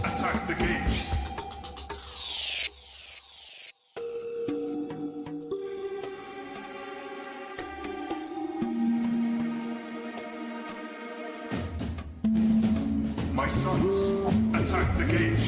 Attack the gate. My sons, attack the gate.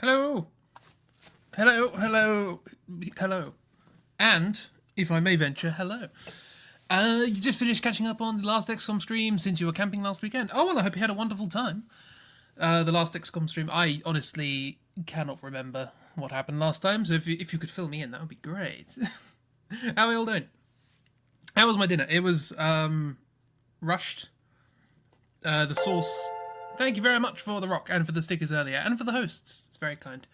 Hello. Hello, hello, hello. And, if I may venture, hello. You just finished catching up on the last XCOM stream since you were camping last weekend. Oh, well, I hope you had a wonderful time. The last XCOM stream, I honestly cannot remember what happened last time, so if you could fill me in, that would be great. How are we all doing? How was my dinner? It was rushed. The sauce. Thank you very much for the rock and for the stickers earlier and for the hosts. It's very kind.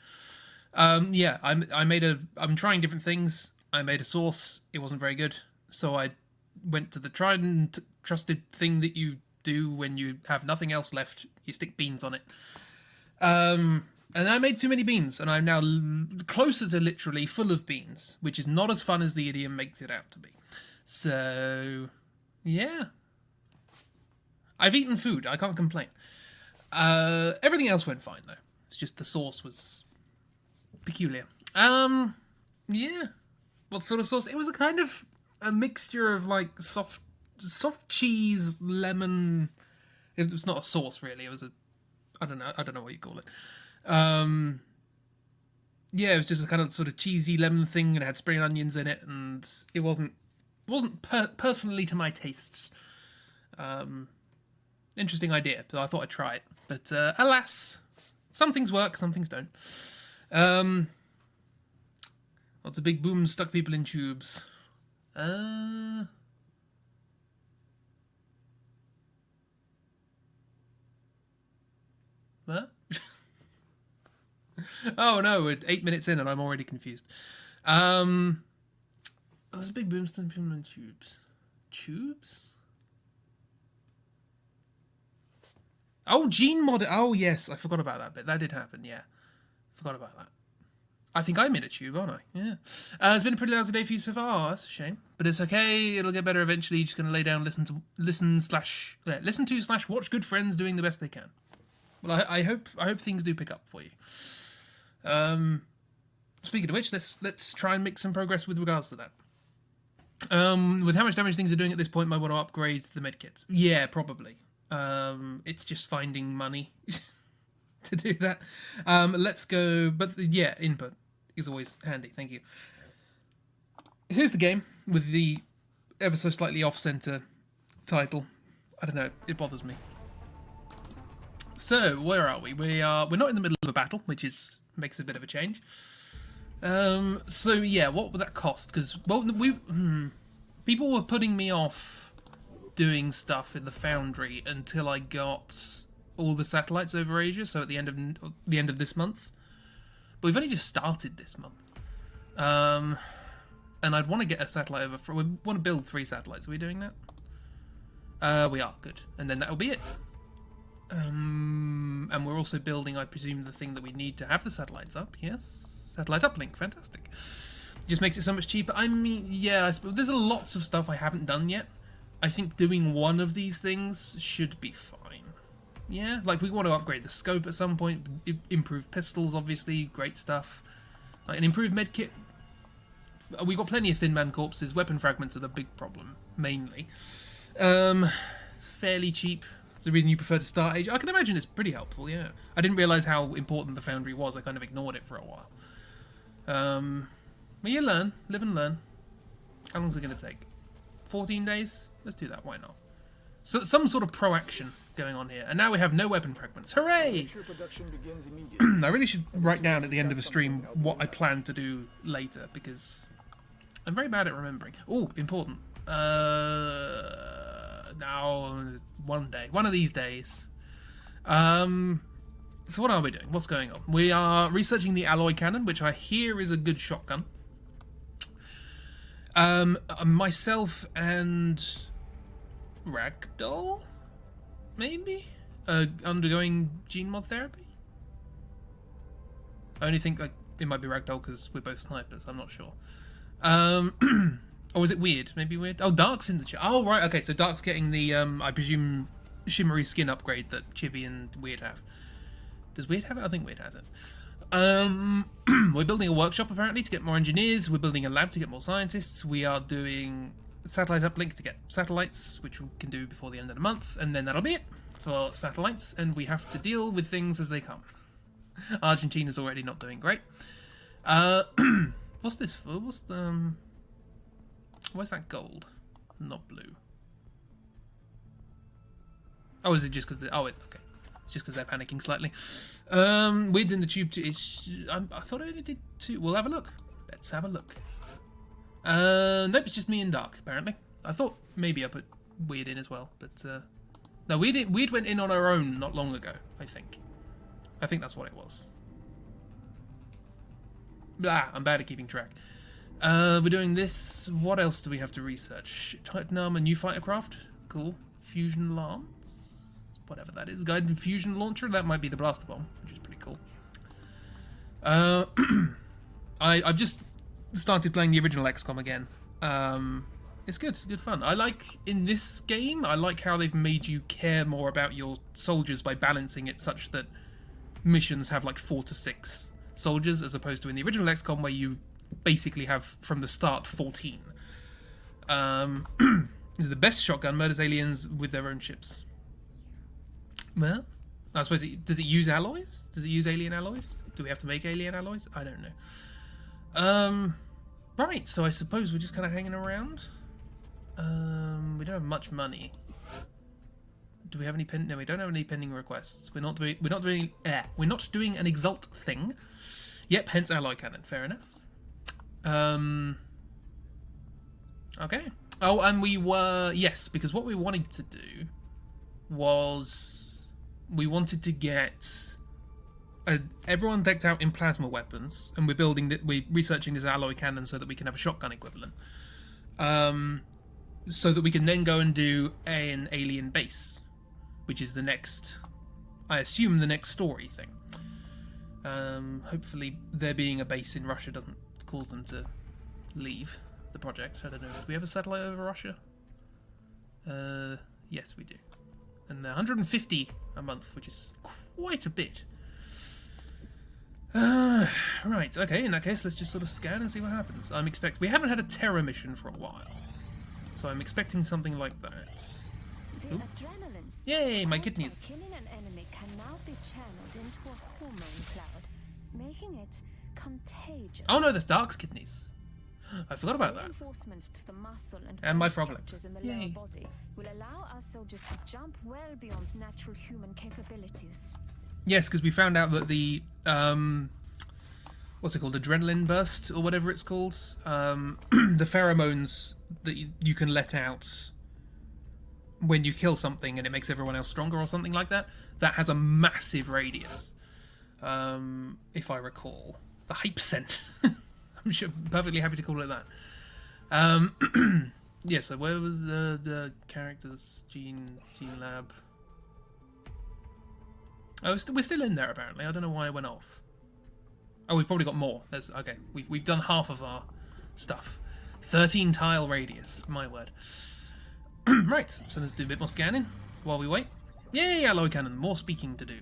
Yeah, I'm trying different things. I made a sauce. It wasn't very good, so I went to the tried and trusted thing that you do when you have nothing else left. You stick beans on it. And I made too many beans, and I'm now closer to literally full of beans, which is not as fun as the idiom makes it out to be. So, yeah. I've eaten food. I can't complain. Everything else went fine, though. It's just the sauce was peculiar. Yeah. What sort of sauce? It was a kind of a mixture of, like, soft cheese, lemon. It was not a sauce really. It was a, I don't know what you call it. Yeah, it was just a kind of sort of cheesy lemon thing, and it had spring onions in it, and it wasn't personally to my tastes. Interesting idea, but I thought I'd try it. But alas, some things work, some things don't. Lots of big booms stuck people in tubes. What? Oh no, we're 8 minutes in and I'm already confused. There's a big boom stuck people in tubes. Tubes? Oh, gene mod. Oh yes, I forgot about that bit. That did happen. Yeah, forgot about that. I think I'm in a tube, aren't I? Yeah. It's been a pretty lousy day for you so far. Oh, that's a shame, but it's okay. It'll get better eventually. You're just gonna lay down, listen to / watch good friends doing the best they can. Well, I hope things do pick up for you. Speaking of which, let's try and make some progress with regards to that. With how much damage things are doing at this point, might want to upgrade the medkits. Yeah, probably. It's just finding money to do that. Let's go. But yeah, input is always handy. Thank you. Here's the game with the ever so slightly off-center title. I don't know. It bothers me. So where are we? We're not in the middle of a battle, which makes a bit of a change. So yeah, what would that cost? Because people were putting me off doing stuff in the Foundry until I got all the satellites over Asia. So at the end of this month, but we've only just started this month. And I'd want to get a satellite over. We want to build 3 satellites. Are we doing that? We are good, and then that'll be it. And we're also building, I presume, the thing that we need to have the satellites up. Yes, satellite uplink, fantastic. Just makes it so much cheaper. I mean, yeah, I suppose there's lots of stuff I haven't done yet. I think doing one of these things should be fine. Yeah, like we want to upgrade the scope at some point, improve pistols, obviously, great stuff. Like an improved medkit. We got plenty of thin man corpses. Weapon fragments are the big problem, mainly. Fairly cheap. It's the reason you prefer to start age. I can imagine it's pretty helpful, yeah. I didn't realise how important the Foundry was. I kind of ignored it for a while. But you learn. Live and learn. How long is it going to take? 14 days? Let's do that. Why not? So some sort of pro-action going on here. And now we have no weapon fragments. Hooray! I really should write down at the end of a stream what I plan to do later, because I'm very bad at remembering. Oh, important. Now, one of these days. So what are we doing? What's going on? We are researching the alloy cannon, which I hear is a good shotgun. Myself and Ragdoll, maybe, undergoing gene mod therapy. I only think like it might be Ragdoll because we're both snipers. I'm not sure. Or is it Weird? Maybe Weird. Oh, Dark's in the chat. Oh, right. Okay, so Dark's getting the, I presume, shimmery skin upgrade that Chibi and Weird have. Does Weird have it? I think Weird has it. We're building a workshop, apparently, to get more engineers. We're building a lab to get more scientists. We are doing satellite uplink to get satellites, which we can do before the end of the month. And then that'll be it for satellites. And we have to deal with things as they come. Argentina's already not doing great. What's this for? What's the... Where's that gold? Not blue. Oh, is it just because... Oh, it's okay. It's just because they're panicking slightly. Weird's in the tube too. I thought I only did 2. We'll have a look. Let's have a look. Nope, it's just me and Dark, apparently. I thought maybe I put Weird in as well, but... No, Weird went in on her own not long ago, I think. I think that's what it was. Blah, I'm bad at keeping track. We're doing this. What else do we have to research? Titan armor, new fighter craft. Cool. Fusion lance. Whatever that is. Guided fusion launcher. That might be the blaster bomb, which is pretty cool. I've just started playing the original XCOM again. It's good. It's good fun. I like, in this game, I like how they've made you care more about your soldiers by balancing it such that missions have like 4 to 6 soldiers, as opposed to in the original XCOM where you basically have from the start 14. This is the best shotgun, murders aliens with their own ships. Well, I suppose does it use alloys? Does it use alien alloys? Do we have to make alien alloys? I don't know. Right. So I suppose we're just kind of hanging around. We don't have much money. Do we have any No, we don't have any pending requests. We're not doing an EXALT thing. Yep. Hence alloy cannon. Fair enough. Okay. Oh, and we were because what we wanted to do was we wanted to get everyone decked out in plasma weapons, and we're researching this alloy cannon so that we can have a shotgun equivalent. So that we can then go and do an alien base, which is I assume the next story thing. Hopefully there being a base in Russia doesn't cause them to leave the project. I don't know. Do we have a satellite over Russia? Yes, we do. And they're 150 a month, which is quite a bit. Right, okay, in that case, let's just sort of scan and see what happens. We haven't had a terror mission for a while, so I'm expecting something like that. The adrenaline Yay, my caused by kidneys. killing an enemy can now be channeled into a hormone cloud, making it contagious. Oh no, that's Dark's kidneys. I forgot about that. Reinforcement to the muscle And my bone frog legs. structures in the Yay. lower body will allow our soldiers to jump well beyond natural human capabilities. Yes, because we found out that the what's it called, adrenaline burst or whatever it's called, the pheromones that you can let out when you kill something and it makes everyone else stronger or something like that. That has a massive radius, if I recall. The hype scent. I'm sure, perfectly happy to call it that. Yeah. So where was the characters? Gene Lab. Oh, we're still in there apparently. I don't know why it went off. Oh, we've probably got more. Okay. We've done half of our stuff. 13 tile radius. My word. Right. So let's do a bit more scanning while we wait. Yay, alloy cannon. More speaking to do.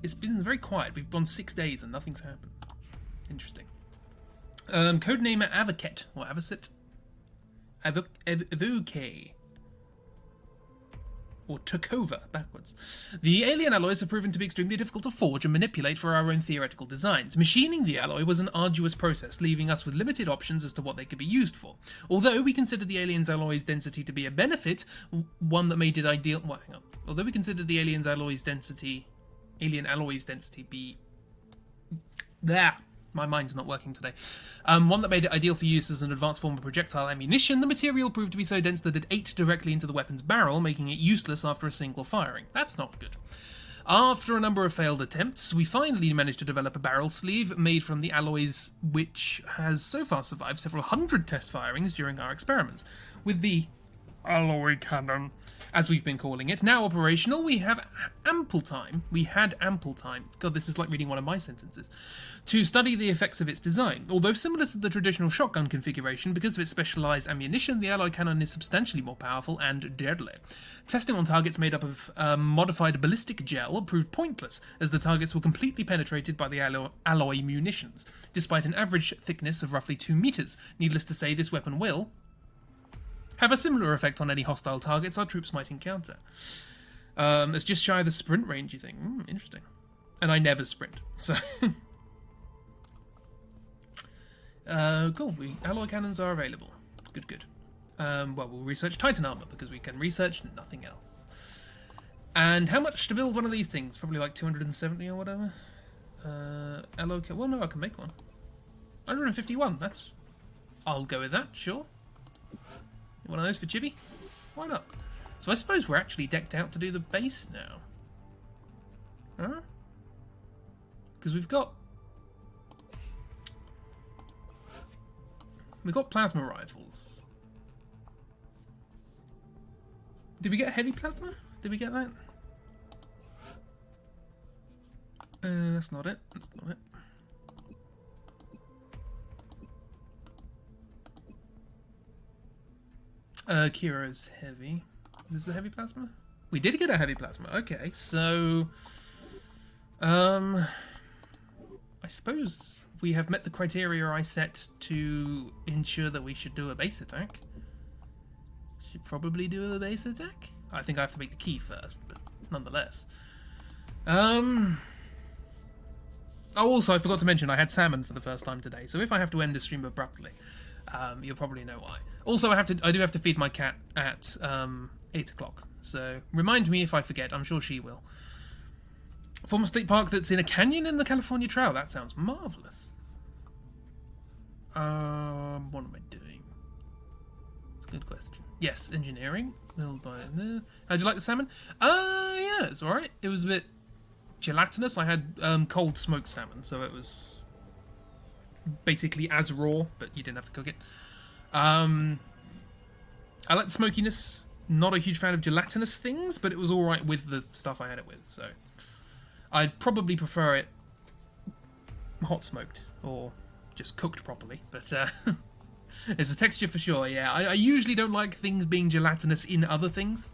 It's been very quiet. We've gone 6 days and nothing's happened. Interesting. Codename Avoket or Avocet. Avoke. Or Tokova, backwards. The alien alloys have proven to be extremely difficult to forge and manipulate for our own theoretical designs. Machining the alloy was an arduous process, leaving us with limited options as to what they could be used for. Although we considered the alien's alloy's density to be a benefit, one that made it ideal... Well, hang on. Although we considered the alien alloy's density be... There. My mind's not working today. One that made it ideal for use as an advanced form of projectile ammunition, the material proved to be so dense that it ate directly into the weapon's barrel, making it useless after a single firing. That's not good. After a number of failed attempts, we finally managed to develop a barrel sleeve made from the alloys, which has so far survived several hundred test firings during our experiments. With the alloy cannon, as we've been calling it, now operational, we had ample time, God, this is like reading one of my sentences, to study the effects of its design. Although similar to the traditional shotgun configuration, because of its specialised ammunition, the alloy cannon is substantially more powerful and deadly. Testing on targets made up of modified ballistic gel proved pointless, as the targets were completely penetrated by the alloy munitions, despite an average thickness of roughly 2 meters. Needless to say, this weapon will have a similar effect on any hostile targets our troops might encounter. It's just shy of the sprint range, you think. Interesting. And I never sprint, so... cool. Alloy cannons are available. Good. Well, we'll research Titan armor, because we can research nothing else. And how much to build one of these things? Probably like 270 or whatever. Well, no, I can make one. 151, I'll go with that, sure. One of those for Chibi? Why not? So I suppose we're actually decked out to do the base now. Huh? Because we've got plasma rifles. Did we get heavy plasma? Did we get that? That's not it. That's not it. Kira's heavy. Is this a heavy plasma? We did get a heavy plasma. Okay, so... I suppose we have met the criteria I set to ensure that we should do a base attack. Should probably do a base attack? I think I have to make the key first, but nonetheless. Oh, also, I forgot to mention I had salmon for the first time today, so if I have to end the stream abruptly, you'll probably know why. Also, I do have to feed my cat at 8 o'clock, so remind me if I forget. I'm sure she will. Former state park that's in a canyon in the California Trail. That sounds marvelous. What am I doing? It's a good question. Yes, engineering. Milled by there. How'd you like the salmon? Yeah, it's alright. It was a bit gelatinous. I had cold smoked salmon, so it was basically as raw, but you didn't have to cook it. I like the smokiness. Not a huge fan of gelatinous things, but it was alright with the stuff I had it with, so I'd probably prefer it hot smoked or just cooked properly, but it's a texture for sure. Yeah, I usually don't like things being gelatinous in other things.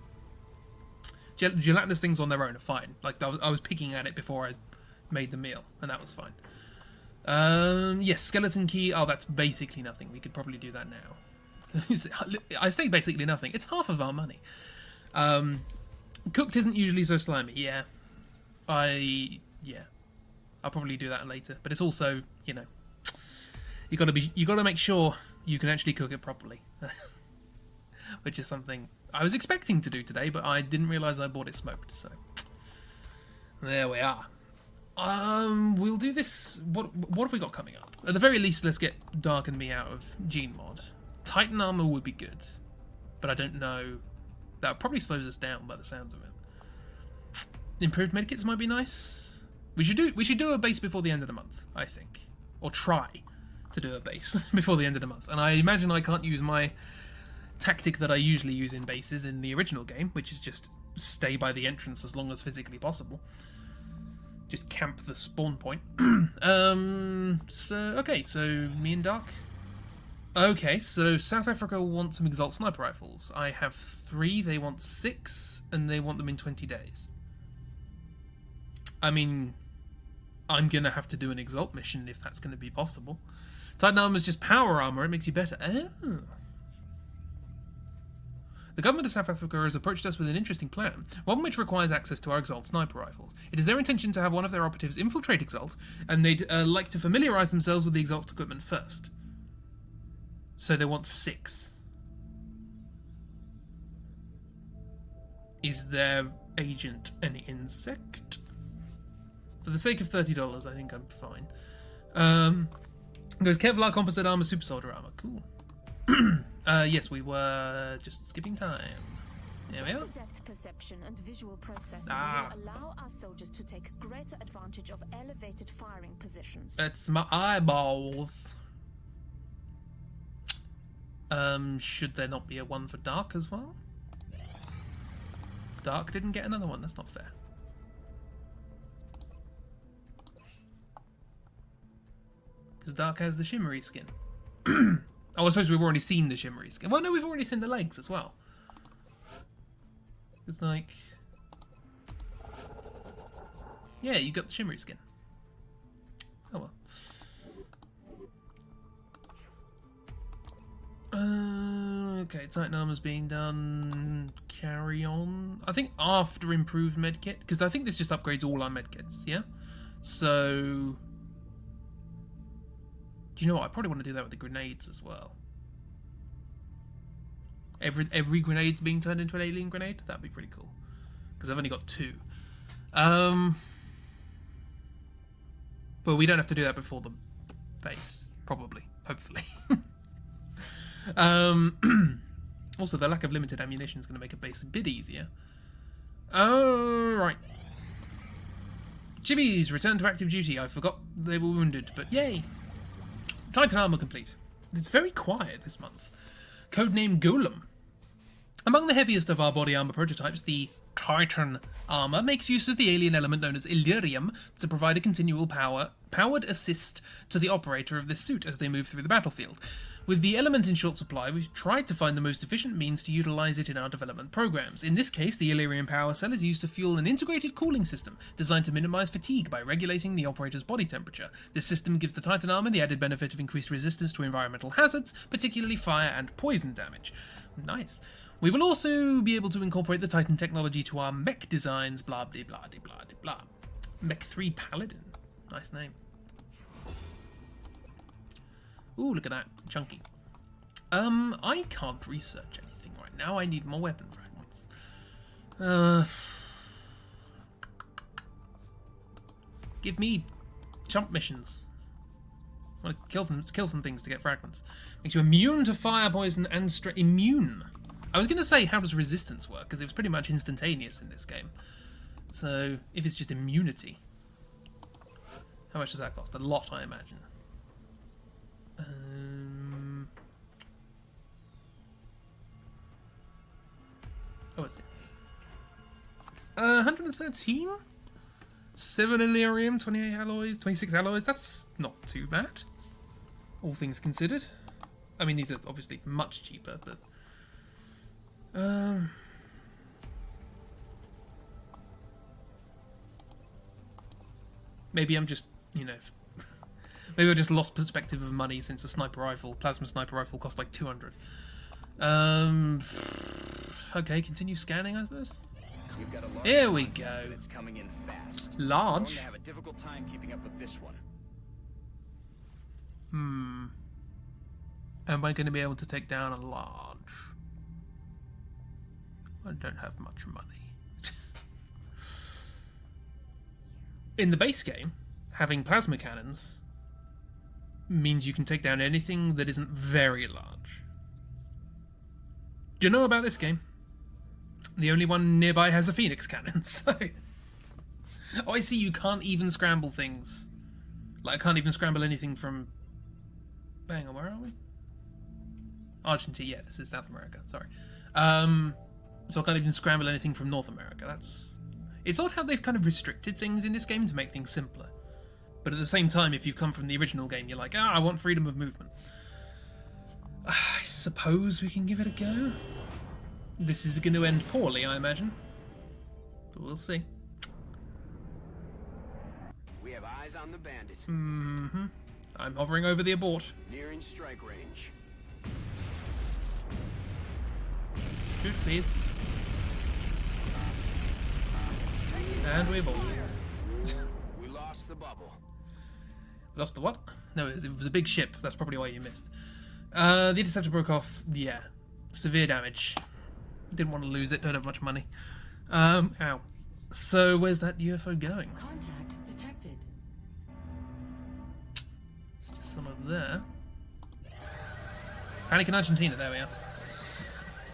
Gelatinous things on their own are fine. Like I was picking at it before I made the meal, and that was fine. Yes, skeleton key. Oh, that's basically nothing. We could probably do that now. I say basically nothing. It's half of our money. Cooked isn't usually so slimy. Yeah, I'll probably do that later. But it's also, you know, you gotta make sure you can actually cook it properly, which is something I was expecting to do today, but I didn't realise I bought it smoked. So there we are. We'll do this. What have we got coming up? At the very least, let's get Dark and me out of Gene Mod. Titan armor would be good, but I don't know. That probably slows us down by the sounds of it. Improved medkits might be nice. We should do a base before the end of the month, I think, or try to do a base before the end of the month. And I imagine I can't use my tactic that I usually use in bases in the original game, which is just stay by the entrance as long as physically possible. Just camp the spawn point. Okay, so me and Dark. Okay, so South Africa want some EXALT sniper rifles. I have 3, they want 6, and they want them in 20 days. I mean, I'm going to have to do an EXALT mission if that's going to be possible. Titan armor is just power armor, it makes you better. Oh. The government of South Africa has approached us with an interesting plan, one which requires access to our EXALT sniper rifles. It is their intention to have one of their operatives infiltrate EXALT, and they'd like to familiarise themselves with the EXALT equipment first. So they want 6. Is their agent an insect? For the sake of $30, I think I'm fine. Goes Kevlar composite armor, super soldier armor. Cool. Yes, we were just skipping time. There we are. Depth perception and visual processing will allow our soldiers to take greater advantage of elevated firing positions. It's my eyeballs. Should there not be a one for Dark as well? Dark didn't get another one, that's not fair. Because Dark has the shimmery skin. Oh, I suppose we've already seen the shimmery skin. Well, no, we've already seen the legs as well. It's like... yeah, you got the shimmery skin. Oh well. Okay, Titan armor's being done. Carry on. I think after improved medkit, because I think this just upgrades all our medkits, yeah? So... do you know what? I probably want to do that with the grenades as well. Every grenade's being turned into an alien grenade? That'd be pretty cool. Because I've only got 2. Well, we don't have to do that before the base. Probably. Hopefully. Also, the lack of limited ammunition is going to make a base a bit easier. Right. Chibis returned to active duty. I forgot they were wounded, but yay. Titan armor complete. It's very quiet this month. Codename Golem. Among the heaviest of our body armor prototypes, the Titan armor makes use of the alien element known as Illyrium to provide a continual powered assist to the operator of this suit as they move through the battlefield. With the element in short supply, we've tried to find the most efficient means to utilise it in our development programs. In this case, the Illyrium power cell is used to fuel an integrated cooling system designed to minimise fatigue by regulating the operator's body temperature. This system gives the Titan armor the added benefit of increased resistance to environmental hazards, particularly fire and poison damage. Nice. We will also be able to incorporate the Titan technology to our mech designs, blah blah blah blah blah blah. Mech 3 Paladin. Nice name. Ooh, look at that. Chunky. I can't research anything right now. I need more weapon fragments. Give me chump missions. I want to kill some things to get fragments. Makes you immune to fire, poison, and immune. I was going to say, how does resistance work? Because it was pretty much instantaneous in this game. So, if it's just immunity. How much does that cost? A lot, I imagine. Oh, is it? 113? 7 Illyrium, 28 alloys, 26 alloys. That's not too bad, all things considered. I mean, these are obviously much cheaper, but... maybe I'm just, you know... maybe I just lost perspective of money since a sniper rifle, plasma sniper rifle, cost like 200. Okay, continue scanning, I suppose. Here we go. It's coming in fast. Large. I have a difficult time keeping up with this one. Am I going to be able to take down a large? I don't have much money. In the base game, having plasma cannons means you can take down anything that isn't very large. Do you know about this game? The only one nearby has a Phoenix cannon, so... Oh, I see, you can't even scramble things. Like, I can't even scramble anything from... Hang on, where are we? Argentina, yeah, this is South America, sorry. So I can't even scramble anything from North America, that's... It's odd how they've kind of restricted things in this game to make things simpler. But at the same time, if you've come from the original game, you're like, I want freedom of movement. I suppose we can give it a go. This is going to end poorly, I imagine. But we'll see. We have eyes on the bandit. Mm-hmm. I'm hovering over the abort. Nearing strike range. Shoot, please. And we abort. We lost the bubble. Lost the what? No, it was a big ship. That's probably why you missed. The interceptor broke off. Yeah. Severe damage. Didn't want to lose it. Don't have much money. Ow. So, where's that UFO going? Contact detected. It's just sort of there. Panic in Argentina. There we are.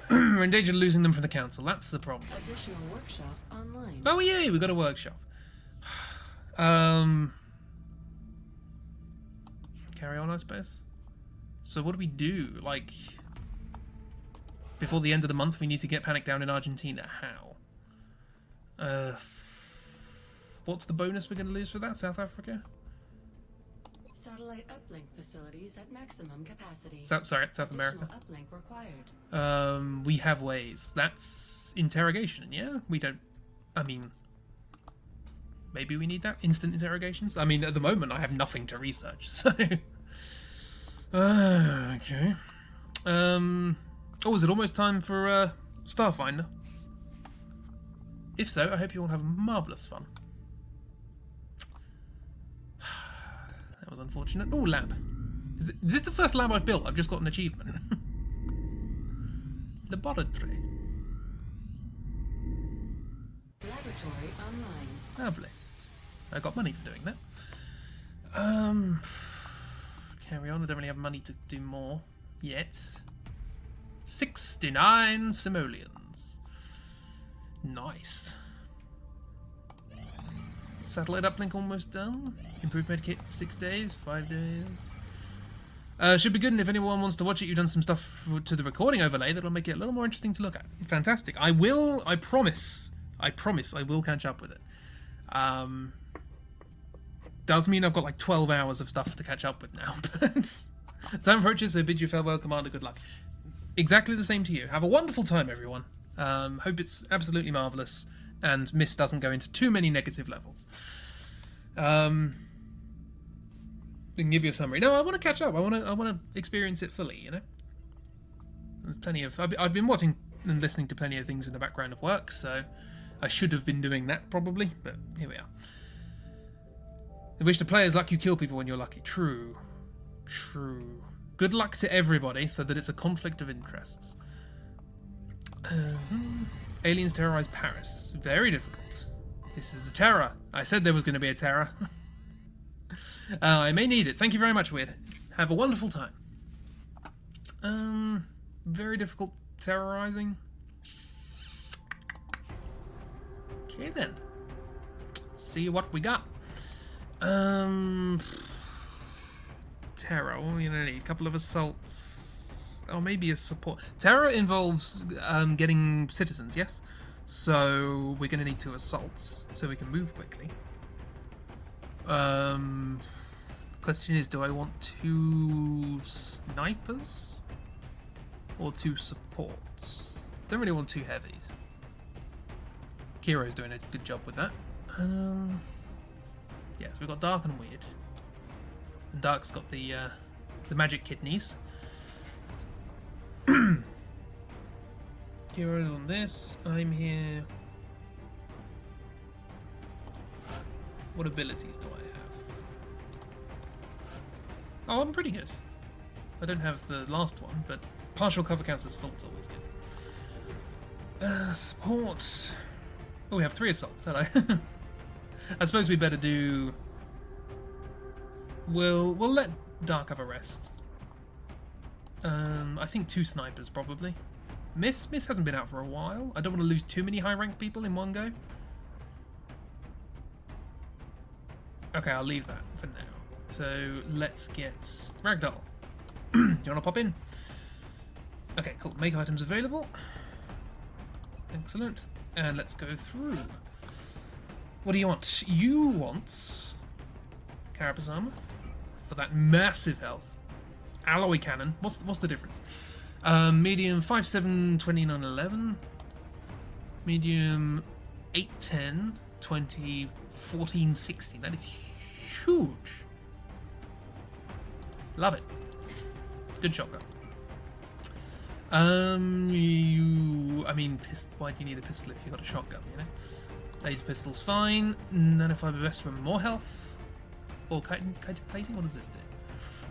We're in danger of losing them from the council. That's the problem. Additional workshop online. Oh, yay! We got a workshop. Carry on, I suppose. So what do we do? Like, before the end of the month, we need to get panic down in Argentina. How? What's the bonus we're going to lose for that? South Africa? Satellite uplink facilities at maximum capacity. Sorry, South America. Additional uplink required. We have ways. That's interrogation, yeah? We don't... I mean... Maybe we need that? Instant interrogations? I mean, at the moment, I have nothing to research, so... okay. Oh, is it almost time for Starfinder? If so, I hope you all have marvellous fun. That was unfortunate. Oh, lab. Is this the first lab I've built? I've just got an achievement. Laboratory. Laboratory online. Lovely. I got money for doing that. Carry on. I don't really have money to do more yet. 69 simoleons. Nice. Satellite uplink almost done. Improved medkit 6 days, 5 days. Should be good, and if anyone wants to watch it, you've done some stuff to the recording overlay that'll make it a little more interesting to look at. Fantastic. I promise I will catch up with it. Does mean I've got like 12 hours of stuff to catch up with now, but time approaches, so bid you farewell, Commander, good luck. Exactly the same to you. Have a wonderful time, everyone. Hope it's absolutely marvellous, and Mist doesn't go into too many negative levels. We can give you a summary. No, I want to catch up. I want to experience it fully, you know? There's plenty of... I've been watching and listening to plenty of things in the background of work, so I should have been doing that, probably, but here we are. They wish the player's luck you kill people when you're lucky. True. True. Good luck to everybody so that it's a conflict of interests. Aliens terrorize Paris. Very difficult. This is a terror. I said there was going to be a terror. I may need it. Thank you very much, Weird. Have a wonderful time. Very difficult terrorizing. Okay then. Let's see what we got. Terror. What are we gonna need? A couple of assaults. Or maybe a support. Terror involves getting citizens, yes? So we're gonna need 2 assaults so we can move quickly. Question is, do I want 2 snipers or 2 supports? Don't really want 2 heavies. Kiro's doing a good job with that. Yes, we've got Dark and Weird. And Dark's got the magic kidneys. Kiro's on this. I'm here. What abilities do I have? Oh, I'm pretty good. I don't have the last one, but partial cover counts as full's always good. Support. Oh, we have 3 assaults. Hello. I suppose we better do. We'll let Dark have a rest. I think 2 snipers probably. Miss hasn't been out for a while. I don't want to lose too many high-ranked people in one go. Okay, I'll leave that for now. So let's get Ragdoll. Do you want to pop in? Okay, cool. Make items available. Excellent. And let's go through. What do you want? You want Carapace armor for that massive health. Alloy cannon. What's the difference? Medium 5'7", 29, 11. Medium 8'10", 20, 14, 16. That is huge. Love it. Good shotgun. I mean, why do you need a pistol if you've got a shotgun, you know? Laser pistol's fine. Nanofiber vest for more health. Or chitin plating? What does this do?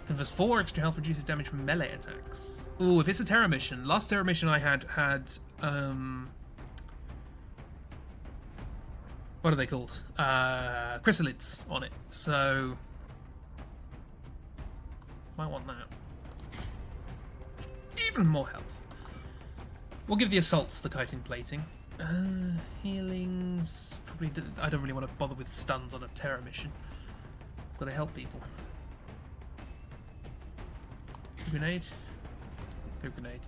Confers 4 extra health, reduces damage from melee attacks. Ooh, if it's a terror mission. Last terror mission I had what are they called? Chrysalids on it. So might want that. Even more health. We'll give the assaults the chitin plating. Healings. Probably. I don't really want to bother with stuns on a terror mission. Got to help people. Grenade. Go grenade.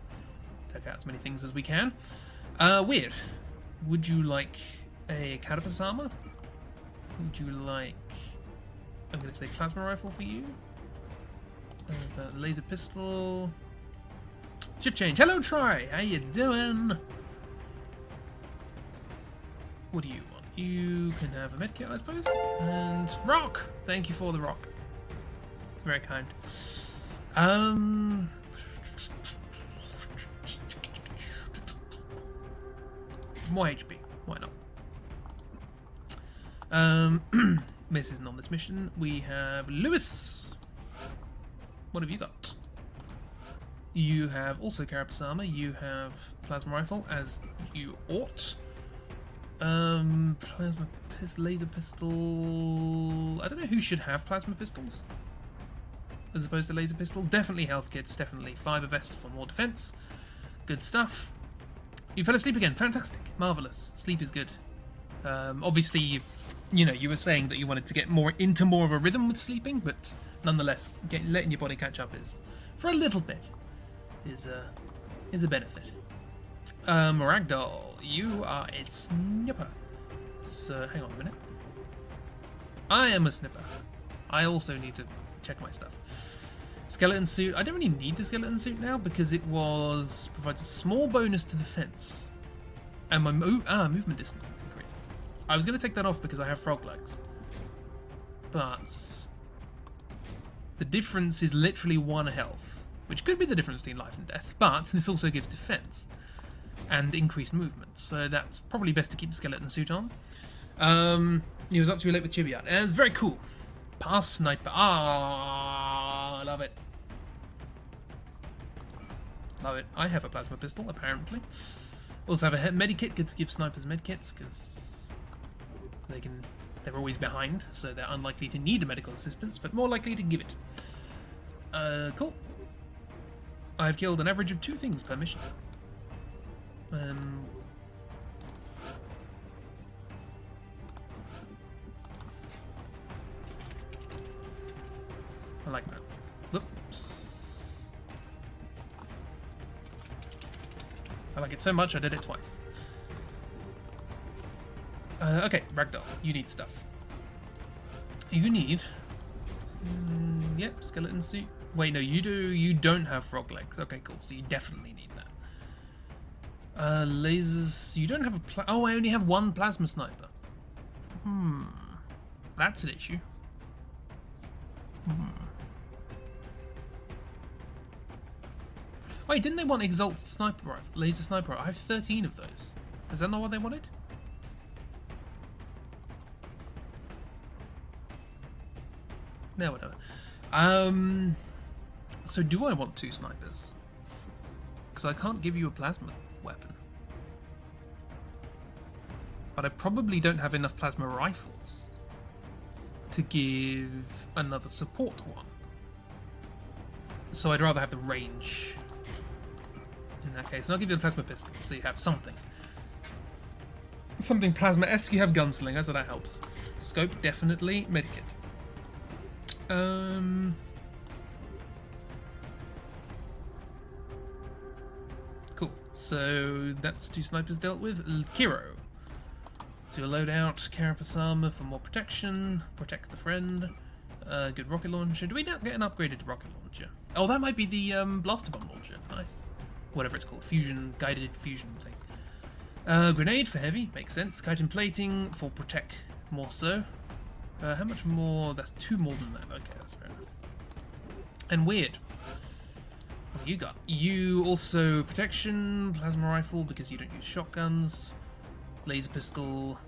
Take out as many things as we can. Weird. Would you like a carapace armor? Would you like? I'm going to say plasma rifle for you. Laser pistol. Shift change. Hello, Try. How you doing? What do you want? You can have a medkit, I suppose. And rock. Thank you for the rock. It's very kind. More HP. Why not? Miss isn't on this mission. We have Lewis. What have you got? You have also carapace armor. You have plasma rifle, as you ought. Plasma pistol, laser pistol. I don't know who should have plasma pistols as opposed to laser pistols. Definitely health kits. Definitely fiber vest for more defense. Good stuff. You fell asleep again. Fantastic. Marvelous. Sleep is good. Obviously, you were saying that you wanted to get more into more of a rhythm with sleeping, but nonetheless, letting your body catch up is, for a little bit, is a benefit. Ragdoll, you are a snipper. So hang on a minute. I am a snipper. I also need to check my stuff. Skeleton suit. I don't really need the skeleton suit now because it provides a small bonus to defense, and my movement distance is increased. I was going to take that off because I have frog legs, but the difference is literally 1 health, which could be the difference between life and death. But this also gives defense and increased movement, so that's probably best to keep the skeleton suit on. He was up too late with Chibiat, and it's very cool. Pass sniper. Ah, I love it. Love it. I have a plasma pistol, apparently. Also have a medikit. Good to give snipers medkits, because they're always behind, so they're unlikely to need a medical assistance, but more likely to give it. Cool. I've killed an average of 2 things per mission. I like that. Whoops. I like it so much I did it twice. Okay, Ragdoll, you need stuff. You need... yep, skeleton suit. Wait, no, you do. You don't have frog legs. Okay, cool. So you definitely need that. Lasers. You don't have a oh, I only have 1 plasma sniper. That's an issue. Wait, didn't they want EXALT sniper rifle, laser sniper rifle? I have 13 of those. Is that not what they wanted? No, whatever. So do I want 2 snipers? Because I can't give you a plasma weapon. But I probably don't have enough plasma rifles to give another support one. So I'd rather have the range in that case. And I'll give you the plasma pistol, so you have something. Something plasma-esque. You have gunslinger, so that helps. Scope, definitely. Medikit. Cool. So that's 2 snipers dealt with. Kiro. So your loadout, carapace armor for more protection. Protect the friend. Good rocket launcher. Do we not get an upgraded rocket launcher? Oh, that might be the blaster bomb launcher. Nice. Whatever it's called. Fusion, guided fusion thing. Grenade for heavy. Makes sense. Chitin plating for protect. More so. How much more? That's 2 more than that. Okay, that's fair enough. And weird. What do you got? You also protection, plasma rifle because you don't use shotguns, laser pistol.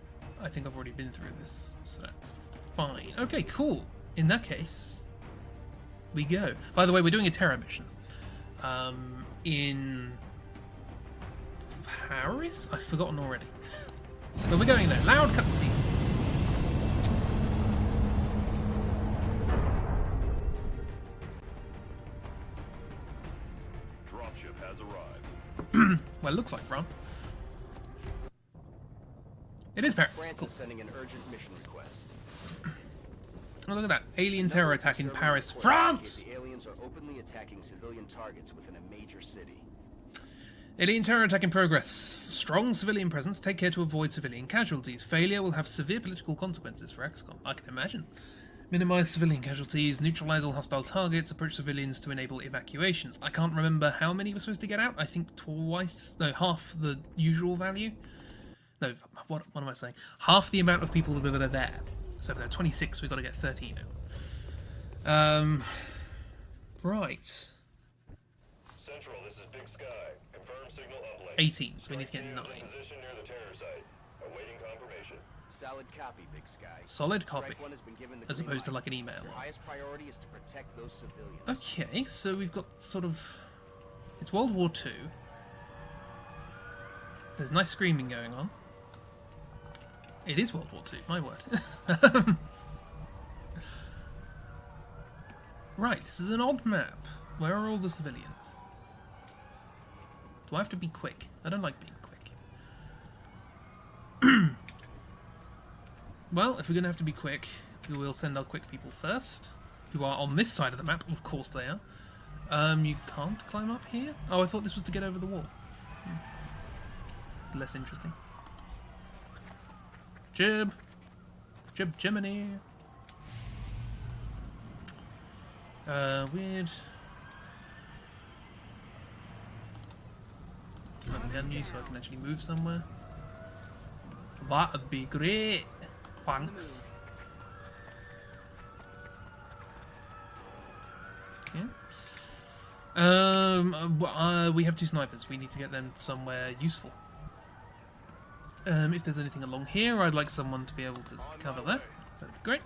I think I've already been through this, so that's fine. Okay, cool. In that case, we go. By the way, we're doing a Terra mission. In Paris? I've forgotten already. But we're going there. Loud cutscene. Well, it looks like France. It is Paris. France Cool. is sending an urgent mission request. Oh, look at that. Alien terror attack in Paris, France! The aliens are openly attacking civilian targets within a major city. Alien terror attack in progress. Strong civilian presence. Take care to avoid civilian casualties. Failure will have severe political consequences for XCOM. I can imagine. Minimize civilian casualties. Neutralize all hostile targets. Approach civilians to enable evacuations. I can't remember how many we're supposed to get out. I think twice. No, half the usual value. No, what am I saying? Half the amount of people that are there. So if there are 26, we've got to get 13 out. Right. Central, this is Big Sky. Confirm signal uplink. 18, so we need to get 9. Position near the terror site. Awaiting confirmation. Solid copy, Big Sky. Solid copy. Strike One has been given the As green opposed to light. like an email. Your highest priority is to protect those civilians. Okay, so we've got sort of... It's World War II. There's nice screaming going on. It is World War II, my word. Right, this is an odd map. Where are all the civilians? Do I have to be quick? I don't like being quick. Well, if we're going to have to be quick, we will send our quick people first, who are on this side of the map. Of course they are. You can't climb up here? Oh, I thought this was to get over the wall. Less interesting. Jib! Jib Jiminy! Weird. Ungun you so I can actually move somewhere. That'd be great! Thanks. Okay. We have 2 snipers. We need to get them somewhere useful. If there's anything along here, I'd like someone to be able to cover that. That'd be great.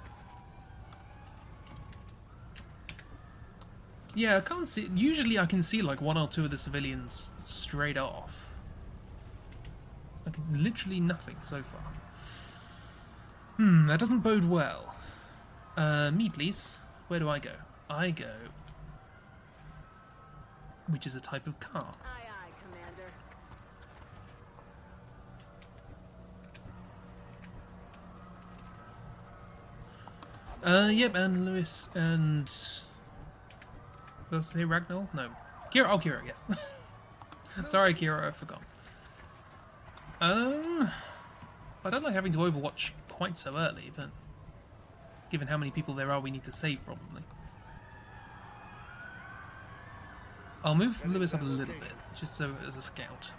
Yeah, I can't see. Usually I can see like one or two of the civilians straight off. Like literally nothing so far. That doesn't bode well. Me please. Where do I go? I go... Which is a type of car. Aye, aye, Commander. Yep, and Lewis and... Did I say Ragnall? No. Kira. Oh, Kira, yes. Sorry, Kira, I forgot. I don't like having to overwatch quite so early, but given how many people there are, we need to save probably. I'll move Lewis up a little bit, just so as a scout.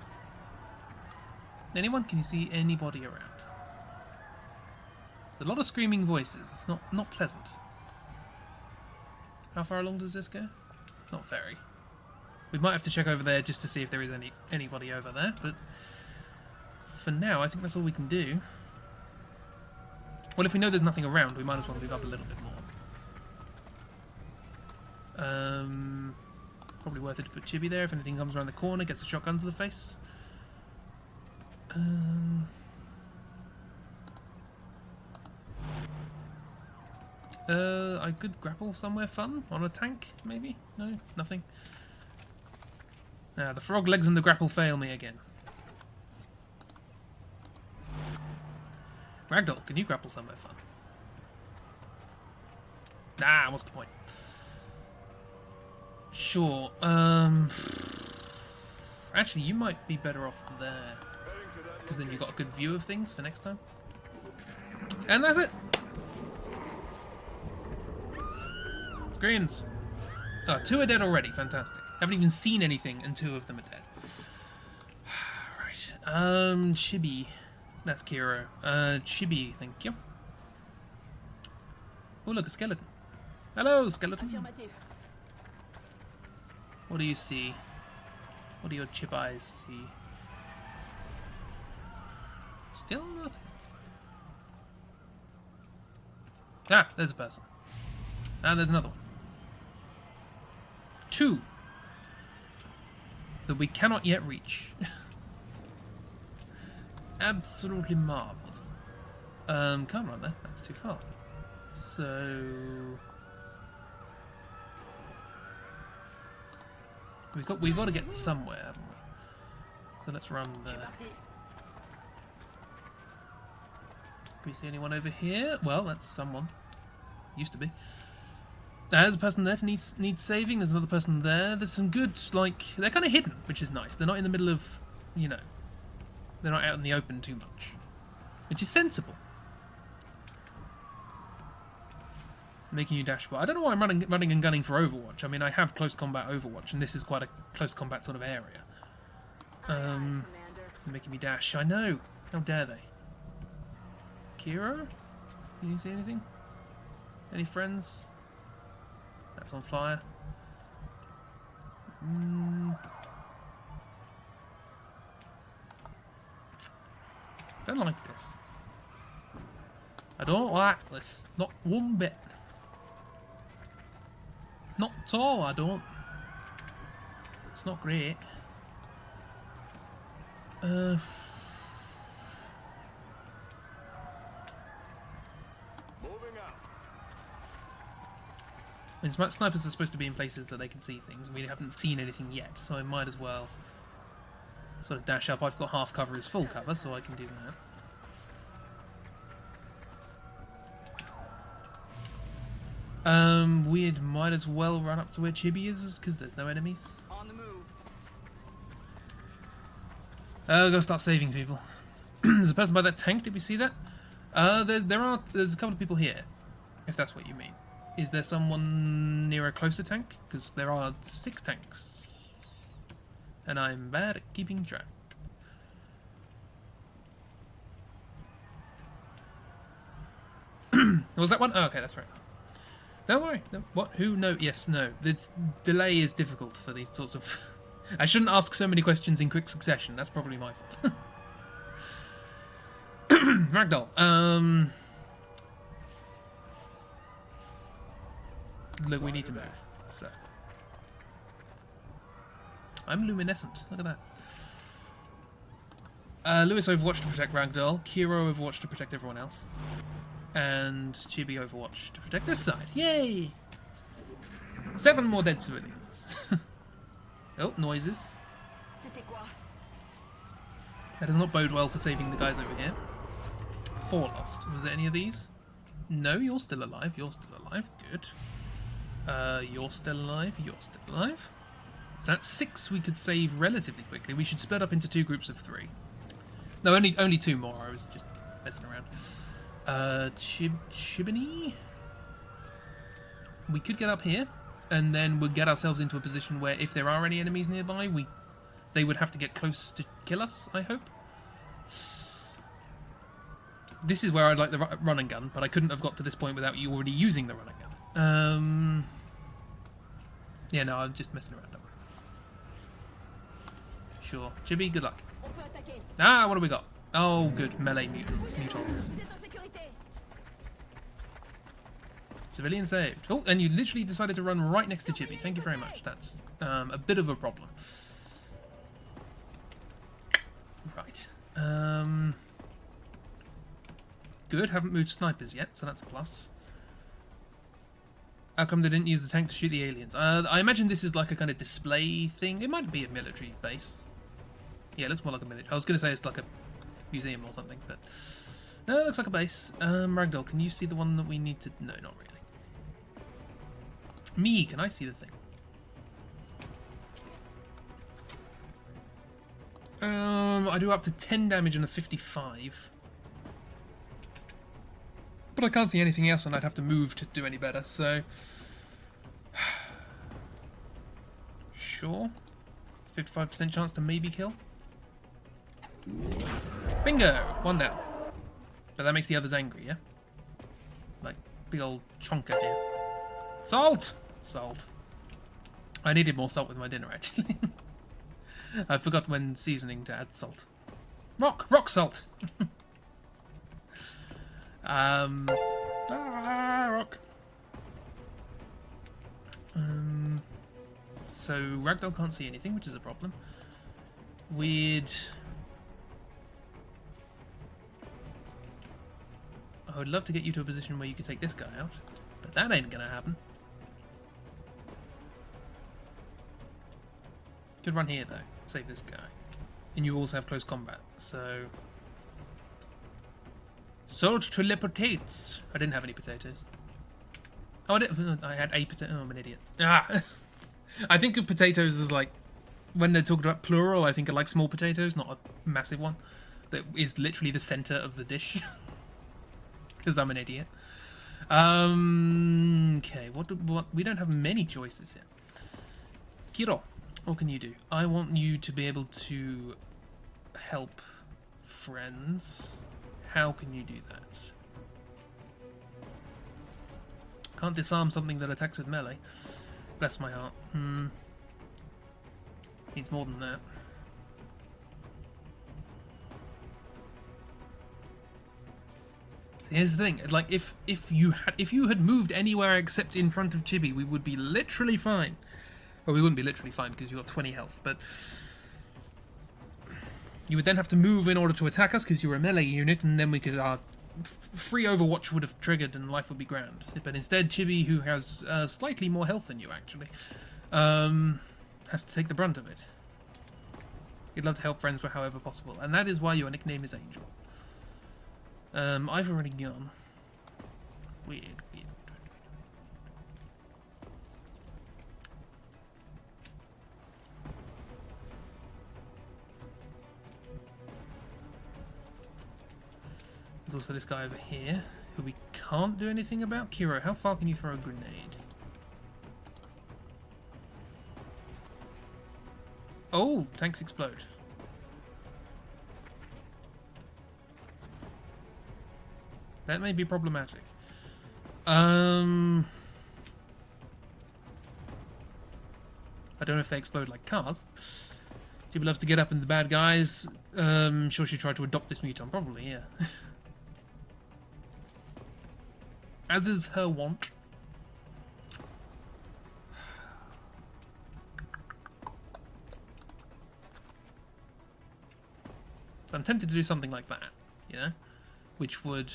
Anyone? Can you see anybody around? There's a lot of screaming voices. It's not pleasant. How far along does this go? Not very. We might have to check over there just to see if there is anybody over there, but for now, I think that's all we can do. Well, if we know there's nothing around, we might as well move up a little bit more. Probably worth it to put Chibi there if anything comes around the corner, gets a shotgun to the face. I could grapple somewhere fun on a tank, maybe? No, nothing. The frog legs and the grapple fail me again. Ragdoll, can you grapple somewhere fun? Nah, what's the point? Sure. Actually, you might be better off there, because then you've got a good view of things for next time. And that's it. Screens. Oh, 2 are dead already. Fantastic. Haven't even seen anything, and 2 of them are dead. Right. Chibi. That's Kiro. Chibi, thank you. Oh, look, a skeleton. Hello, skeleton. What do you see? What do your chip eyes see? Still nothing. Ah, there's a person. And there's another one. 2 that we cannot yet reach. Absolutely marvelous. Can't run there. That's too far. So we've got to get somewhere, haven't we? So let's run there. Can we see anyone over here? Well, that's someone. Used to be. There's a person there that needs saving. There's another person there. There's some good, like, they're kind of hidden, which is nice. They're not in the middle of, you know, they're not out in the open too much, which is sensible. Making you dash bar. I don't know why I'm running and gunning for Overwatch. I mean, I have close combat Overwatch, and this is quite a close combat sort of area. Making me dash. I know. How dare they? Kiro? Can you see anything? Any friends? That's on fire. Don't like this. I don't like this. Not one bit. Not at all, I don't. It's not great. Moving out. I mean, snipers are supposed to be in places that they can see things. We haven't seen anything yet, so I might as well sort of dash up. I've got half cover as full cover, so I can do that. We might as well run up to where Chibi is, because there's no enemies. On the move. I've got to start saving people. There's a person by that tank. Did we see that? There's a couple of people here, if that's what you mean. Is there someone near a closer tank? Because there are 6 tanks, and I'm bad at keeping track. Was that one? Oh, okay, that's right. Don't worry. No, what? Who? No. Yes. No. This delay is difficult for these sorts of... I shouldn't ask so many questions in quick succession. That's probably my fault. Ragdoll. Look, we need to move. So, I'm luminescent. Look at that. Lewis Overwatch to protect Ragdoll. Kiro Overwatch to protect everyone else. And Chibi Overwatch to protect this side. Yay! 7 more dead civilians. Oh, noises. That does not bode well for saving the guys over here. 4 lost. Was there any of these? No, you're still alive. You're still alive. Good. You're still alive. You're still alive. So that's 6 we could save relatively quickly. We should split up into 2 groups of 3. No, only 2 more. I was just messing around. Chibini? We could get up here, and then we'll get ourselves into a position where if there are any enemies nearby, they would have to get close to kill us, I hope. This is where I'd like the run and gun, but I couldn't have got to this point without you already using the run and gun. Yeah, no, I'm just messing around. Don't worry. Sure. Chibi, good luck. Ah, what have we got? Oh, good. Melee mutants. Civilian saved. Oh, and you literally decided to run right next to Chibi. Thank you very much. That's a bit of a problem. Right. Good. Haven't moved snipers yet, so that's a plus. How come they didn't use the tank to shoot the aliens? I imagine this is like a kind of display thing. It might be a military base. Yeah, it looks more like a military. I was going to say it's like a museum or something, but no, it looks like a base. Ragdoll, can you see the one that we need to? No, not really. Me, can I see the thing? I do up to 10 damage on a 55. But I can't see anything else, and I'd have to move to do any better, so... Sure. 55% chance to maybe kill. Bingo! 1 down. But that makes the others angry, yeah? Like, big old chonker here. Salt! Salt. I needed more salt with my dinner, actually. I forgot when seasoning to add salt. Rock salt! Rock. So Ragdoll can't see anything, which is a problem. Weird. I would love to get you to a position where you could take this guy out, but that ain't gonna happen. Could run here though, save this guy. And you also have close combat, so... Salt to the potatoes. I didn't have any potatoes. Oh, I had a potato. Oh, I'm an idiot. Ah! I think of potatoes as like, when they're talking about plural, I think of like small potatoes, not a massive one. That is literally the center of the dish. Because I'm an idiot. Okay, what? We don't have many choices here. Kiro, what can you do? I want you to be able to help friends. How can you do that? Can't disarm something that attacks with melee. Bless my heart. Needs more than that. See, here's the thing. Like, if you had moved anywhere except in front of Chibi, we would be literally fine. Well, we wouldn't be literally fine because you got 20 health, but you would then have to move in order to attack us because you were a melee unit, and then we could free Overwatch would have triggered and life would be grand. But instead, Chibi, who has slightly more health than you actually, has to take the brunt of it. You'd love to help friends however possible, and that is why your nickname is Angel. I've already gone. Weird. There's also this guy over here, who we can't do anything about. Kiro, how far can you throw a grenade? Oh, tanks explode. That may be problematic. I don't know if they explode like cars. Chibi loves to get up in the bad guys. Sure she tried to adopt this mutant. Probably, yeah. As is her wont. I'm tempted to do something like that, you know, which would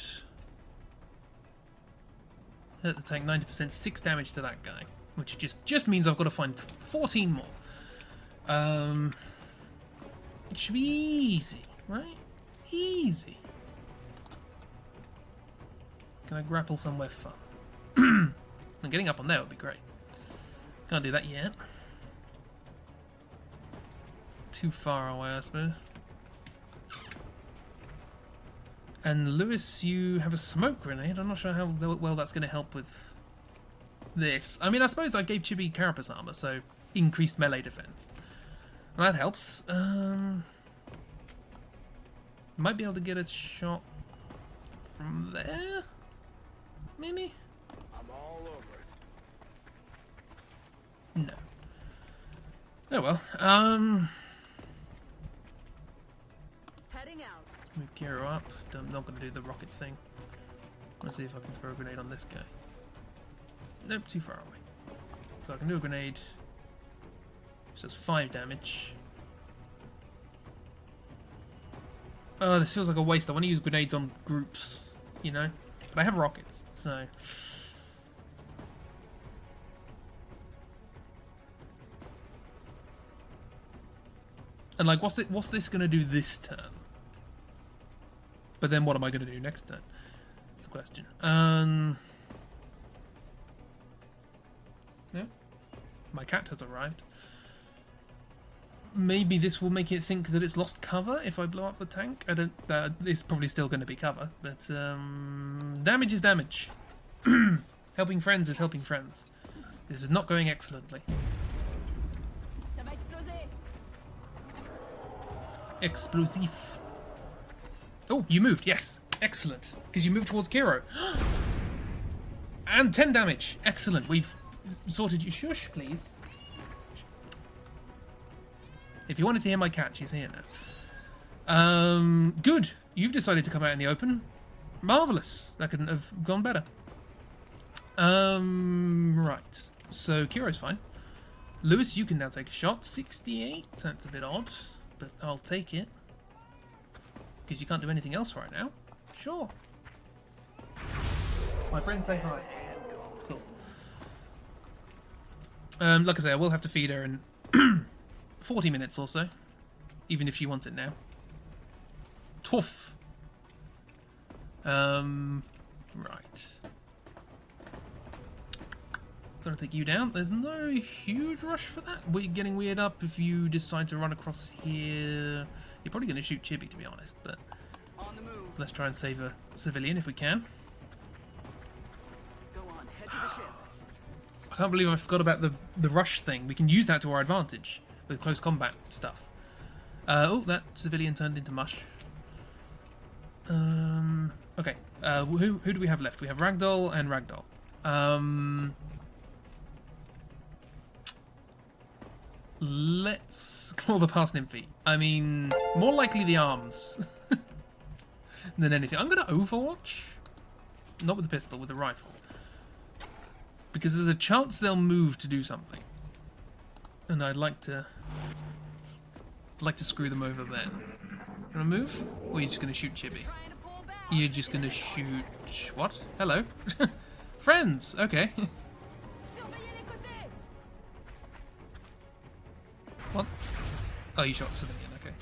hurt the tank 90%, 6 damage to that guy, which just means I've got to find 14 more. It should be easy, right? Easy. Can I grapple somewhere fun? And getting up on there would be great. Can't do that yet. Too far away, I suppose. And Lewis, you have a smoke grenade. I'm not sure how well that's going to help with this. I mean, I suppose I gave Chibi carapace armor, so increased melee defense. Well, that helps. Might be able to get a shot from there? Maybe? I'm all over it. No. Oh well. Heading out. Move Kiro up. I'm not going to do the rocket thing. Let's see if I can throw a grenade on this guy. Nope, too far away. So I can do a grenade, which does 5 damage. Oh, this feels like a waste. I want to use grenades on groups, you know? But I have rockets, so... And like, what's this going to do this turn? But then what am I going to do next turn? That's the question. Yeah. My cat has arrived. Maybe this will make it think that it's lost cover if I blow up the tank. I don't... it's probably still going to be cover, but damage is damage. Helping friends is helping friends. This is not going excellently. Ça va exploser. Explosive. Oh, you moved. Yes. Excellent. Because you moved towards Kiro. And 10 damage. Excellent. We've sorted you. Shush, please. If you wanted to hear my cat, she's here now. Good. You've decided to come out in the open. Marvellous. That couldn't have gone better. Right. So, Kiro's fine. Lewis, you can now take a shot. 68. That's a bit odd, but I'll take it. Because you can't do anything else right now. Sure. My friend, say hi. Cool. Like I say, I will have to feed her in 40 minutes or so. Even if she wants it now. Tough. Right. Gonna take you down. There's no huge rush for that. We're getting weird up if you decide to run across here. You're probably gonna shoot Chibi, to be honest, but On the move. let's try and save a civilian if we can. Go on, head to the ship. I can't believe I forgot about the rush thing. We can use that to our advantage with close combat stuff. Oh, that civilian turned into mush. Okay. Who do we have left? We have Ragdoll and Ragdoll. Let's call the parsnip feet. I mean, more likely the arms than anything. I'm going to Overwatch. Not with the pistol, with the rifle. Because there's a chance they'll move to do something. And I'd like to screw them over then. You want to move? Or are you just going to shoot Chibi? You're just going to shoot... What? Hello? Friends! Okay. What? Oh, you shot a civilian, okay.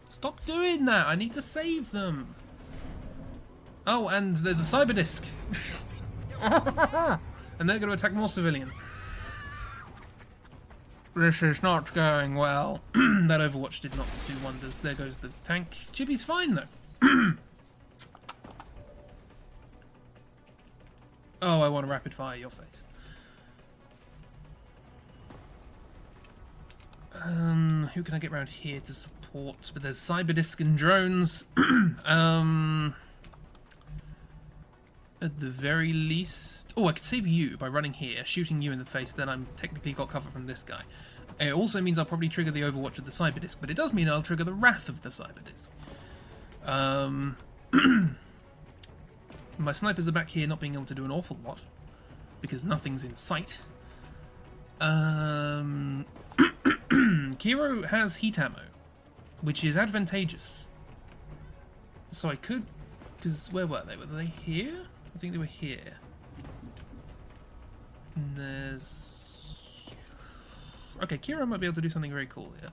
Stop doing that! I need to save them! Oh, and there's a cyber disc! And they're going to attack more civilians. This is not going well. That Overwatch did not do wonders. There goes the tank. Chibi's fine, though. Oh, I want to rapid fire your face. Who can I get around here to support? But there's Cyberdisc and drones. At the very least... Oh, I could save you by running here, shooting you in the face, then I'm technically got cover from this guy. It also means I'll probably trigger the Overwatch of the Cyberdisc, but it does mean I'll trigger the Wrath of the Cyberdisc. My snipers are back here not being able to do an awful lot, because nothing's in sight. Kiro has heat ammo, which is advantageous. So I could... Because where were they? Were they here? I think they were here. And there's... Okay, Kiro might be able to do something very cool here.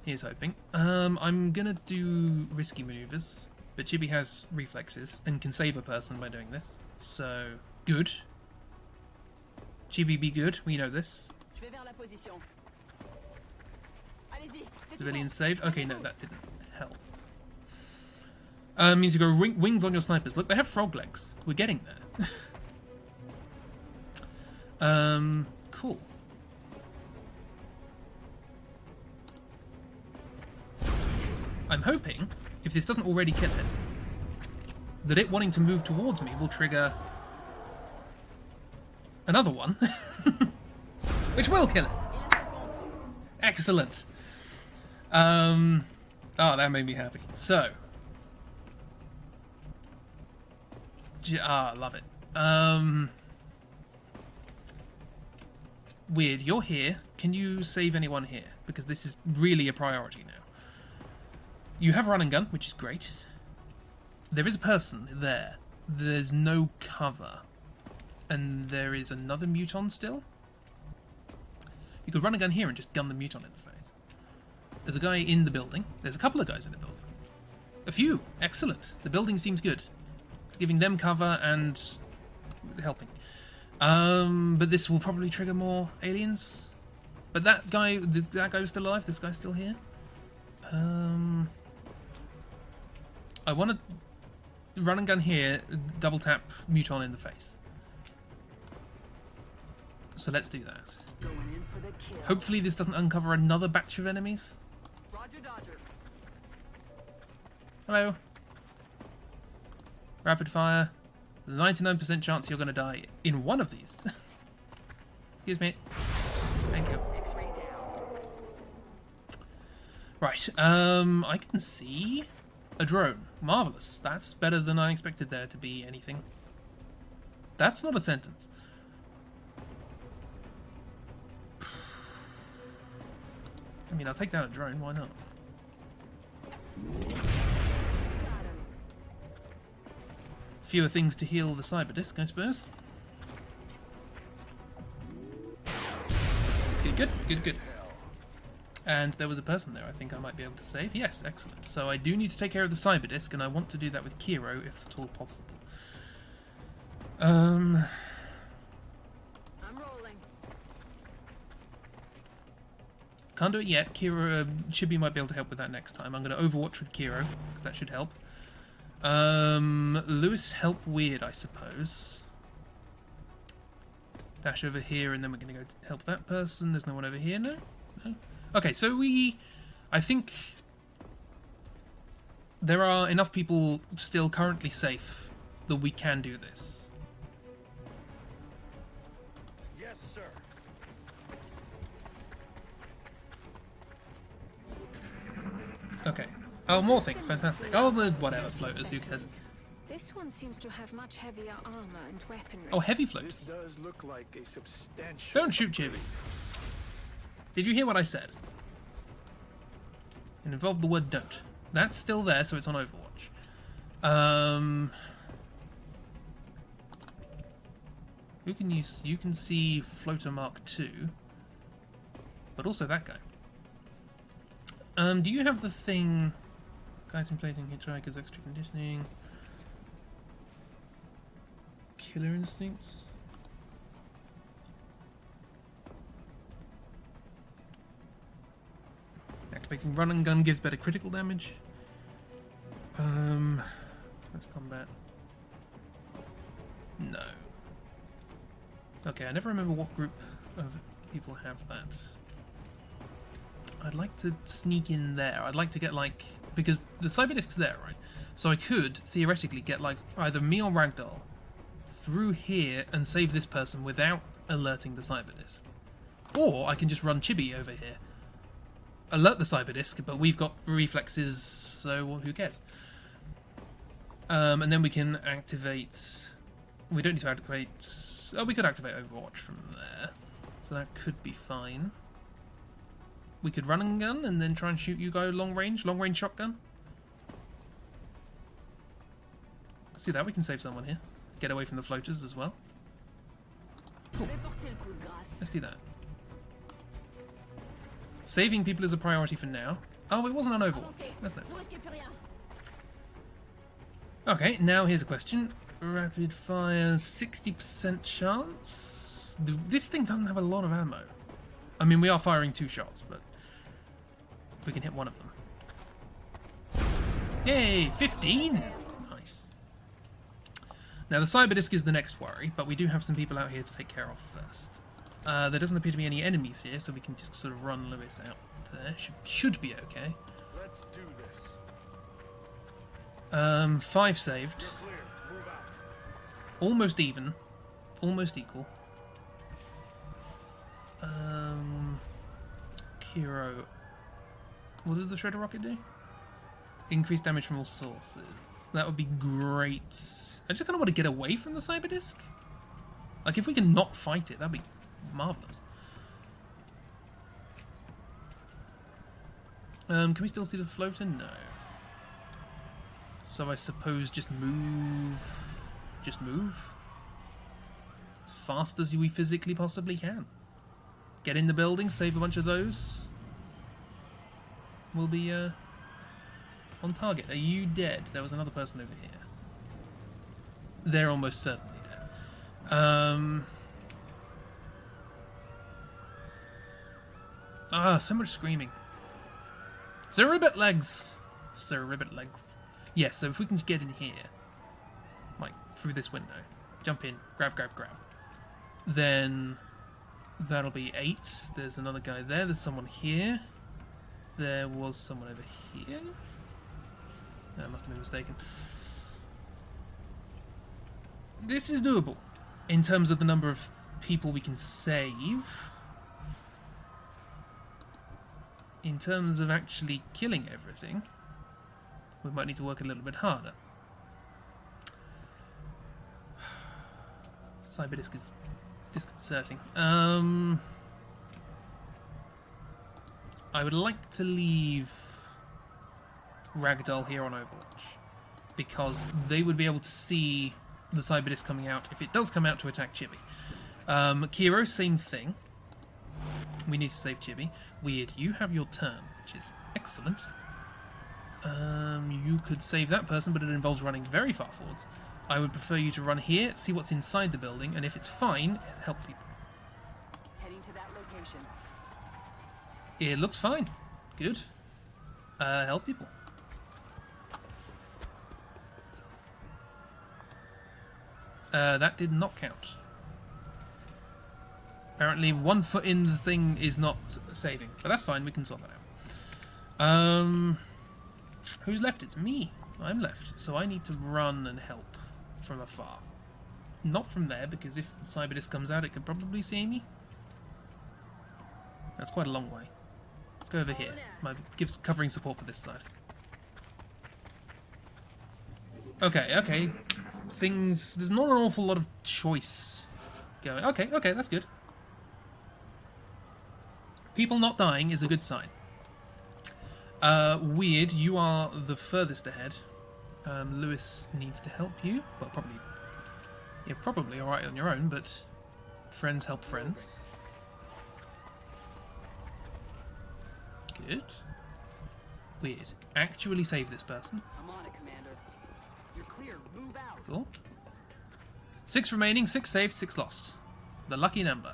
Here's hoping. I'm gonna do risky maneuvers, but Chibi has reflexes and can save a person by doing this. So, good. Chibi, be good. We know this. Je vais vers la position. Allez-y, c'est Civilian tout saved. Okay, no, that didn't help. Means you go wings on your snipers. Look, they have frog legs. We're getting there. Cool. I'm hoping, if this doesn't already kill it, that it wanting to move towards me will trigger another one, which will kill it. Excellent. Oh, that made me happy. So, love it. Weird, you're here. Can you save anyone here? Because this is really a priority now. You have a run and gun, which is great. There is a person there. There's no cover. And there is another muton still. You could run a gun here and just gun the muton in the face. There's a guy in the building. There's a couple of guys in the building. A few. Excellent. The building seems good. Giving them cover and helping. But this will probably trigger more aliens. But that guy was still alive. This guy's still here. I want to run and gun here, double tap muton in the face. So let's do that. Going in for the kill. Hopefully this doesn't uncover another batch of enemies. Roger, Dodger. Hello. Rapid fire. There's a 99% chance you're going to die in one of these. Excuse me. Thank you. X-ray down. Right, I can see a drone. Marvellous. That's better than I expected there to be anything. That's not a sentence. I mean, I'll take down a drone, why not? Got him. Fewer things to heal the cyber disc, I suppose. Good. And there was a person there I think I might be able to save. Yes, excellent. So I do need to take care of the cyber disc, and I want to do that with Kiro if at all possible. I'm rolling. Can't do it yet. Kiro, Chibi might be able to help with that next time. I'm going to overwatch with Kiro, because that should help. Lewis, help weird, I suppose. Dash over here, and then we're going to go help that person. There's no one over here, no? No? Okay, so I think there are enough people still currently safe that we can do this. Yes, sir. Okay. Oh, more things, fantastic. Oh, the whatever floaters, who cares? This one seems to have much heavier armor and weaponry. Oh, heavy This floaters. does look like a substantial... Don't shoot, Chibi. Did you hear what I said? It involved the word don't. That's still there, so it's on Overwatch. Who can use? You can see Floater Mark II, but also that guy. Do you have the thing? Contemplating hitchhikers, extra conditioning, killer instincts. Activating run and gun gives better critical damage. Let's combat. No. Okay, I never remember what group of people have that. I'd like to sneak in there. I'd like to get like... Because the cyberdisc's there, right? So I could theoretically get like either me or Ragdoll through here and save this person without alerting the cyberdisc. Or I can just run Chibi over here. Alert the cyberdisc, but we've got reflexes, so who cares? And then we can activate... We don't need to activate... Oh, we could activate Overwatch from there. So that could be fine. We could run and gun and then try and shoot you guy long range shotgun. See that? We can save someone here. Get away from the floaters as well. Cool. Let's do that. Saving people is a priority for now. Oh, it wasn't on Overwatch. That's no fun. Okay, now here's a question. Rapid fire, 60% chance. This thing doesn't have a lot of ammo. I mean, we are firing 2 shots, but we can hit one of them. Yay, 15! Nice. Now, the cyber disc is the next worry, but we do have some people out here to take care of first. There doesn't appear to be any enemies here, so we can just sort of run Lewis out there. Should be okay. Let's do this. 5 saved. Clear. Move out. Almost even. Almost equal. Kiro. What does the shredder rocket do? Increased damage from all sources. That would be great. I just kind of want to get away from the cyber disc. Like, if we can not fight it, that'd be marvelous. Can we still see the floater? No. So I suppose just move. Just move. As fast as we physically possibly can. Get in the building, save a bunch of those. We'll be on target. Are you dead? There was another person over here. They're almost certainly dead. So much screaming. Sir Ribbit legs! Sir Ribbit legs. Yes, so if we can get in here, like through this window, jump in, grab, then that'll be 8. There's another guy there. There's someone here. There was someone over here. I must have been mistaken. This is doable in terms of the number of people we can save. In terms of actually killing everything, we might need to work a little bit harder. Cyber disc is disconcerting. I would like to leave Ragdoll here on Overwatch, because they would be able to see the cyber disc coming out if it does come out to attack Chibi. Kiro, same thing. We need to save Chibi. Weird, you have your turn, which is excellent. You could save that person, but it involves running very far forwards. I would prefer you to run here, see what's inside the building, and if it's fine, help people. Heading to that location. It looks fine. Good. Help people. That did not count. Apparently 1 foot in the thing is not saving, but that's fine, we can sort that out. Who's left? It's me. I'm left, so I need to run and help from afar. Not from there, because if the cyber disc comes out, it could probably see me. That's quite a long way. Let's go over here. Might give covering support for this side. Okay. There's not an awful lot of choice going. Okay, that's good. People not dying is a good sign. Weird, you are the furthest ahead. Lewis needs to help you. Well, you're probably alright on your own, but friends help friends. Good. Weird. Actually save this person. I'm on it, Commander. You're clear. Move out. Cool. 6 remaining, 6 saved, 6 lost. The lucky number.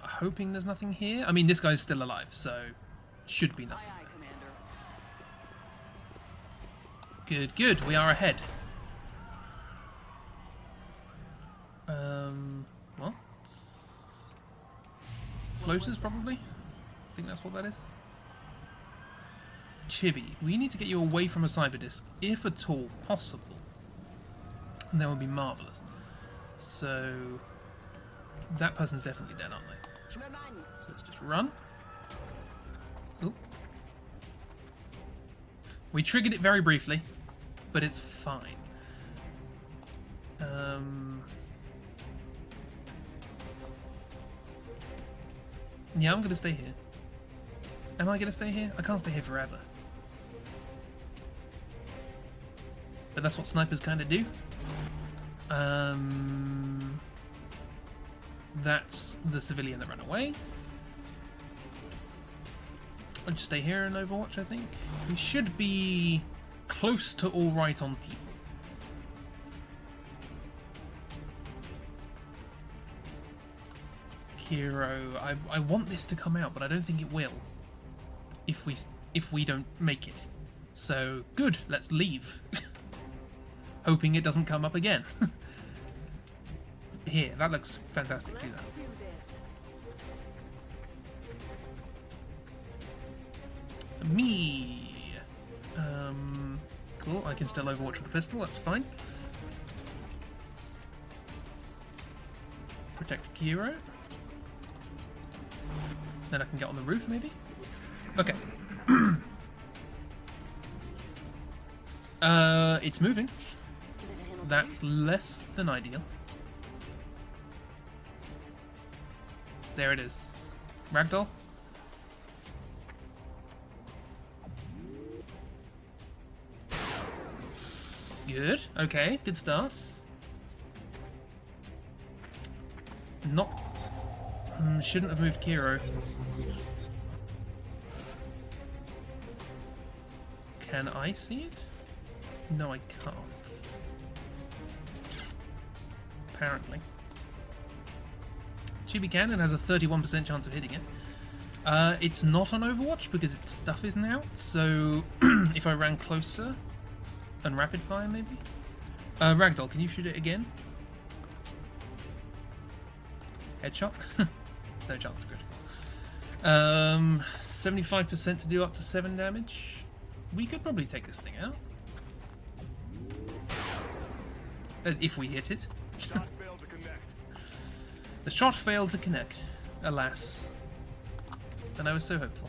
Hoping there's nothing here. I mean, this guy's still alive, so should be nothing. Aye, Commander. Good. We are ahead. What? Floaters, probably? I think that's what that is. Chibi, we need to get you away from a cyber disc, if at all possible. And that would be marvellous. So, that person's definitely dead, aren't they? So let's just run. Ooh. We triggered it very briefly, but it's fine. Yeah, I'm gonna stay here. Am I gonna stay here? I can't stay here forever. But that's what snipers kind of do. That's the civilian that ran away. I'll just stay here in Overwatch, I think. We should be close to all right on people. Hero, I want this to come out, but I don't think it will. If we don't make it. So good, let's leave. Hoping it doesn't come up again. Here, that looks fantastic. Do that. Do this. Me. Cool. I can still Overwatch with a pistol. That's fine. Protect Kiro. Then I can get on the roof, maybe. Okay. It's moving. That's less than ideal. There it is. Ragdoll. Good. Okay, good start. Not... shouldn't have moved Kiro. Can I see it? No, I can't. Apparently. Chibi can and has a 31% chance of hitting it. It's not on Overwatch because its stuff isn't out, so if I ran closer and rapid fire maybe? Ragdoll, can you shoot it again? Headshot? No chance, good. 75% to do up to 7 damage. We could probably take this thing out. If we hit it. Shot failed to connect. The shot failed to connect, alas. And I was so hopeful.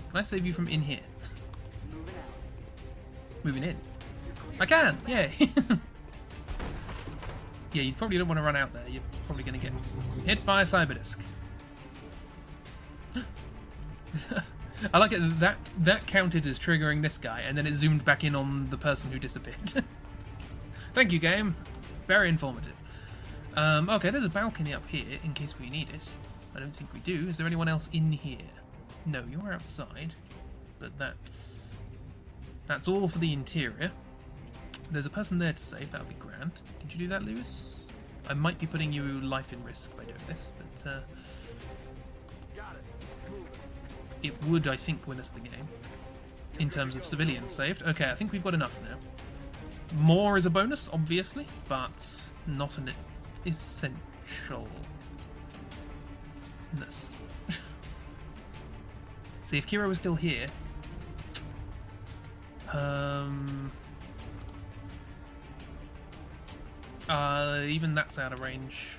Can I save you from in here? Moving out. Moving in. I can! Yay! Yeah, you probably don't want to run out there. You're probably going to get hit by a cyber disc. I like it that counted as triggering this guy, and then it zoomed back in on the person who disappeared. Thank you, game. Very informative. Okay, there's a balcony up here in case we need it. I don't think we do. Is there anyone else in here? No, you're outside. But that's all for the interior. There's a person there to save. That would be grand. Could you do that, Lewis? I might be putting you life in risk by doing this, but Got it. Moving. it would, I think, win us the game. In terms of civilians saved. Okay, I think we've got enough now. More is a bonus, obviously, but not an essentialness. See, if Kiro was still here... even that's out of range.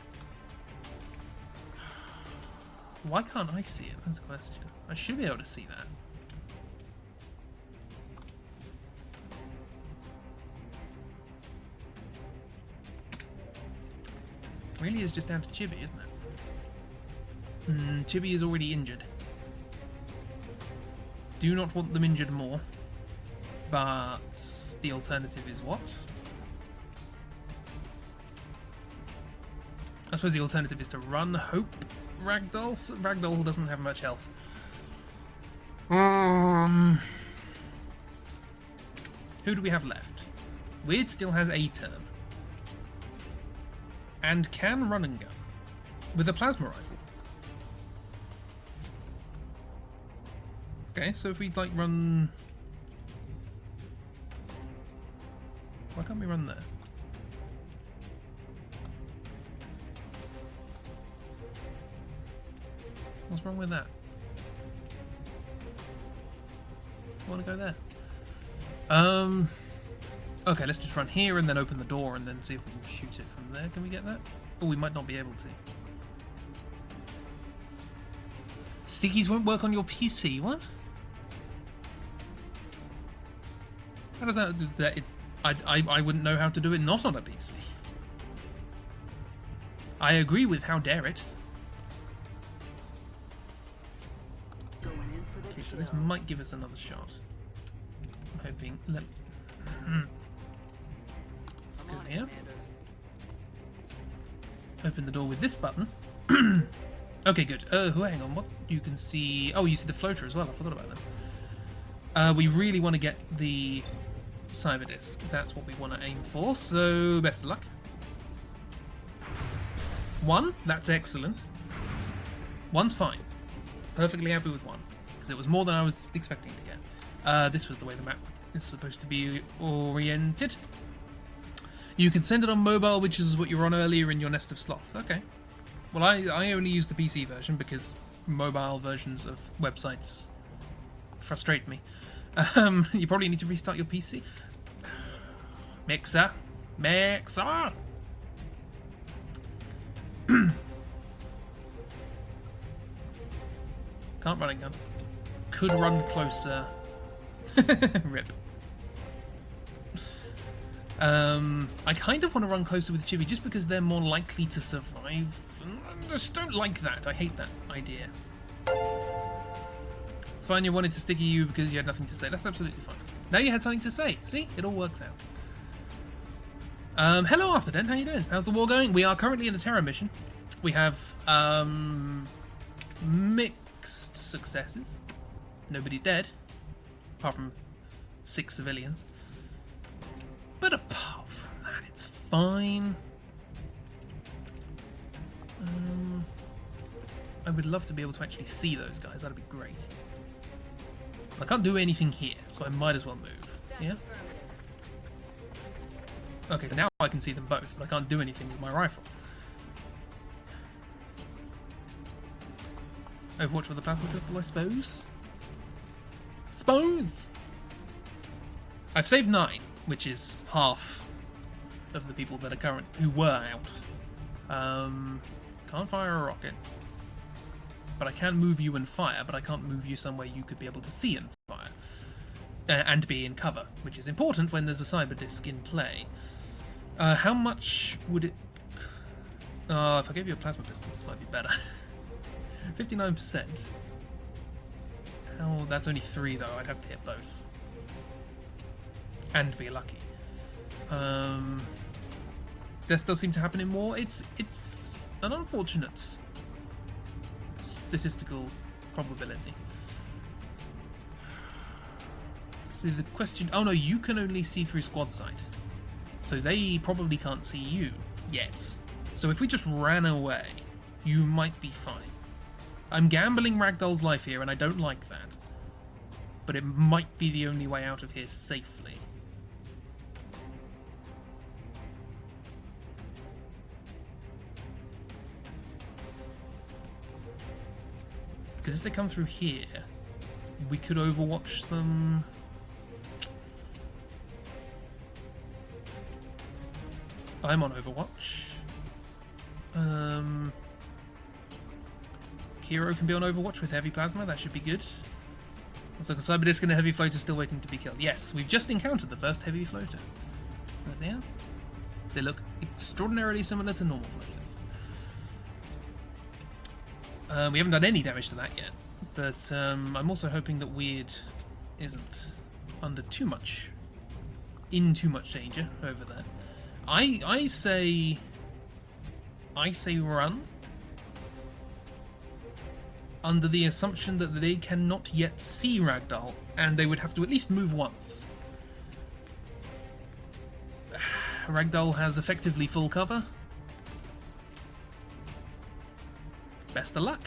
Why can't I see it? That's the question. I should be able to see that. Really is just down to Chibi, isn't it? Chibi is already injured. Do not want them injured more. But the alternative is what? I suppose the alternative is to run, hope Ragdoll doesn't have much health. Who do we have left? Weird still has a turn. And can run and gun. With a plasma rifle. Okay, so if we like run... Why can't we run there? What's wrong with that? I want to go there. Okay, let's just run here and then open the door and then see if we can shoot it from there. Can we get that? Oh, we might not be able to. Stickies won't work on your PC. What? How does that do that? I wouldn't know how to do it not on a PC. I agree with how dare it. so this might give us another shot. I'm hoping. Let's go here. Open the door with this button. Okay, good. Hang on. What you can see? Oh, you see the floater as well. I forgot about that. We really want to get the cyber disc. That's what we want to aim for. So best of luck. 1. That's excellent. 1's fine. Perfectly happy with 1 because it was more than I was expecting to get. This was the way the map is supposed to be oriented. You can send it on mobile, which is what you were on earlier in your Nest of Sloth. Okay. Well, I only use the PC version because mobile versions of websites frustrate me. You probably need to restart your PC. Mixer. Can't run a gun. Could run closer. Rip. I kind of want to run closer with Chibi just because they're more likely to survive. I just don't like that. I hate that idea. It's fine you wanted to stick at you because you had nothing to say. That's absolutely fine. Now you had something to say. See? It all works out. Hello, Afterden. How you doing? How's the war going? We are currently in a terror mission. We have mixed successes. Nobody's dead, apart from 6 civilians. But apart from that, it's fine. I would love to be able to actually see those guys. That'd be great. I can't do anything here, so I might as well move. Yeah? Okay, so now I can see them both, but I can't do anything with my rifle. Overwatch with the plasma pistol, I suppose? I've saved 9, which is half of the people that are who were out. Can't fire a rocket. But I can move you and fire, but I can't move you somewhere you could be able to see and fire. And be in cover, which is important when there's a cyber disc in play. How much would it... if I gave you a plasma pistol, this might be better. 59%. That's only 3 though, I'd have to hit both. And be lucky. Death does seem to happen in war. It's an unfortunate statistical probability. So the question... Oh no, you can only see through squad sight. So they probably can't see you yet. So if we just ran away, you might be fine. I'm gambling Ragdoll's life here, and I don't like that. But it might be the only way out of here safely. Because if they come through here, we could overwatch them. I'm on Overwatch. Hero can be on Overwatch with heavy plasma, that should be good. Looks like a cyber disc and a heavy floater still waiting to be killed. Yes, we've just encountered the first heavy floater. Right there. They look extraordinarily similar to normal floaters. We haven't done any damage to that yet, but I'm also hoping that Weird isn't under too much danger over there. I say run, under the assumption that they cannot yet see Ragdoll, and they would have to at least move once. Ragdoll has effectively full cover. Best of luck.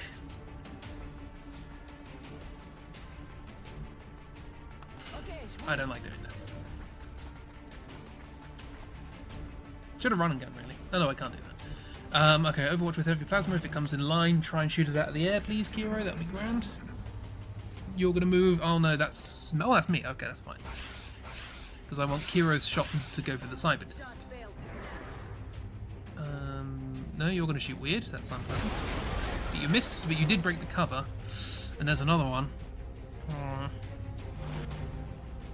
I don't like doing this. Should have run and gun, really. Oh no, I can't do that. Okay, Overwatch with heavy plasma. If it comes in line, try and shoot it out of the air, please, Kiro. That'd be grand. You're gonna move. Oh no, that's me. Okay, that's fine. Because I want Kiro's shot to go for the cyber disc. No, you're gonna shoot Weird. That's unpleasant. But you missed, but you did break the cover. And there's another one.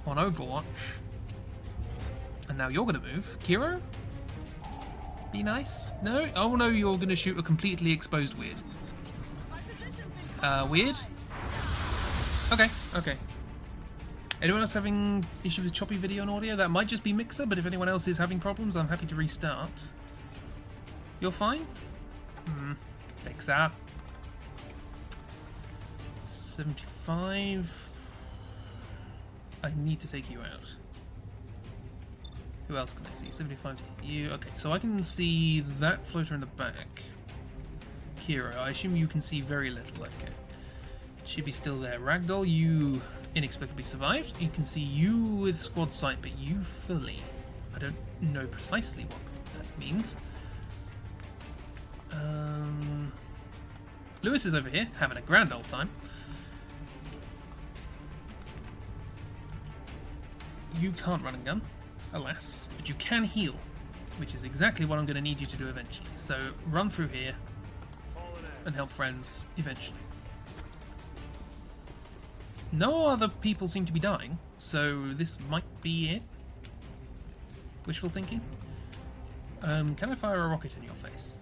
On Overwatch. And now you're gonna move. Kiro? Be nice? No? Oh no, you're gonna shoot a completely exposed Weird. Weird? Okay, okay. Anyone else having issues with choppy video and audio? That might just be Mixer, but if anyone else is having problems, I'm happy to restart. You're fine? Mixer. 75. I need to take you out. Who else can I see? 75 to you. Okay, so I can see that floater in the back. Kira, I assume you can see very little. Okay. Should be still there. Ragdoll, you inexplicably survived. You can see you with squad sight, but you fully. I don't know precisely what that means. Lewis is over here, having a grand old time. You can't run and gun, alas, but you can heal, which is exactly what I'm going to need you to do eventually. So run through here and help friends eventually. No other people seem to be dying, so this might be it. Wishful thinking. Can I fire a rocket in your face?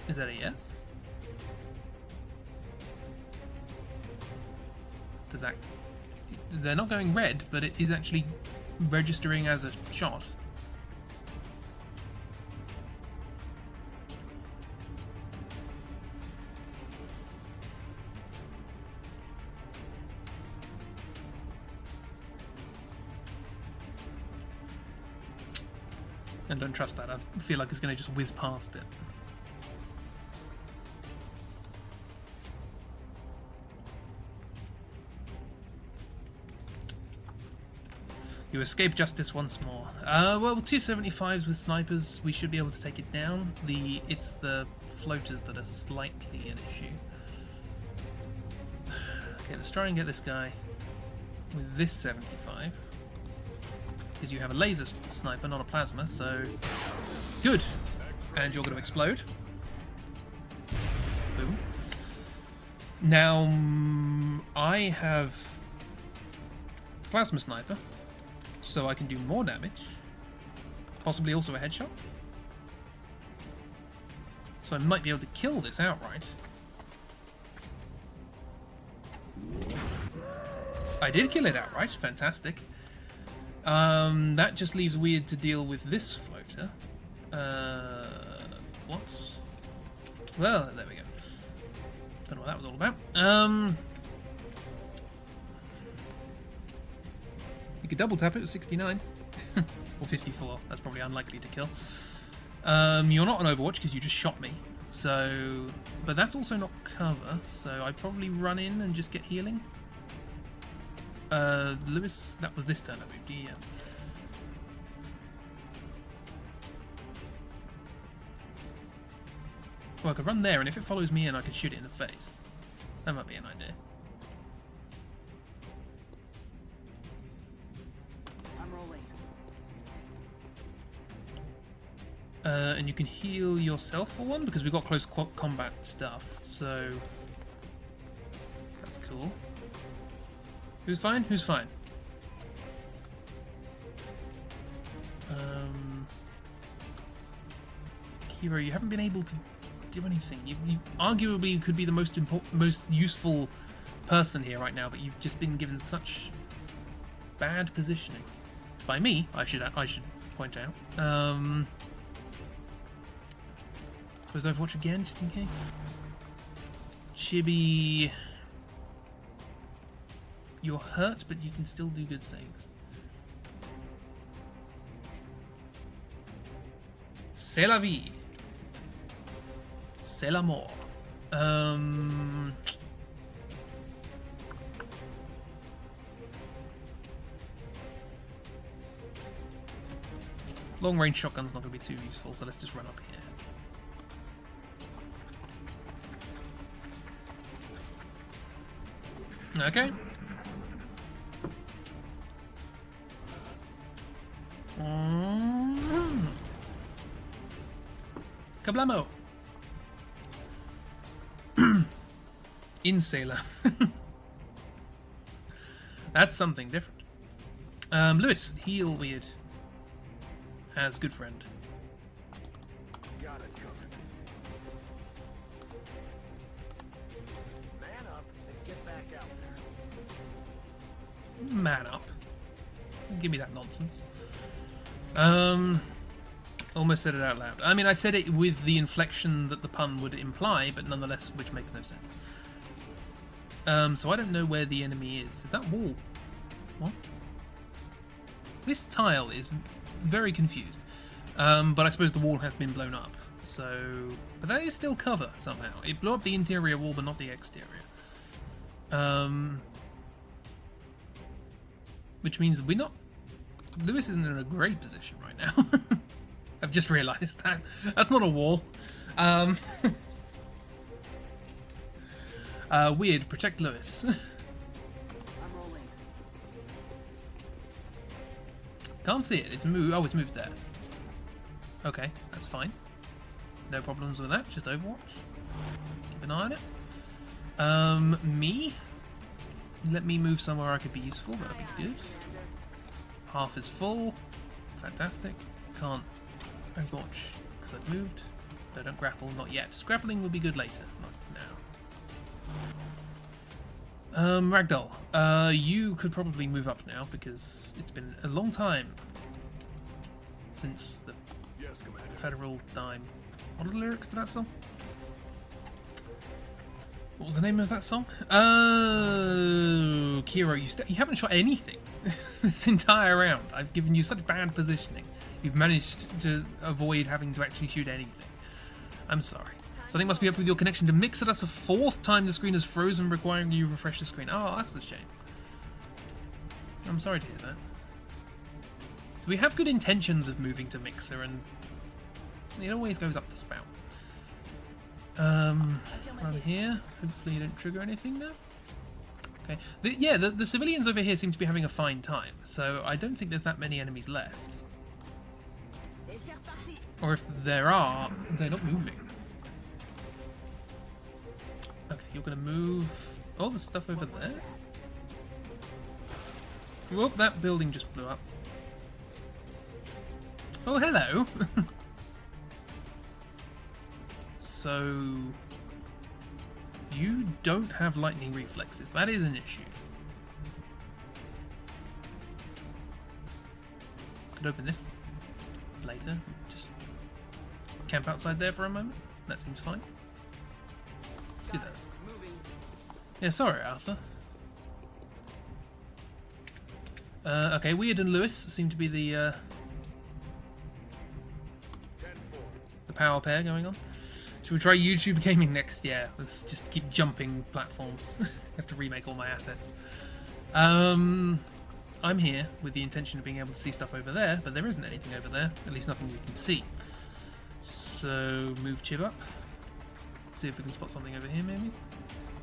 Is that a yes? Does that... They're not going red, but it is actually registering as a shot. And don't trust that. I feel like it's going to just whiz past it. You escape justice once more. Well, 275s with snipers, we should be able to take it down. It's the floaters that are slightly an issue. Okay, let's try and get this guy with this 75. Because you have a laser sniper, not a plasma, so... Good! And you're going to explode. Boom. Now, I have plasma sniper, so I can do more damage. Possibly also a headshot. So I might be able to kill this outright. I did kill it outright, fantastic. That just leaves weird to deal with this floater. What? Well, there we go. Don't know what that was all about. You could double tap it at 69. Or 54, that's probably unlikely to kill. You're not on Overwatch because you just shot me. So, but that's also not cover, so I'd probably run in and just get healing. Lewis, that was this turn I moved, yeah. Well, I could run there, and if it follows me in, I could shoot it in the face. That might be an idea. I'm rolling. And you can heal yourself for one, because we've got close combat stuff, so... That's cool. Who's fine? Who's fine? Kira, you haven't been able to do anything. You arguably could be the most useful person here right now, but you've just been given such bad positioning. By me, I should point out. Suppose Overwatch again, just in case. Chibi... You're hurt, but you can still do good things. C'est la vie. C'est l'amour. Long range shotgun's not going to be too useful, so let's just run up here. Okay. Kablamo! Insailor. That's something different. Lewis, heal weird. As good friend. Got it covered. man up. Give me that nonsense. Almost said it out loud. I mean, I said it with the inflection that the pun would imply, but nonetheless, which makes no sense. So I don't know where the enemy is. Is that wall? What? This tile is very confused. But I suppose the wall has been blown up. So, but that is still cover somehow. It blew up the interior wall, but not the exterior. Which means that we're not... Lewis isn't in a great position right now. I've just realised that. That's not a wall. Weird, protect Lewis. I'm rolling. Can't see it, it's moved. Oh, it's moved there. Okay, that's fine. No problems with that, just Overwatch. Keep an eye on it. Me? Let me move somewhere I could be useful, that'd be good. Half is full. Fantastic. Can't Overwatch because I've moved. No, don't grapple, not yet. Grappling will be good later, not now. Ragdoll, you could probably move up now because it's been a long time since the Federal Dime. What are the lyrics to that song? What was the name of that song? Oh, Kiro, you haven't shot anything this entire round. I've given you such bad positioning. You've managed to avoid having to actually shoot anything. I'm sorry. Something must be up with your connection to Mixer. That's the 4th time the screen is frozen, requiring you to refresh the screen. Oh, that's a shame. I'm sorry to hear that. So we have good intentions of moving to Mixer, and it always goes up the spout. Around here. Hopefully you don't trigger anything now. Okay. The civilians over here seem to be having a fine time, so I don't think there's that many enemies left. Or if there are, they're not moving. Okay, you're going to move all the stuff over there. Whoop, that building just blew up. Oh, hello! So... you don't have lightning reflexes. That is an issue. Could open this later. Just camp outside there for a moment. That seems fine. Let's do that. Yeah, sorry, Arthur. Okay, Weird and Lewis seem to be the power pair going on. Should we try YouTube gaming next? Yeah, let's just keep jumping platforms. I have to remake all my assets. I'm here with the intention of being able to see stuff over there, but there isn't anything over there. At least nothing we can see. So, move Chib up. See if we can spot something over here, maybe?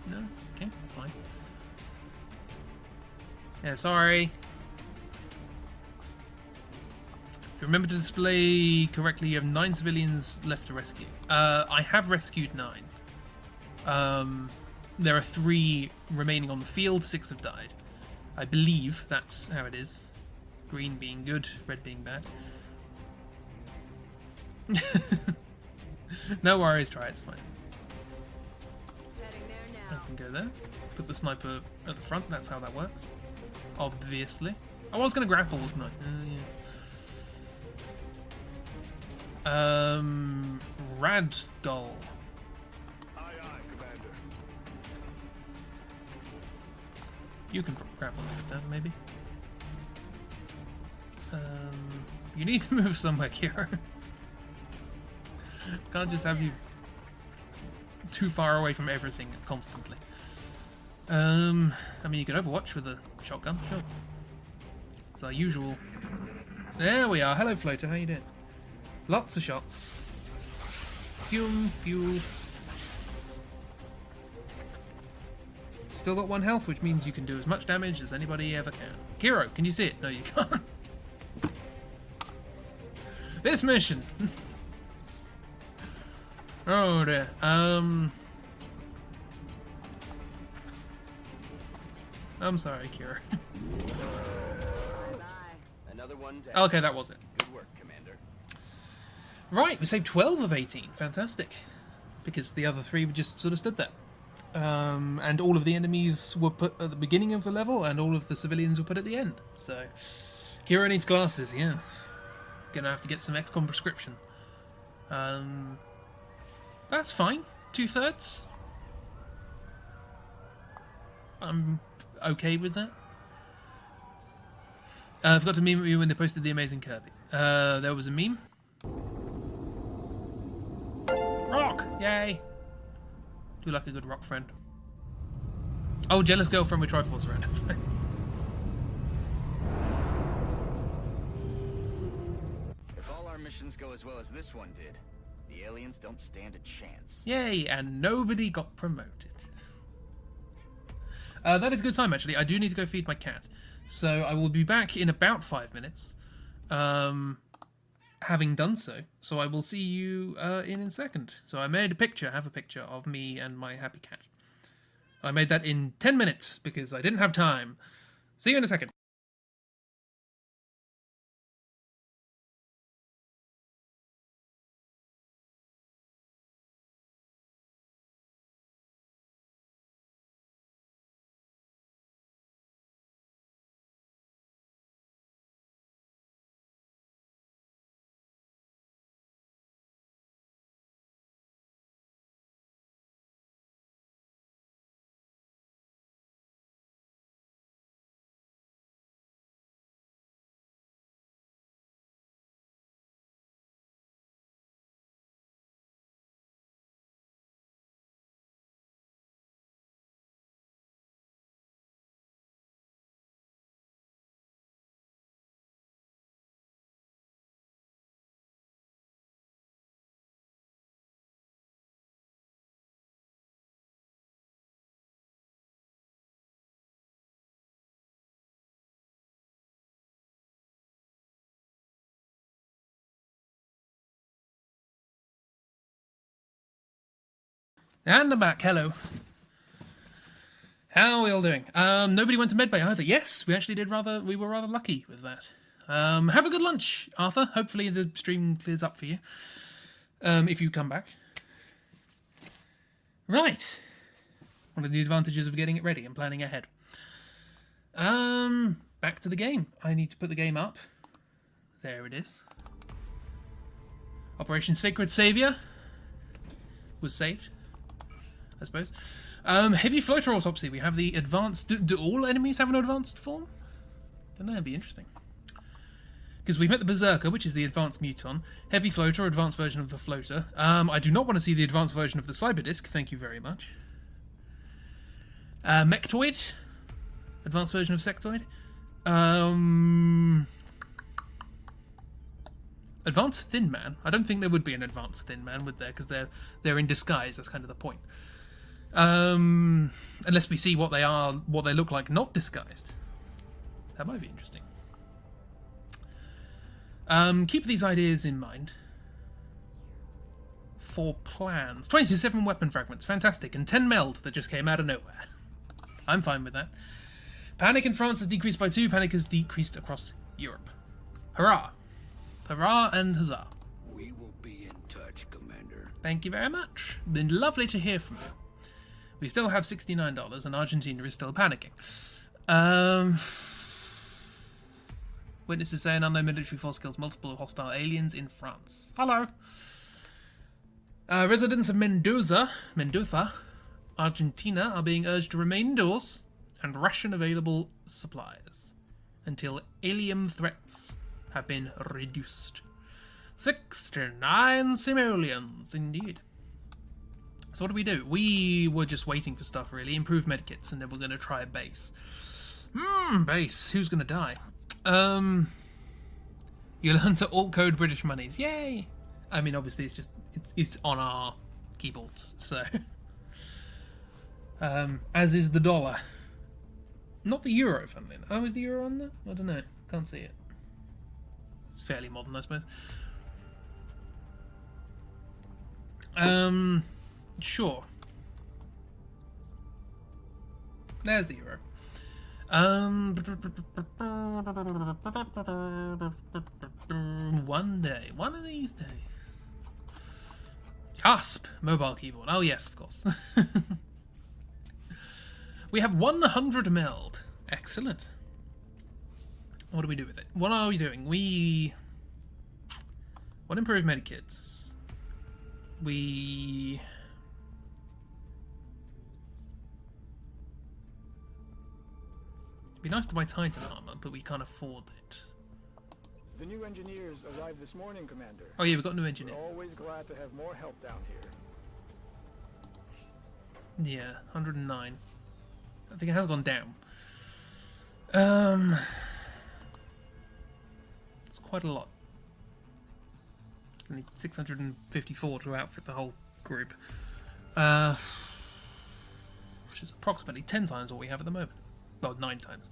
No? Okay, fine. Yeah, sorry. If you remember to display correctly, you have 9 civilians left to rescue. I have rescued 9. There are 3 remaining on the field, 6 have died. I believe that's how it is. Green being good, red being bad. No worries, try it, it's fine. I can go there. Put the sniper at the front, that's how that works. Obviously. I was going to grapple, wasn't I? Yeah. Ragdoll. Aye, Commander. You can grapple next turn, maybe. You need to move somewhere, Kiro. Can't just have you too far away from everything constantly. I mean, you can Overwatch with a shotgun, sure. It's our usual. There we are. Hello, Floater. How you doing? Lots of shots. Fume, fuel. Still got 1 health, which means you can do as much damage as anybody ever can. Kiro, can you see it? No, you can't. This mission. Oh dear. I'm sorry, Kira. Another one down. Okay, that was it. Good work, Commander. Right, we saved 12 of 18. Fantastic. Because the other 3 just sort of stood there. And all of the enemies were put at the beginning of the level, and all of the civilians were put at the end. So, Kira needs glasses, yeah. Gonna have to get some XCOM prescription. That's fine. 2/3. I'm okay with that. I forgot to meme you when they posted the Amazing Kirby. There was a meme. Rock! Yay! Do like a good rock friend. Oh, jealous girlfriend with Triforce around her. If all our missions go as well as this one did, the aliens don't stand a chance. Yay, and nobody got promoted. That is a good time, actually. I do need to go feed my cat. So I will be back in about 5 minutes. Having done so. So I will see you in a second. So I made a picture, have a picture of me and my happy cat. I made that in 10 minutes because I didn't have time. See you in a second. And I'm back. Hello. How are we all doing? Nobody went to medbay either. Yes, we actually we were rather lucky with that. Have a good lunch, Arthur. Hopefully the stream clears up for you. If you come back. Right. One of the advantages of getting it ready and planning ahead. Back to the game. I need to put the game up. There it is. Operation Sacred Savior was saved, I suppose. Heavy floater autopsy. We have the advanced. Do all enemies have an advanced form? Don't know. That'd be interesting. Because we met the Berserker, which is the advanced muton. Heavy floater, advanced version of the floater. I do not want to see the advanced version of the Cyberdisc. Thank you very much. Mechtoid, advanced version of Sectoid. Advanced Thin Man. I don't think there would be an advanced Thin Man, would there? Because they're in disguise. That's kind of the point. Unless we see what they are, what they look like, not disguised. That might be interesting. Keep these ideas in mind. For plans. 27 weapon fragments. Fantastic. And 10 meld that just came out of nowhere. I'm fine with that. Panic in France has decreased by 2. Panic has decreased across Europe. Hurrah. Hurrah and huzzah. We will be in touch, Commander. Thank you very much. Been lovely to hear from you. We still have $69 and Argentina is still panicking. Witnesses say an unknown military force kills multiple hostile aliens in France. Hello. Residents of Mendoza, Argentina are being urged to remain indoors and ration available supplies until alien threats have been reduced. 69 simoleons, indeed. So what do? We were just waiting for stuff, really. Improve medkits, and then we're going to try a base. Base. Who's going to die? You learn to alt code British monies. Yay! I mean, obviously, it's on our keyboards, so. As is the dollar. Not the euro, funnily enough. Oh, is the euro on there? I don't know. Can't see it. It's fairly modern, I suppose. Sure. There's the euro. One day. One of these days. Cusp! Mobile keyboard. Oh, yes, of course. We have 100 meld. Excellent. What do we do with it? What are we doing? We want to improve medikits. We... It'd be nice to buy Titan armor, but we can't afford it. The new engineers arrived this morning, Commander. Oh yeah, we've got new engineers. We're always glad to have more help down here. Yeah, 109. I think it has gone down. It's quite a lot. I need 654 to outfit the whole group. Which is approximately 10 times what we have at the moment. Well, 9 times.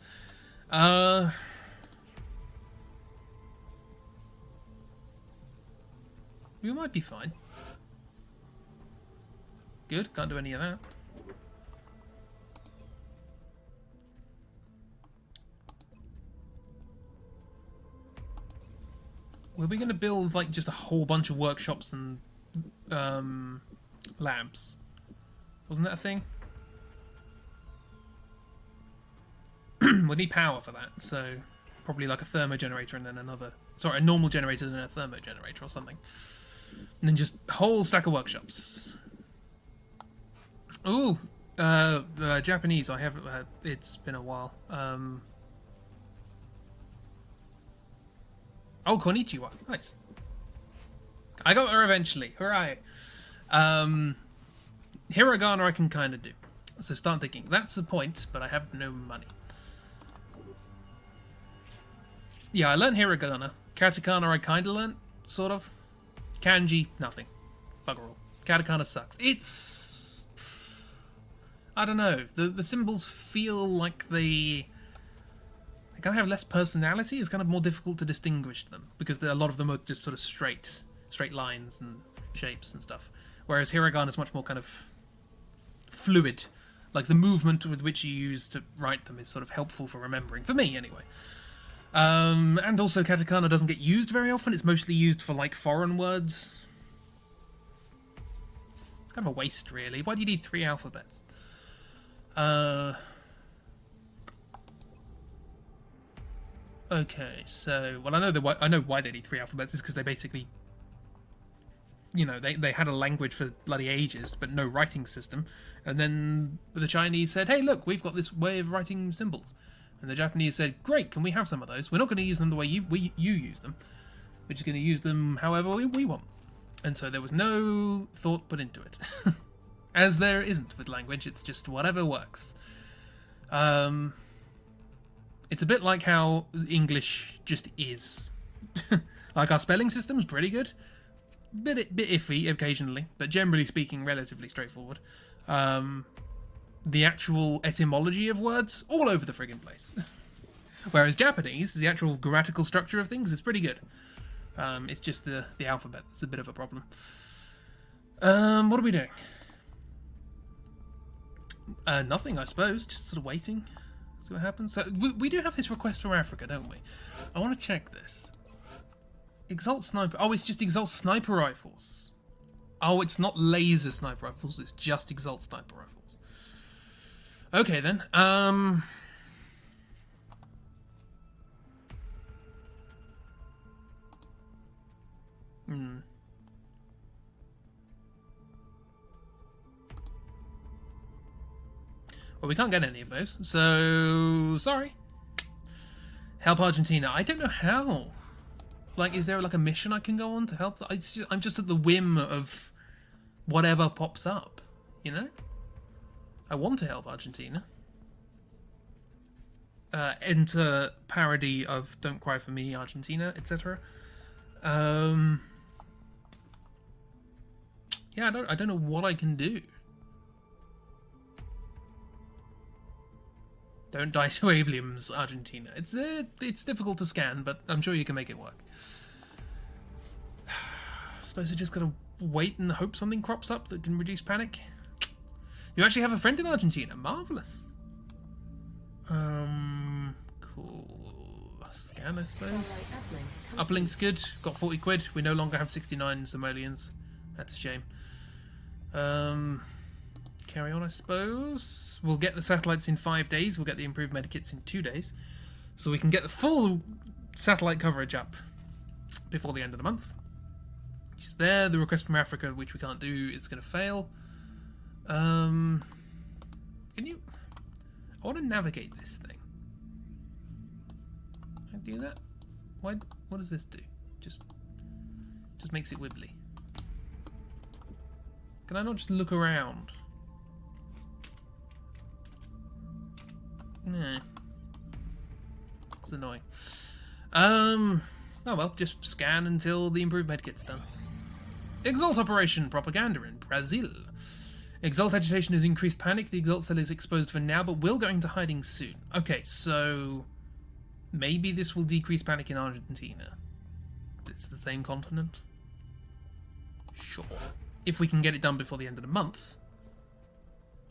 We might be fine. Good, can't do any of that. Were we going to build like just a whole bunch of workshops and labs? Wasn't that a thing? We need power for that, so probably like a thermo generator and then another... Sorry, a normal generator and then a thermo generator or something. And then just a whole stack of workshops. Ooh, Japanese. I haven't. It's been a while. Oh, konnichiwa. Nice. I got there eventually. Hooray. Hiragana I can kind of do. So start thinking. That's the point, but I have no money. Yeah, I learned hiragana. Katakana I kind of learned, sort of. Kanji, nothing. Bugger all. Katakana sucks. It's... I don't know. The symbols feel like they kind of have less personality. It's kind of more difficult to distinguish them because a lot of them are just sort of straight lines and shapes and stuff. Whereas hiragana is much more kind of fluid. Like the movement with which you use to write them is sort of helpful for remembering. For me, anyway. And also katakana doesn't get used very often. It's mostly used for like foreign words. It's kind of a waste, really. Why do you need 3 alphabets? Okay, so well, I know why they need 3 alphabets is because they basically, you know, they had a language for bloody ages, but no writing system. And then the Chinese said, "Hey, look, we've got this way of writing symbols." And the Japanese said, "Great, can we have some of those? We're not going to use them the way you use them. We're just going to use them however we want." And so there was no thought put into it. As there isn't with language, it's just whatever works. It's a bit like how English just is. Like our spelling system's pretty good. Bit iffy occasionally, but generally speaking, relatively straightforward. The actual etymology of words, all over the friggin' place. Whereas Japanese, the actual grammatical structure of things is pretty good. It's just the alphabet that's a bit of a problem. What are we doing? Nothing, I suppose. Just sort of waiting. See what happens. So we do have this request from Africa, don't we? I want to check this. EXALT Sniper. Oh, it's just EXALT Sniper Rifles. Oh, it's not laser sniper rifles. It's just EXALT Sniper Rifles. Okay, then. Well, we can't get any of those, so sorry. Help Argentina. I don't know how. Like, is there like a mission I can go on to help? I'm just at the whim of whatever pops up, you know? I want to help Argentina. Enter parody of Don't Cry For Me, Argentina, etc. Yeah, I don't know what I can do. Don't die to aliens, Argentina. It's difficult to scan, but I'm sure you can make it work. I suppose I just gotta wait and hope something crops up that can reduce panic. You actually have a friend in Argentina. Marvelous. Cool. Scan, I suppose. Uplink's good. Got 40 quid. We no longer have 69 simoleons. That's a shame. carry on, I suppose. We'll get the satellites in 5 days. We'll get the improved medikits in 2 days. So we can get the full satellite coverage up before the end of the month. Which is there. The request from Africa, which we can't do, is going to fail. Can you... I want to navigate this thing. Can I do that? Why? What does this do? Just makes it wibbly. Can I not just look around? No. It's annoying. Oh well, just scan until the improved medkit's done. EXALT Operation Propaganda in Brazil. EXALT agitation has increased panic. The EXALT cell is exposed for now, but will go into hiding soon. Okay, so maybe this will decrease panic in Argentina. It's the same continent. Sure. If we can get it done before the end of the month.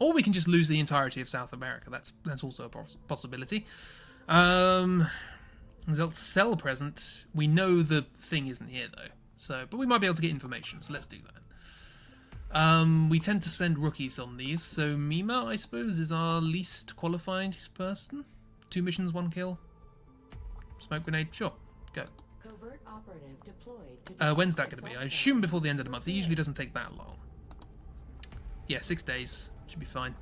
Or we can just lose the entirety of South America. That's also a possibility. EXALT cell present. We know the thing isn't here though. So, but we might be able to get information, so let's do that. We tend to send rookies on these, so Mima, I suppose, is our least qualified person. 2 missions, 1 kill. Smoke grenade, sure, go. Covert operative deployed to When's that going to be? I assume before the end of the month. It usually doesn't take that long. Yeah, 6 days. Should be fine.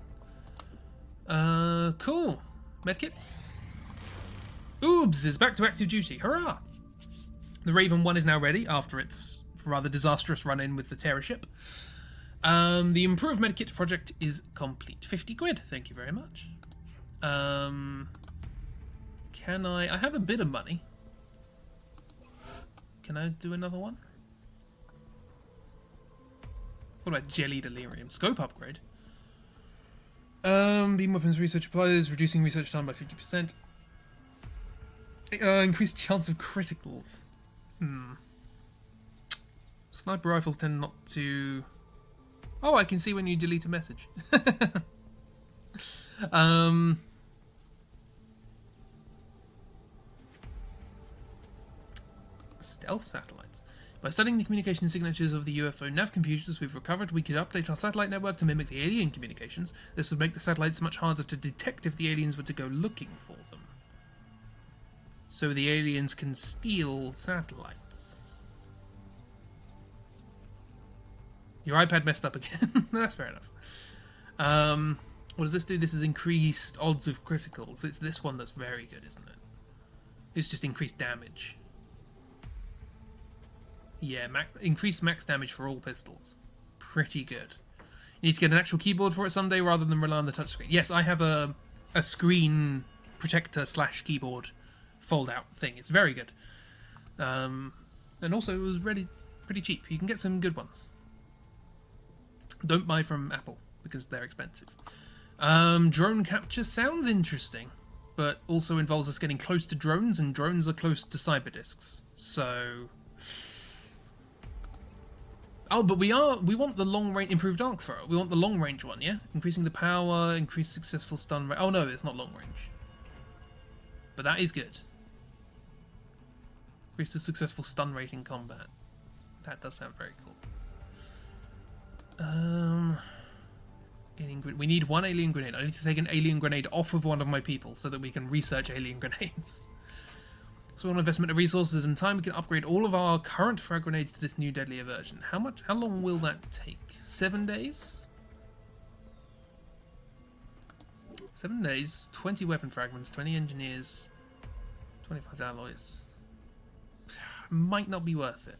Cool. Medkits. Oobs is back to active duty. Hurrah! The Raven 1 is now ready after its rather disastrous run-in with the Terror ship. The improved medkit project is complete. 50 quid. Thank you very much. Can I have a bit of money. Can I do another one? What about Jelly Delirium? Scope upgrade. Beam weapons research applies, reducing research time by 50%. Increased chance of criticals. Sniper rifles tend not to... Oh, I can see when you delete a message. Stealth satellites. By studying the communication signatures of the UFO nav computers we've recovered, we could update our satellite network to mimic the alien communications. This would make the satellites much harder to detect if the aliens were to go looking for them. So the aliens can steal satellites. Your iPad messed up again. That's fair enough. What does this do? This is increased odds of criticals. It's this one that's very good, isn't it? It's just increased damage. Yeah, increased max damage for all pistols. Pretty good. You need to get an actual keyboard for it someday rather than rely on the touchscreen. Yes, I have a screen protector / keyboard fold out thing. It's very good. And also it was really pretty cheap. You can get some good ones. Don't buy from Apple because they're expensive. Drone capture sounds interesting, but also involves us getting close to drones, and drones are close to cyber disks. So... Oh, but we want the long range improved arc thrower. We want the long range one, yeah? Increasing the power, increased successful stun rate. Oh no, it's not long range. But that is good. Increase the successful stun rate in combat. That does sound very cool. We need 1 alien grenade. I need to take an alien grenade off of one of my people so that we can research alien grenades. So on investment of resources and time, we can upgrade all of our current frag grenades to this new deadlier version. How long will that take? 7 days? 7 days, 20 weapon fragments, 20 engineers, 25 alloys. Might not be worth it.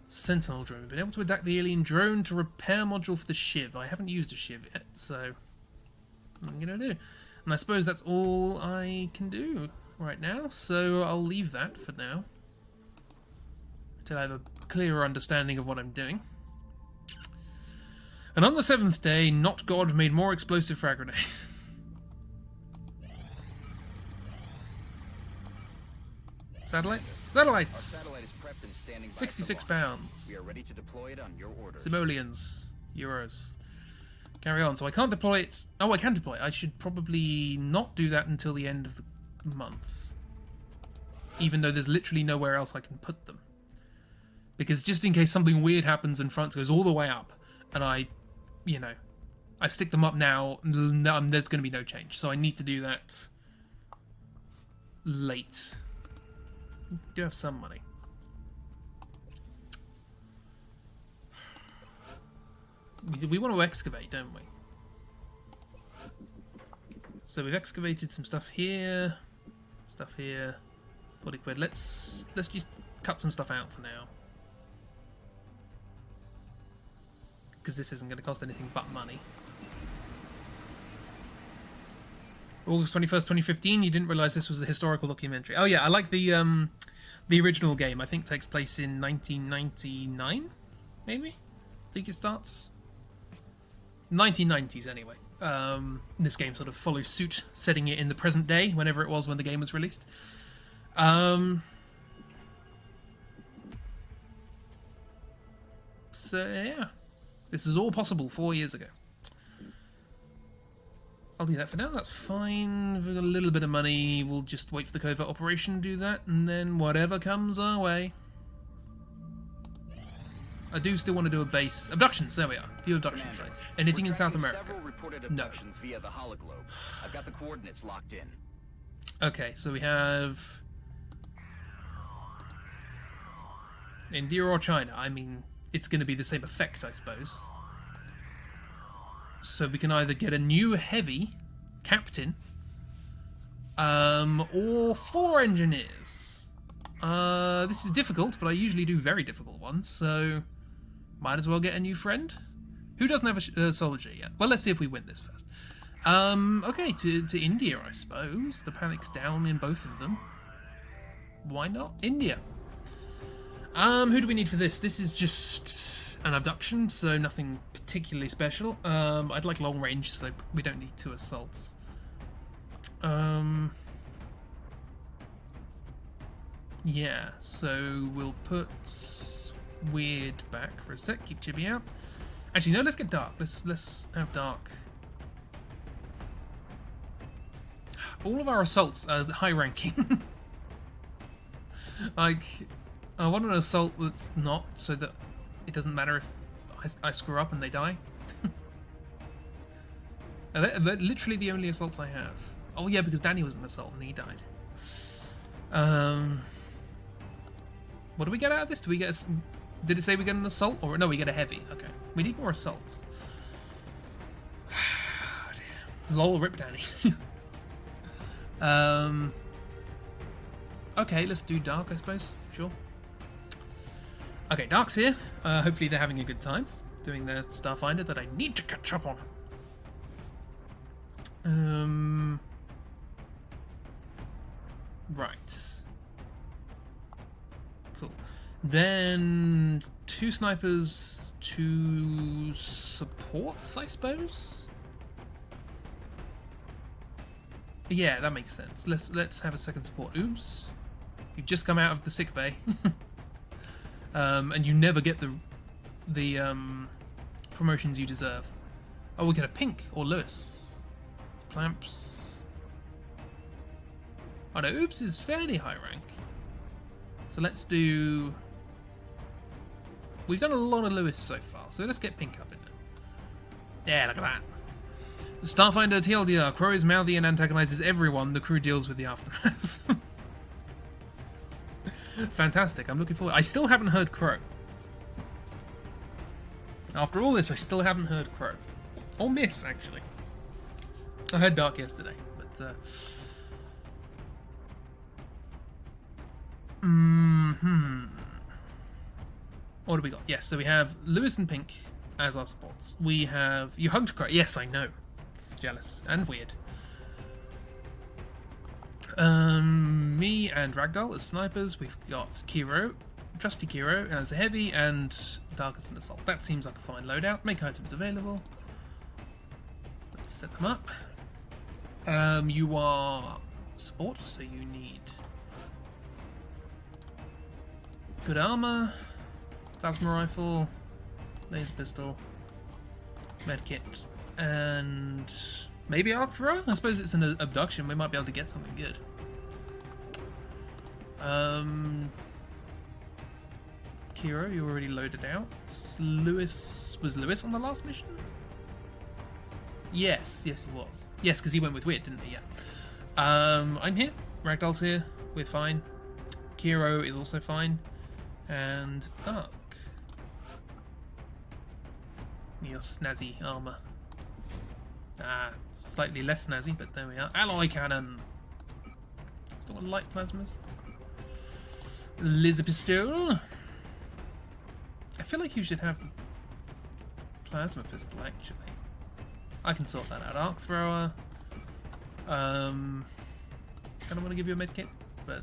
Sentinel drone. We've been able to adapt the alien drone to repair module for the Shiv. I haven't used a Shiv yet, so what I'm gonna do. And I suppose that's all I can do right now, so I'll leave that for now. Until I have a clearer understanding of what I'm doing. And on the 7th day, Not God made more explosive frag grenades. Satellites? Satellites! Satellite is prepped and standing by 66 for launch. pounds. We are ready to deploy it on your orders. Simoleons. Euros. Carry on. So I can't deploy it. Oh, I can deploy it. I should probably not do that until the end of the month. Even though there's literally nowhere else I can put them. Because just in case something weird happens and France goes all the way up, and I stick them up now, there's going to be no change. So I need to do that late. We do have some money. We want to excavate, don't we? So we've excavated some stuff here, 40 quid. Let's just cut some stuff out for now, because this isn't going to cost anything but money. August 21st, 2015. You didn't realise this was a historical documentary. Oh yeah, I like the original game. I think takes place in 1999, maybe. I think it starts 1990s anyway. This game sort of follows suit, setting it in the present day, whenever it was when the game was released. So yeah, this is all possible 4 years ago. I'll do that for now, that's fine. We've got a little bit of money, we'll just wait for the covert operation to do that, and then whatever comes our way. I do still want to do a base. Abductions, there we are. A few abduction sites. Anything in South America? Several reported No. abductions via the hologlobe. I've got the coordinates locked in. Okay, so we have India or China. I mean, it's going to be the same effect, I suppose. So we can either get a new heavy captain, or 4 engineers. This is difficult, but I usually do very difficult ones, so might as well get a new friend. Who doesn't have a soldier yet? Well, let's see if we win this first. Okay, to India, I suppose. The panic's down in both of them. Why not? India. Who do we need for this? This is just an abduction, so nothing particularly special. I'd like long range, so we don't need 2 assaults. Yeah, so we'll put weird back for a sec. Keep Chibi out. Actually, no. Let's get dark. Let's have dark. All of our assaults are high ranking. Like, I want an assault that's not, so that it doesn't matter if I screw up and they die. And they're literally the only assaults I have. Oh yeah, because Danny was an assault and he died. What do we get out of this? Do we get did it say we get an assault? Or no, we get a heavy. Okay. We need more assaults. Lol, rip Danny. Okay, let's do dark, I suppose. Sure. Okay, dark's here. Hopefully they're having a good time doing their Starfinder that I need to catch up on. Right. Cool. Then 2 snipers, 2 supports, I suppose. Yeah, that makes sense. Let's have a second support. Oops. You've just come out of the sick bay. And you never get the promotions you deserve. Oh, we get a pink or Lewis. Clamps. Oh no, Oops is fairly high rank. So let's do... We've done a lot of Lewis so far, so let's get pink up in there. Yeah, look at that. Starfinder TLDR. Crow is mouthy and antagonizes everyone. The crew deals with the aftermath. Fantastic. I'm looking forward. I still haven't heard Crow. After all this, I still haven't heard Crow. Or Miss, actually. I heard Dark yesterday, but... What do we got? Yes, so we have Lewis and Pink as our supports. We have... You hugged Crow. Yes, I know. Jealous. And weird. Me and Ragdoll as snipers. We've got Kiro, Trusty Kiro as a heavy, and Dark as an assault. That seems like a fine loadout. Make items available. Let's set them up. You are support, so you need good armor, plasma rifle, laser pistol, medkit, and maybe arc thrower? I suppose it's an abduction. We might be able to get something good. Kiro, you already loaded out. Lewis... Was Lewis on the last mission? Yes, yes he was. Yes, because he went with Weird, didn't he? Yeah. I'm here. Ragdoll's here. We're fine. Kiro is also fine. And Dark. Your snazzy armour. Ah, slightly less snazzy, but there we are. Alloy cannon. Still got light plasmas. Laser pistol. I feel like you should have plasma pistol actually. I can sort that out. Arc thrower. Kind of want to give you a medkit, but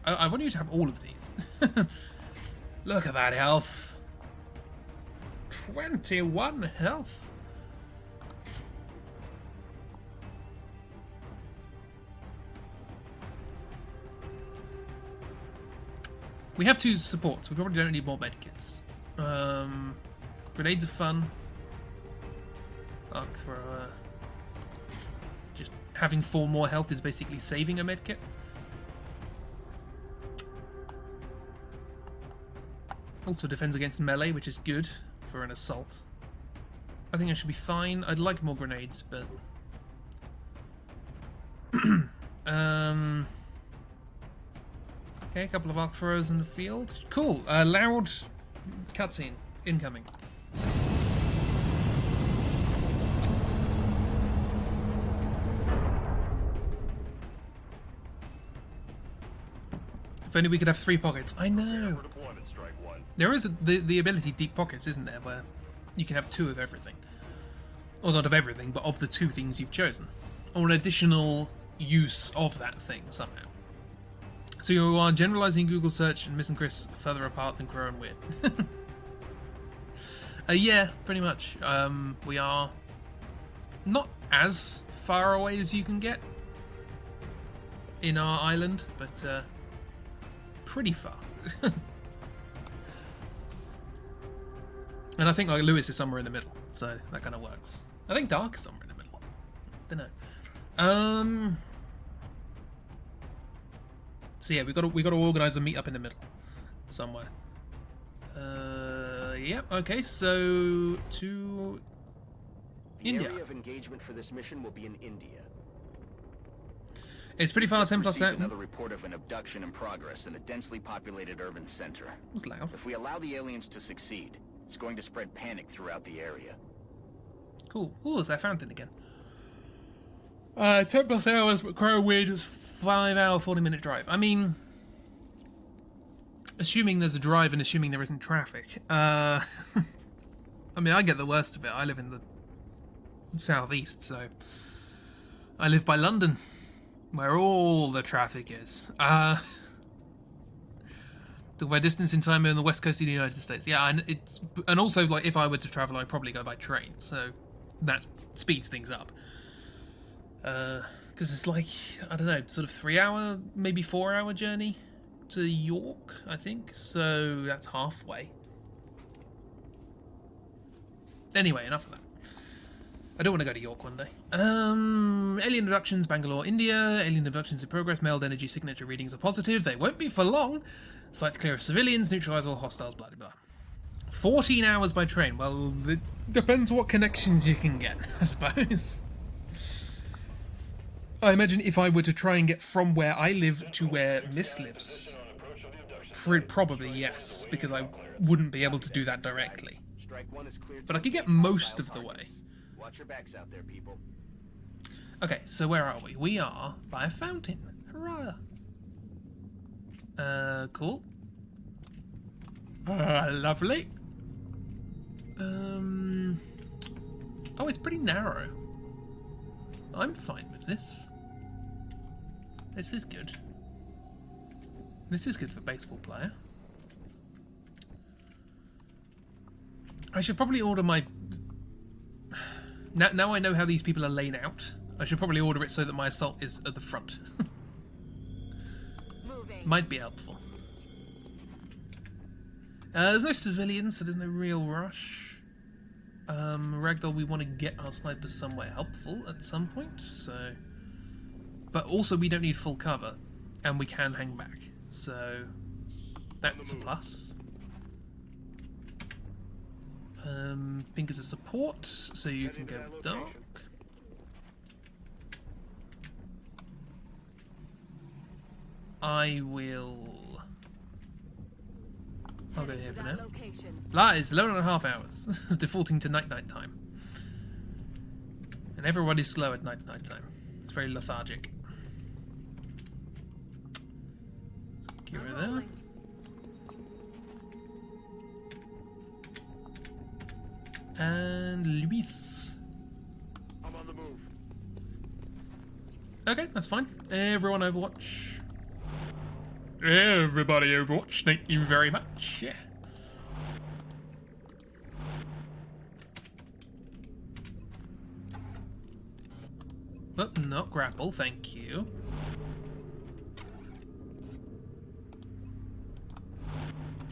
I want you to have all of these. Look at that health. 21 health. We have 2 supports. We probably don't need more medkits. Grenades are fun. Arc thrower. Just having 4 more health is basically saving a medkit. Also defends against melee, which is good for an assault. I think I should be fine. I'd like more grenades, but okay, a couple of arc throwers in the field. Cool. Loud cutscene incoming. If only we could have 3 pockets. I know. There is the ability Deep Pockets, isn't there, where you can have 2 of everything. Or not of everything, but of the 2 things you've chosen. Or an additional use of that thing somehow. So you are generalizing Google search and Miss and Chris further apart than Crow and Weird. Yeah, pretty much. We are not as far away as you can get in our island, but pretty far. And I think like Lewis is somewhere in the middle, so that kind of works. I think Dark is somewhere in the middle. Don't know. So yeah, we got to organise a meet-up in the middle somewhere. Yep. Okay, so to India. The area of engagement for this mission will be in India. It's pretty far. 10 plus Received out. another report of an abduction in progress in a densely populated urban center. It was loud. If we allow the aliens to succeed, it's going to spread panic throughout the area. Cool. Oh, there's that fountain again. 10 plus hours, but Crow Weird is 5 hour, 40-minute drive. I mean, assuming there's a drive and assuming there isn't traffic. I mean, I get the worst of it. I live in the southeast, so I live by London, where all the traffic is. By distance in time on the west coast of the United States. Yeah, and also like if I were to travel, I'd probably go by train, so that speeds things up. Because it's like, I don't know, sort of 3 hour, maybe 4 hour journey to York, I think. So that's halfway. Anyway, enough of that. I don't want to go to York one day. Alien abductions, Bangalore, India. Alien abductions in progress. Mailed energy signature readings are positive. They won't be for long. Site's clear of civilians. Neutralize all hostiles. Blah, blah, blah. 14 hours by train. Well, it depends what connections you can get, I suppose. I imagine if I were to try and get from where I live to where Miss lives, probably yes, because I wouldn't be able to do that directly. But I could get most of the way. Watch your backs out there, people. Okay, so where are we? We are by a fountain. Hurrah! Cool. Lovely. Oh, it's pretty narrow. I'm fine with this. This is good. This is good for baseball player. I should probably order my... Now I know how these people are laid out. I should probably order it so that my assault is at the front. Might be helpful. There's no civilians, so there's no real rush. Ragdoll, we want to get our snipers somewhere helpful at some point, so... But also we don't need full cover, and we can hang back. So that's a plus. Pink is a support, so you can go dark. I'll go here for now. That is 11.5 hours. It's defaulting to night time. And everybody's slow at night time. It's very lethargic. So Kira there. And Luis. I'm on the move. Okay, that's fine. Everyone Overwatch. Everybody Overwatch, thank you very much. Yeah. Oh, not grapple, thank you.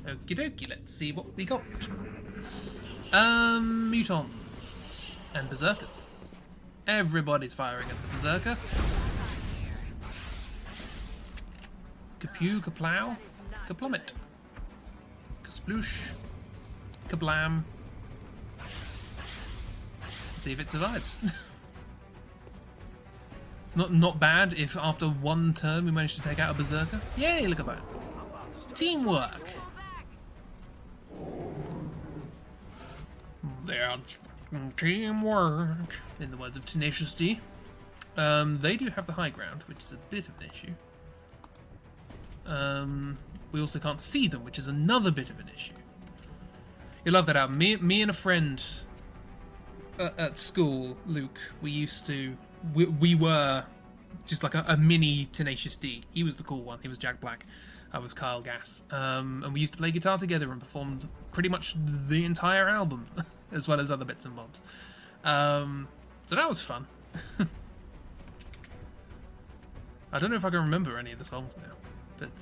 Okie dokie, let's see what we got. Mutons and Berserkers. Everybody's firing at the Berserker. Kapew, kaplow, kaplummet, kasploosh, kablam. See if it survives. It's not bad if after one turn we manage to take out a Berserker. Yay, look at that. Teamwork. That's teamwork, in the words of Tenacious D. They do have the high ground, which is a bit of an issue. We also can't see them, which is another bit of an issue. You love that album. Me and a friend at school, Luke, we were just like a mini Tenacious D. He was the cool one. He was Jack Black. I was Kyle Gass. And we used to play guitar together and performed pretty much the entire album, as well as other bits and bobs. So that was fun. I don't know if I can remember any of the songs now. But,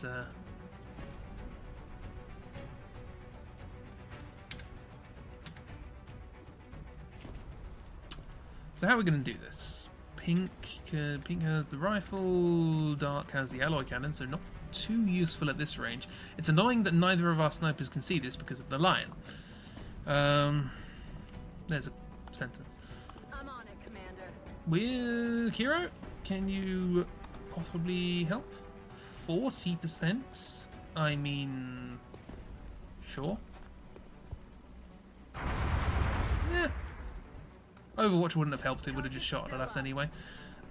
so how are we going to do this? Pink has the rifle, dark has the alloy cannon, so not too useful at this range. It's annoying that neither of our snipers can see this because of the lion. There's a sentence. I'm on it, Commander. With Hero, can you possibly help? 40%? I mean, sure. Yeah. Overwatch wouldn't have helped, it would have just shot at us anyway.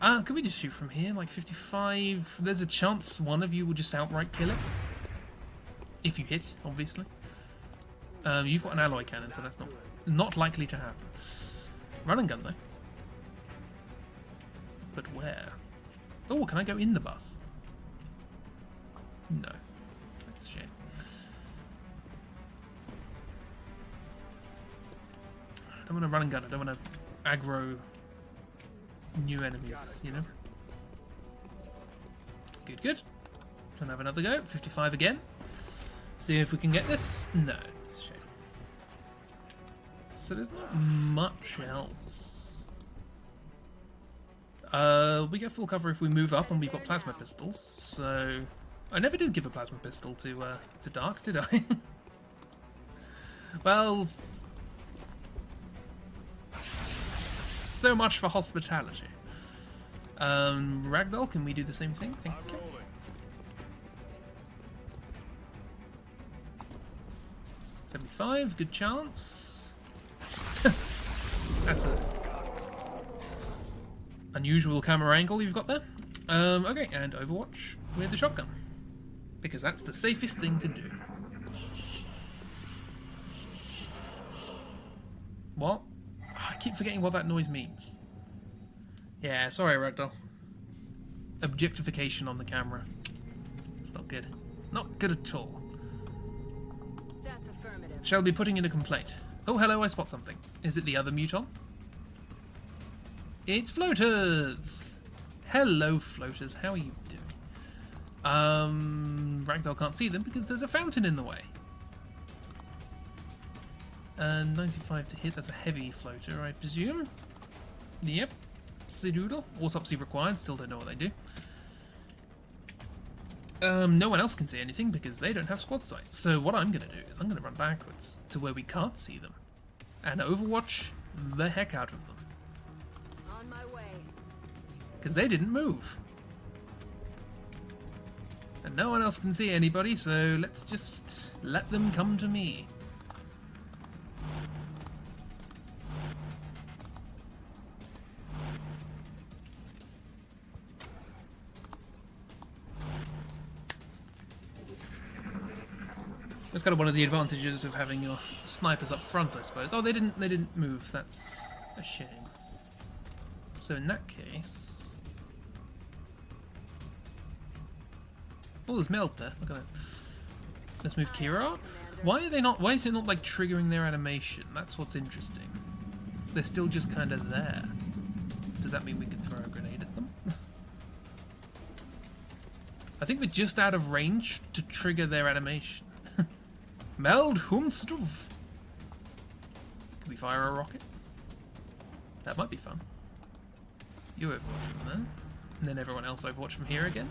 Can we just shoot from here? Like 55? There's a chance one of you will just outright kill it. If you hit, obviously. You've got an alloy cannon, so that's not likely to happen. Run and gun, though. But where? Oh, can I go in the bus? No. That's a shame. I don't want to run and gun. I don't want to aggro new enemies, you know? Good, good. Can I have another go? 55 again. See if we can get this. No, it's a shame. So there's not much else. We get full cover if we move up, and we've got plasma pistols, so... I never did give a plasma pistol to Dark, did I? Well... So much for hospitality. Ragdoll, can we do the same thing? Thank you. 75, good chance. That's a unusual camera angle you've got there. Okay, and Overwatch with the shotgun. Because that's the safest thing to do. What? I keep forgetting what that noise means. Yeah, sorry, Ragdoll. Objectification on the camera. It's not good. Not good at all. That's affirmative. Shall be putting in a complaint. Oh, hello, I spot something. Is it the other Muton? It's floaters! Hello, floaters. How are you doing? Ragdoll can't see them because there's a fountain in the way. 95 to hit. That's a heavy floater, I presume. Yep. Zidoodle. Autopsy required. Still don't know what they do. No one else can see anything because they don't have squad sights. So what I'm going to do is I'm going to run backwards to where we can't see them and overwatch the heck out of them. On my way. Because they didn't move. And no one else can see anybody, so let's just let them come to me. That's kind of one of the advantages of having your snipers up front, I suppose. Oh, they didn't move. That's a shame. So in that case, oh, there's meld there. Look at that. Let's move Kira up. Why are they not? Why is it not like triggering their animation? That's what's interesting. They're still just kind of there. Does that mean we can throw a grenade at them? I think we're just out of range to trigger their animation. Meld Humstuf. Can we fire a rocket? That might be fun. You overwatch from there. And then everyone else overwatch from here again.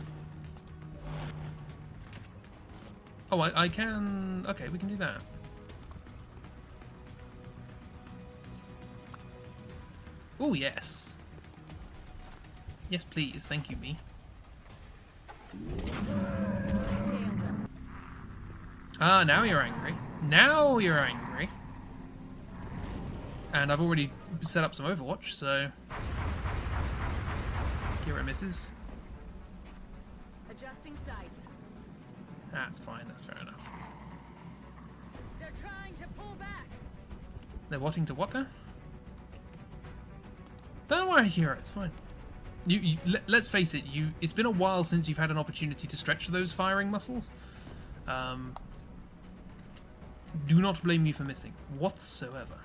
Oh, I can... Okay, we can do that. Oh, yes. Yes, please. Thank you, me. Ah, now you're angry. Now you're angry. And I've already set up some Overwatch, so... Kira misses. Adjusting sights. That's fine, that's fair enough. They're trying to pull back. They're wanting to what now? Don't worry, Kira, it's fine. Let's face it, it's been a while since you've had an opportunity to stretch those firing muscles. Do not blame me for missing, whatsoever.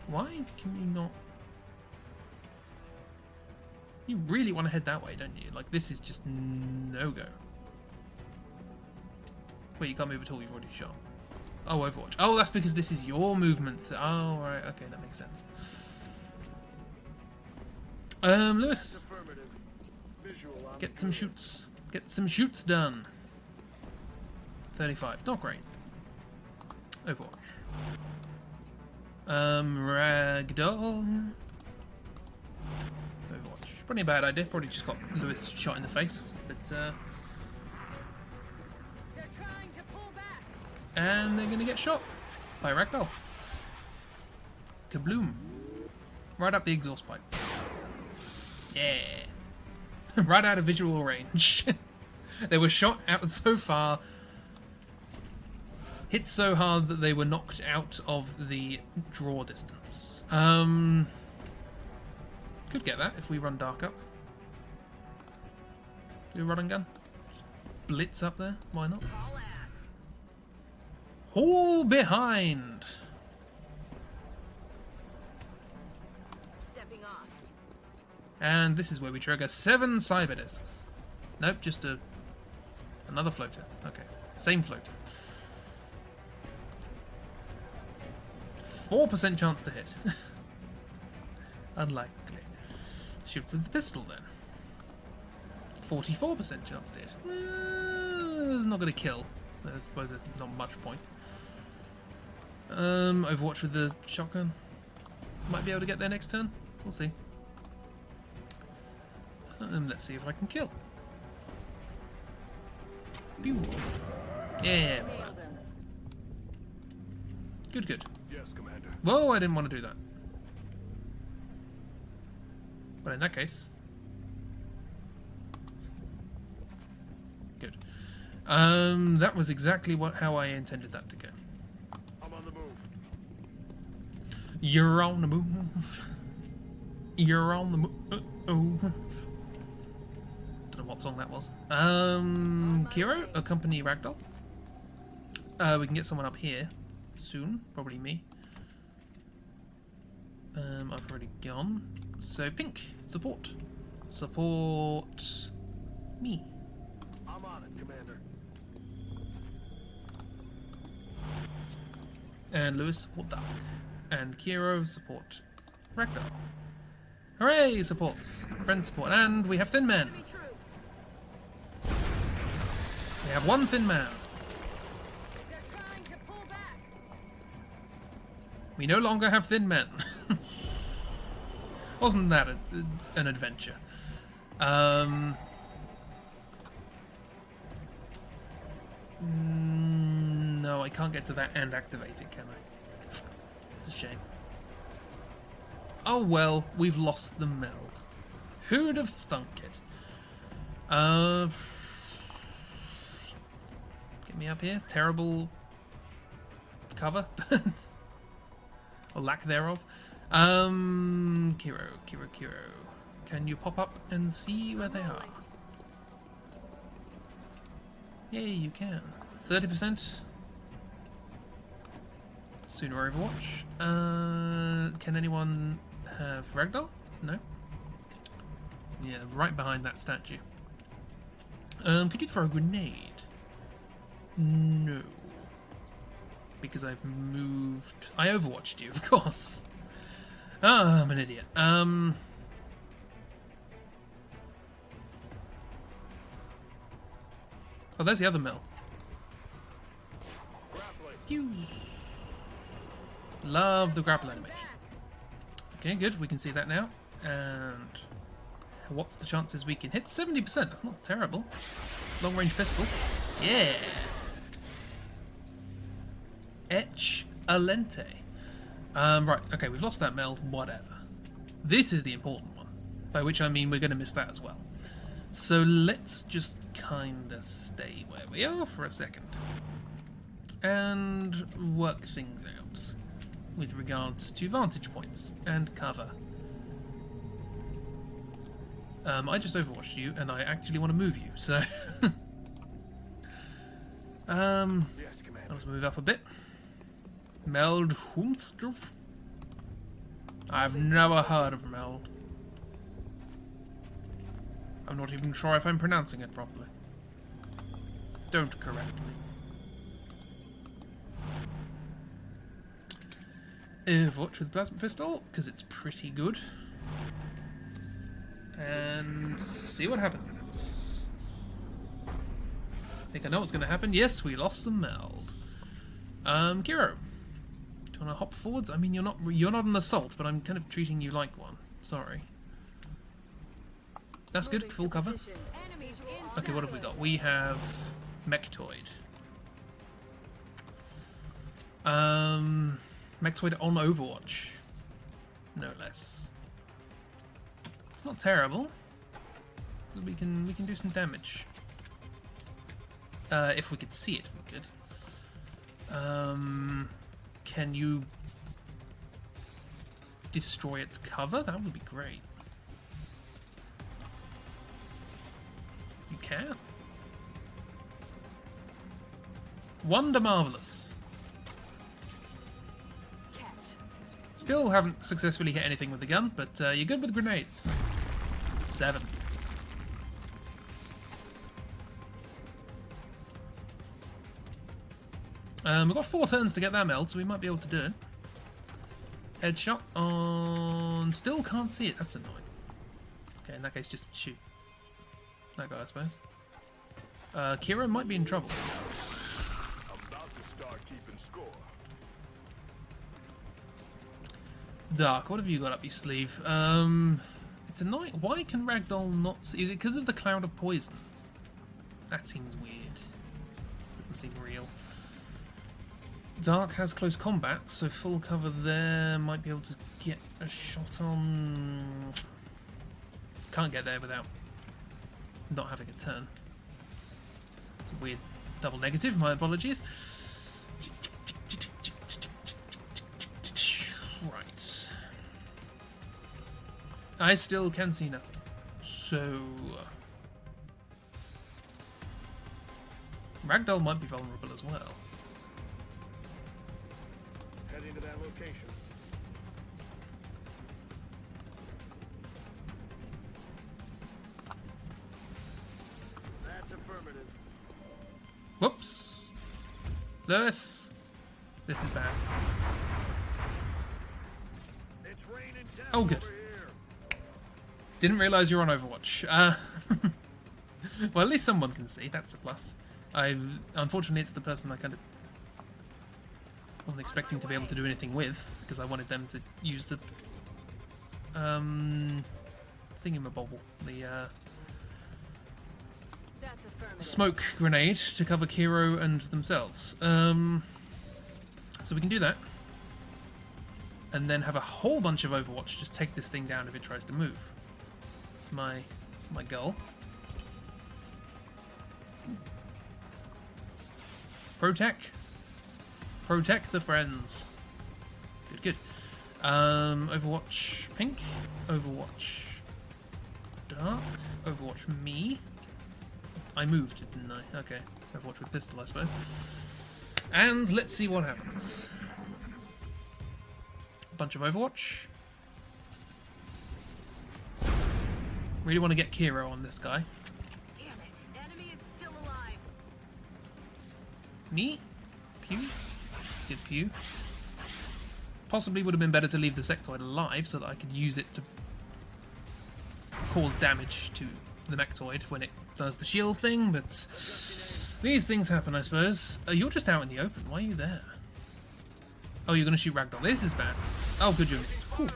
Why can you not... You really want to head that way, don't you? Like, this is just no-go. Wait, you can't move at all, you've already shot. Oh, Overwatch. Oh, that's because this is your movement. Oh, right, okay, that makes sense. Lewis. Get some shoots. Get some shoots done. 35, not great. Overwatch. Ragdoll. Overwatch. Probably a bad idea. Probably just got Lewis shot in the face. But, They're trying to pull back. and they're gonna get shot by Ragdoll. Kabloom. Right up the exhaust pipe. Yeah. Right out of visual range. They were shot out so far, hit so hard that they were knocked out of the draw distance. Could get that if we run dark up. Do a run and gun. Blitz up there, why not? All ass. Haul behind. Stepping off. And this is where we trigger 7 cyber discs. Nope, just another floater. Okay, same floater. 4% chance to hit. Unlikely. Shoot with the pistol then. 44% chance to hit. It's not going to kill, so I suppose there's not much point. Overwatch with the shotgun. Might be able to get there next turn. We'll see. Let's see if I can kill. Pew. Yeah. Good, good. Yes, Commander. Whoa, I didn't want to do that. But in that case... Good. That was exactly how I intended that to go. I'm on the move. You're on the move. You're on the move. Don't know what song that was. Kiro, accompany Ragdoll. We can get someone up here soon. Probably me. I've already gone. So Pink, support. Support me. I'm on it, Commander. And Lewis, support Dark. And Kiro, support Ragdoll. Hooray, supports. Friend support. And we have Thin Men. Enemy troops. We have one thin man. They're trying to pull back. We no longer have thin men. Wasn't that an adventure? No, I can't get to that and activate it, can I? It's a shame. Oh well, we've lost the meld. Who'd have thunk it? Get me up here. Terrible cover. Or lack thereof. Kiro. Can you pop up and see where they are? Yay, you can. 30%. Sooner Overwatch. Can anyone have Ragdoll? No. Yeah, right behind that statue. Could you throw a grenade? No. Because I've moved... I overwatched you, of course. Ah, I'm an idiot. Oh, there's the other mill. Phew. Love the grapple animation. Okay, good. We can see that now. And what's the chances we can hit? 70%. That's not terrible. Long range pistol. Yeah. Excelente. Right. Okay, we've lost that meld. Whatever. This is the important one. By which I mean we're going to miss that as well. So let's just kind of stay where we are for a second. And work things out. With regards to vantage points and cover. I just overwatched you, and I actually want to move you, so... Let's move up a bit. Meld Humstruff? I've never heard of Meld. I'm not even sure if I'm pronouncing it properly. Don't correct me. Watch with plasma pistol, because it's pretty good. And see what happens. I think I know what's going to happen. Yes, we lost some meld. Kiro, do you want to hop forwards? I mean, you're not an assault, but I'm kind of treating you like one. Sorry. That's good. Full cover. Okay, what have we got? We have Mechtoid. Mechtoid on Overwatch, no less. It's not terrible. We can do some damage. If we could see it, we could. Can you destroy its cover? That would be great. You can. Wonder Marvelous. Still haven't successfully hit anything with the gun, but you're good with grenades. 7. We've got 4 turns to get that meld, so we might be able to do it. Headshot on... Still can't see it. That's annoying. Okay, in that case, just shoot. That guy, I suppose. Kira might be in trouble. About to start keeping score. Dark, what have you got up your sleeve? It's annoying. Why can Ragdoll not see? Is it because of the cloud of poison? That seems weird. Doesn't seem real. Dark has close combat, so full cover there. Might be able to get a shot on... Can't get there without not having a turn. It's a weird double negative, my apologies. Right. I still can see nothing. So... Ragdoll might be vulnerable as well. Heading to that location. That's affirmative. Whoops. Lewis. This is bad. It's raining down Oh, good. over here. Didn't realise you were on Overwatch. Well, at least someone can see. That's a plus. Unfortunately, it's the person I kind of wasn't expecting to be able to do anything with, because I wanted them to use the thingamabobble, the That's affirmative. smoke grenade to cover Kiro and themselves. So we can do that, and then have a whole bunch of Overwatch just take this thing down if it tries to move. It's my goal. Protect the friends. Good. Overwatch pink, Overwatch dark, Overwatch me. I moved, didn't I? Okay, Overwatch with pistol, I suppose. And let's see what happens. A bunch of Overwatch. Really want to get Kiro on this guy. Damn it. Enemy is still alive. Me? Pew? Good pew. Possibly would have been better to leave the sectoid alive so that I could use it to cause damage to the mectoid when it does the shield thing, but these things happen, I suppose. You're just out in the open. Why are you there? Oh, you're going to shoot Ragdoll. This is bad. Oh, good, you missed. Whew.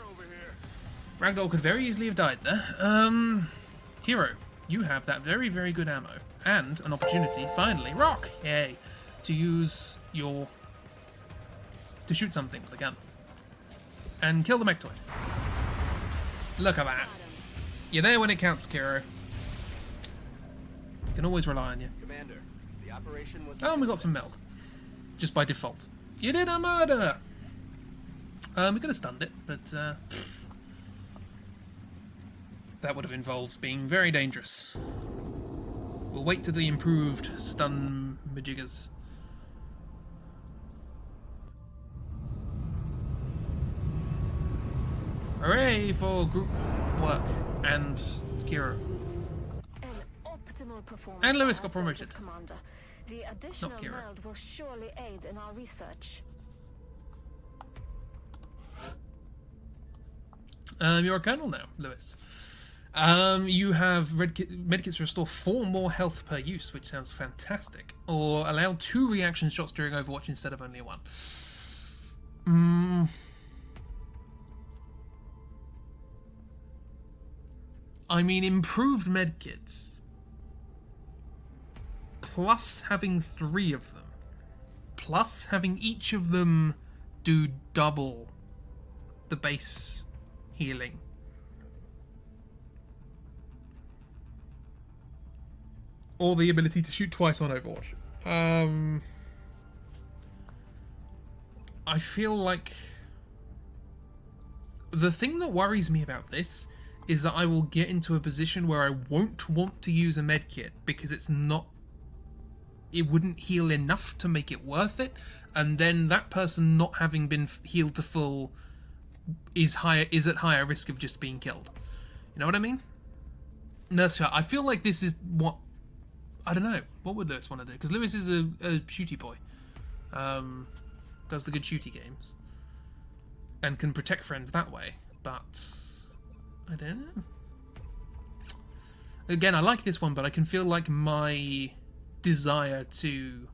Ragdoll could very easily have died there. Hero, you have that very, very good ammo and an opportunity, finally, rock, yay, to use your... to shoot something with a gun. And kill the mectoid. Look at that. You're there when it counts, Kiro. Can always rely on you. Commander, the operation was... Oh, and we got some meld. Just by default. You did a murder! We could have stunned it, but that would have involved being very dangerous. We'll wait till the improved stun majiggers. Hooray for group work and Kiro. An optimal performance. And Lewis by got our promoted. soldiers, Commander. The additional Kira. meld will surely aid in our research. You're a colonel now, Lewis. You have medkits restore 4 more health per use, which sounds fantastic. Or allow 2 reaction shots during Overwatch instead of only 1. I mean, improved medkits. Plus having 3 of them. Plus having each of them do double the base healing. Or the ability to shoot twice on Overwatch. I feel like the thing that worries me about this is that I will get into a position where I won't want to use a medkit because it wouldn't heal enough to make it worth it, and then that person not having been healed to full is at higher risk of just being killed. You know what I mean? Nurse shot. I feel like this is what... I don't know. What would Lewis want to do? Because Lewis is a shooty boy. Does the good shooty games. And can protect friends that way. But... I don't know. Again, I like this one, but I can feel like my desire to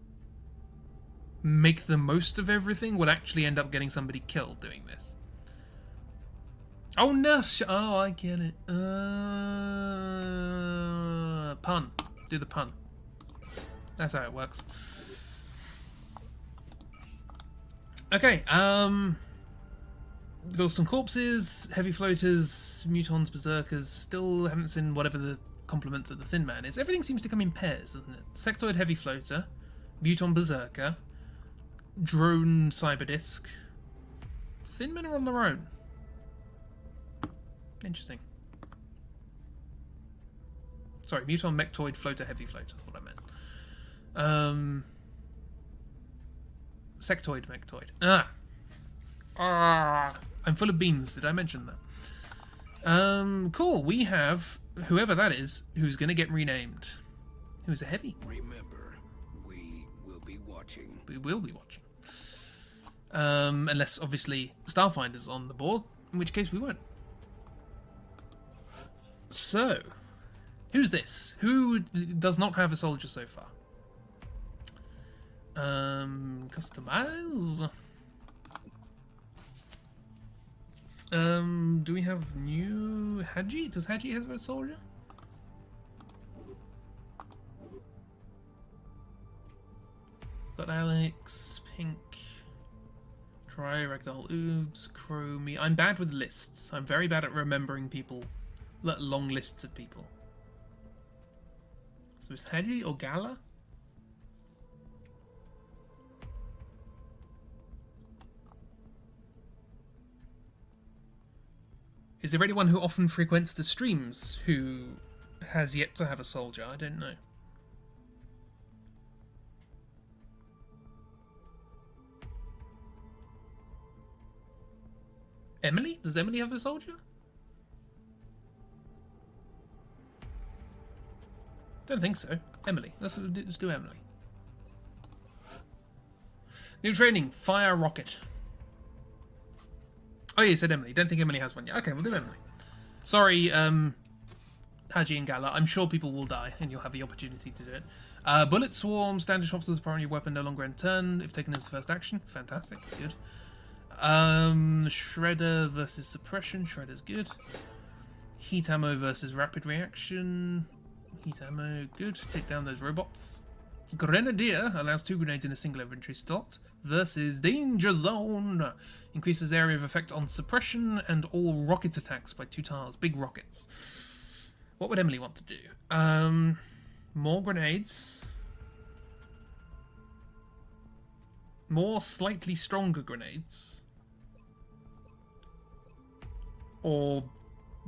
make the most of everything would actually end up getting somebody killed doing this. Oh, nurse! Oh, I get it. Pun. Do the pun. That's how it works. Okay, Ghosts and Corpses, Heavy Floaters, Mutons, Berserkers. Still haven't seen whatever the complement of the Thin Man is. Everything seems to come in pairs, doesn't it? Sectoid Heavy Floater, Muton Berserker, Drone Cyberdisc. Thin Men are on their own. Interesting. Sorry, Muton, Mectoid, Floater, Heavy Floater is what I meant. Sectoid, Mectoid. I'm full of beans. Did I mention that? Cool. We have whoever that is who's going to get renamed. Who's a heavy? Remember, we will be watching. We will be watching. Unless, obviously, Starfinder's on the board, in which case we won't. So, who's this? Who does not have a soldier so far? Customize. Do we have new Haji? Does Haji have a soldier? Got Alex, Pink, Try, Ragdoll, Oobs, Crow, me. I'm bad with lists. I'm very bad at remembering people. Long lists of people. So it's Haji or Gala? Is there anyone who often frequents the streams who has yet to have a soldier? I don't know. Emily? Does Emily have a soldier? Don't think so. Emily. Let's do Emily. New training. Fire rocket. Oh, yeah, you said Emily. Don't think Emily has one yet. Okay, we'll do Emily. Sorry, Haji and Gala. I'm sure people will die, and you'll have the opportunity to do it. Bullet Swarm. Standard shops with the primary weapon no longer end turn if taken as the first action. Fantastic. Good. Shredder versus Suppression. Shredder's good. Heat Ammo versus Rapid Reaction. Heat Ammo. Good. Take down those robots. Grenadier allows 2 grenades in a single inventory slot versus Danger Zone. Increases area of effect on suppression and all rocket attacks by 2 tiles. Big rockets. What would Emily want to do? More grenades. More slightly stronger grenades. Or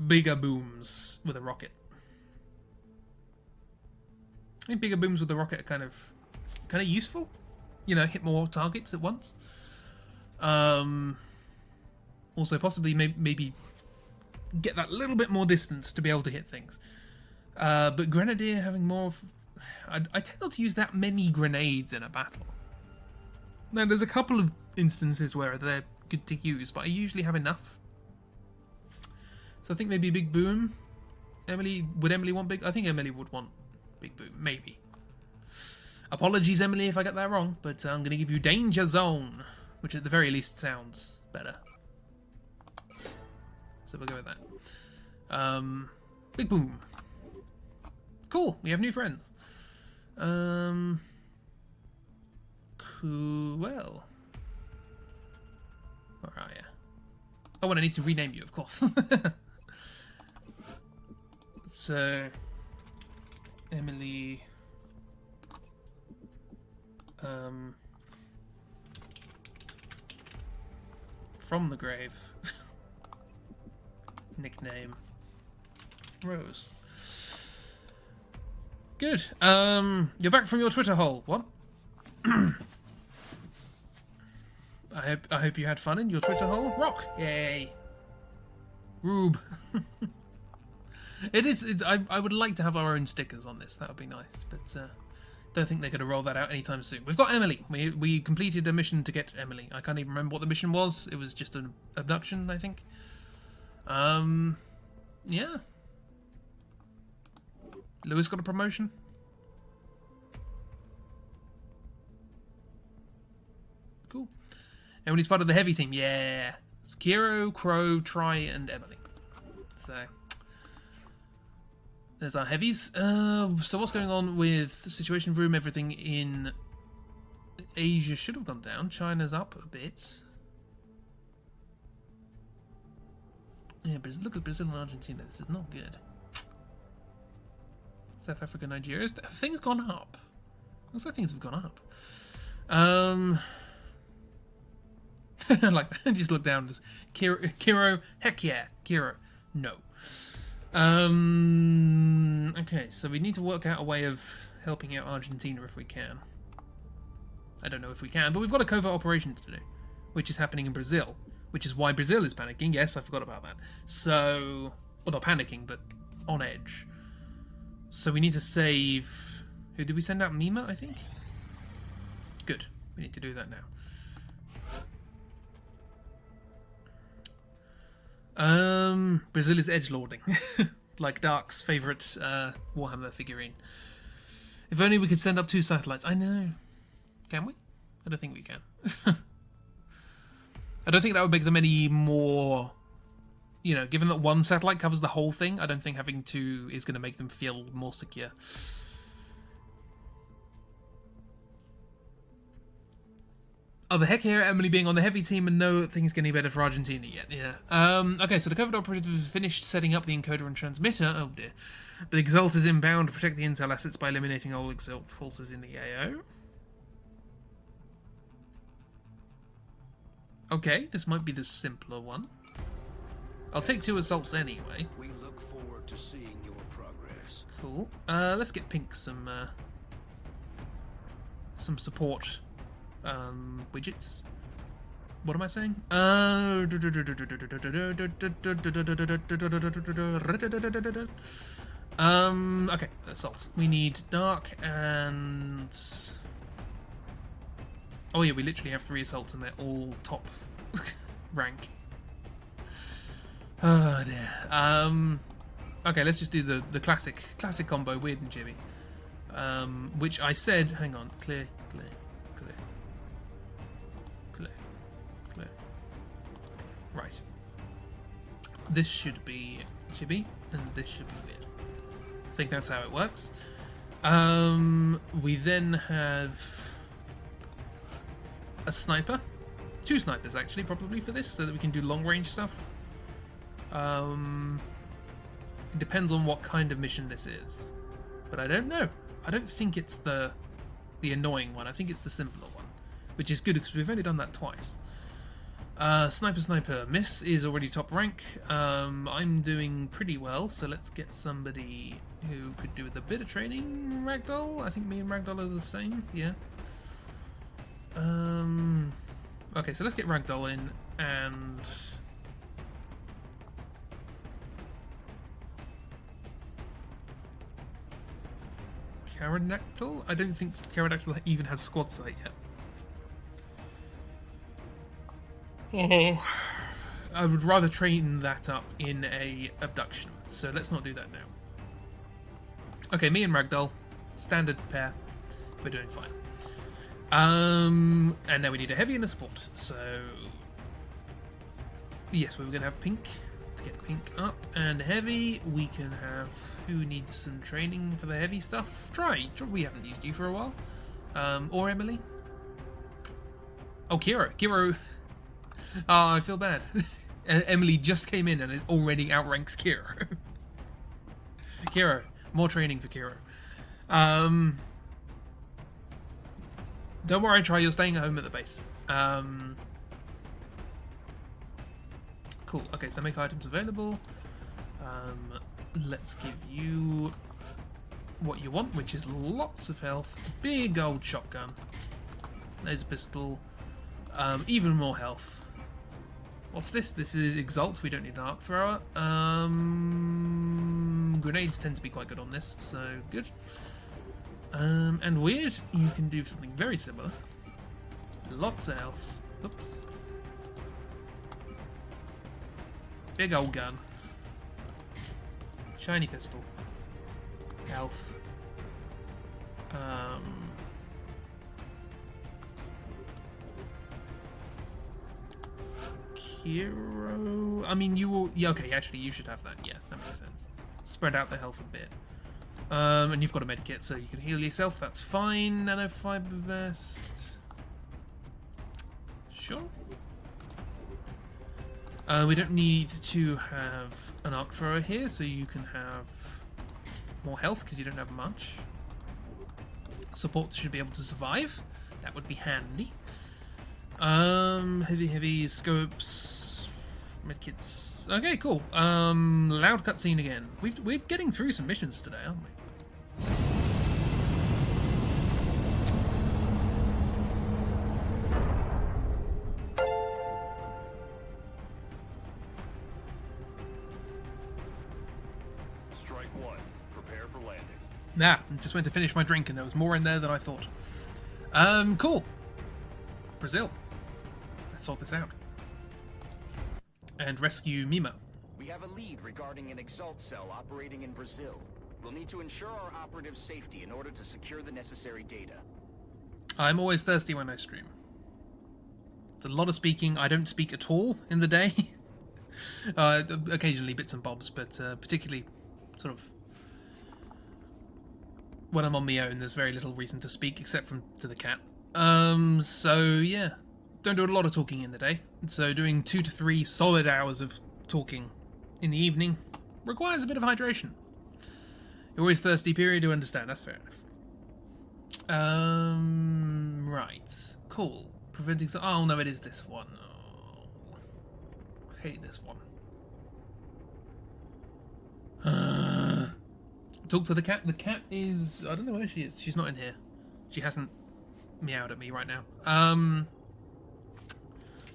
bigger booms with a rocket. I think bigger booms with a rocket are kind of useful. You know, hit more targets at once. Also, possibly maybe get that little bit more distance to be able to hit things. But Grenadier having more of... I tend not to use that many grenades in a battle. Now, there's a couple of instances where they're good to use, but I usually have enough. So I think maybe Big Boom. Would Emily want Big... I think Emily would want Big Boom, maybe. Apologies, Emily, if I get that wrong, but I'm going to give you Danger Zone, which at the very least sounds better. So we'll go with that. Big Boom. Cool, we have new friends. Cool. Where are you? Oh, and I need to rename you, of course. So, Emily. From the grave. Nickname. Rose. Good. You're back from your Twitter hole. What? I hope you had fun in your Twitter hole. Rock. Yay. Rube. I would like to have our own stickers on this. That would be nice, but don't think they're going to roll that out anytime soon. We've got Emily. We completed a mission to get Emily. I can't even remember what the mission was. It was just an abduction, I think. Yeah. Lewis got a promotion. Cool. Emily's part of the heavy team. Yeah. It's Kiro, Crow, Try, and Emily. So there's our heavies. So what's going on with the Situation Room? Everything in Asia should have gone down. China's up a bit. Yeah, but look at Brazil and Argentina. This is not good. South Africa, Nigeria. Have things gone up? Looks like things have gone up. Like, just look down. Kiro, heck yeah. Kiro, no. Okay, so we need to work out a way of helping out Argentina if we can. I don't know if we can, but we've got a covert operation to do, which is happening in Brazil, which is why Brazil is panicking. Yes, I forgot about that. So, well, not panicking, but on edge. So we need to save... Who did we send out? Mima, I think? Good. We need to do that now. Brazil is edgelording. Like Dark's favourite Warhammer figurine. If only we could send up 2 satellites. I know. Can we? I don't think we can. I don't think that would make them any more... You know, given that one satellite covers the whole thing, I don't think having two is going to make them feel more secure. Oh, the heck here, Emily being on the heavy team and no things getting better for Argentina yet. Yeah. Okay, so the covert operative has finished setting up the encoder and transmitter. Oh dear. But EXALT is inbound to protect the intel assets by eliminating all EXALT forces in the AO. Okay, this might be the simpler one. I'll take 2 assaults anyway. We look forward to seeing your progress. Cool. Let's get Pink some support widgets. What am I saying? Okay, assault. We need dark and... Oh yeah, we literally have 3 assaults and they're all top rank. Oh dear. Okay, let's just do the classic combo, weird and jibby. Which I said, hang on, clear. Right. This should be jibby, and this should be weird. I think that's how it works. We then have a sniper. 2 snipers, actually, probably, for this, so that we can do long-range stuff. It depends on what kind of mission this is. But I don't know. I don't think it's the annoying one. I think it's the simpler one. Which is good, because we've only done that twice. Sniper. Miss is already top rank. I'm doing pretty well, so let's get somebody who could do with a bit of training. Ragdoll? I think me and Ragdoll are the same, yeah. Okay, so let's get Ragdoll in, and... Pterodactyl? I don't think Pterodactyl even has squad sight yet. Oh, I would rather train that up in a abduction, so let's not do that now. Okay, me and Ragdoll, standard pair, we're doing fine. And now we need a heavy and a support, so yes, we were going to have Pink to get Pink up, and heavy, we can have, who needs some training for the heavy stuff? Try, we haven't used you for a while, or Emily. Oh, Kiro. Oh, I feel bad. Emily just came in and it already outranks Kiro. Kiro. More training for Kiro. Don't worry, Try. You're staying at home at the base. Cool. Okay, so make items available. Let's give you what you want, which is lots of health. Big old shotgun. There's a pistol. Even more health. What's this? This is EXALT. We don't need an arc thrower. Grenades tend to be quite good on this, so good. And weird, you can do something very similar. Lots of health. Oops. Big old gun. Shiny pistol. Health. Hero. I mean, you will. Yeah, okay. Actually, you should have that. Yeah, that makes sense. Spread out the health a bit. And you've got a medkit, so you can heal yourself. That's fine. Nanofiber vest. Sure. We don't need to have an arc thrower here, so you can have more health because you don't have much. Support should be able to survive. That would be handy. Heavy scopes, medkits. Okay, cool. Loud cutscene again. We're getting through some missions today, aren't we? Strike one. Prepare for landing. Nah, just went to finish my drink and there was more in there than I thought. Cool. Brazil. Let's sort this out. And rescue Mima. We have a lead regarding an EXALT cell operating in Brazil. We'll need to ensure our operative's safety in order to secure the necessary data. I'm always thirsty when I stream. It's a lot of speaking. I don't speak at all in the day. Occasionally bits and bobs, but particularly sort of when I'm on my own, there's very little reason to speak except to the cat. So yeah, don't do a lot of talking in the day. So doing 2 to 3 solid hours of talking in the evening requires a bit of hydration. You're always thirsty, period, to understand. That's fair enough. Right. Cool. Preventing... Oh, no, it is this one. Oh, I hate this one. Talk to the cat. The cat is... I don't know where she is. She's not in here. She hasn't meowed at me right now.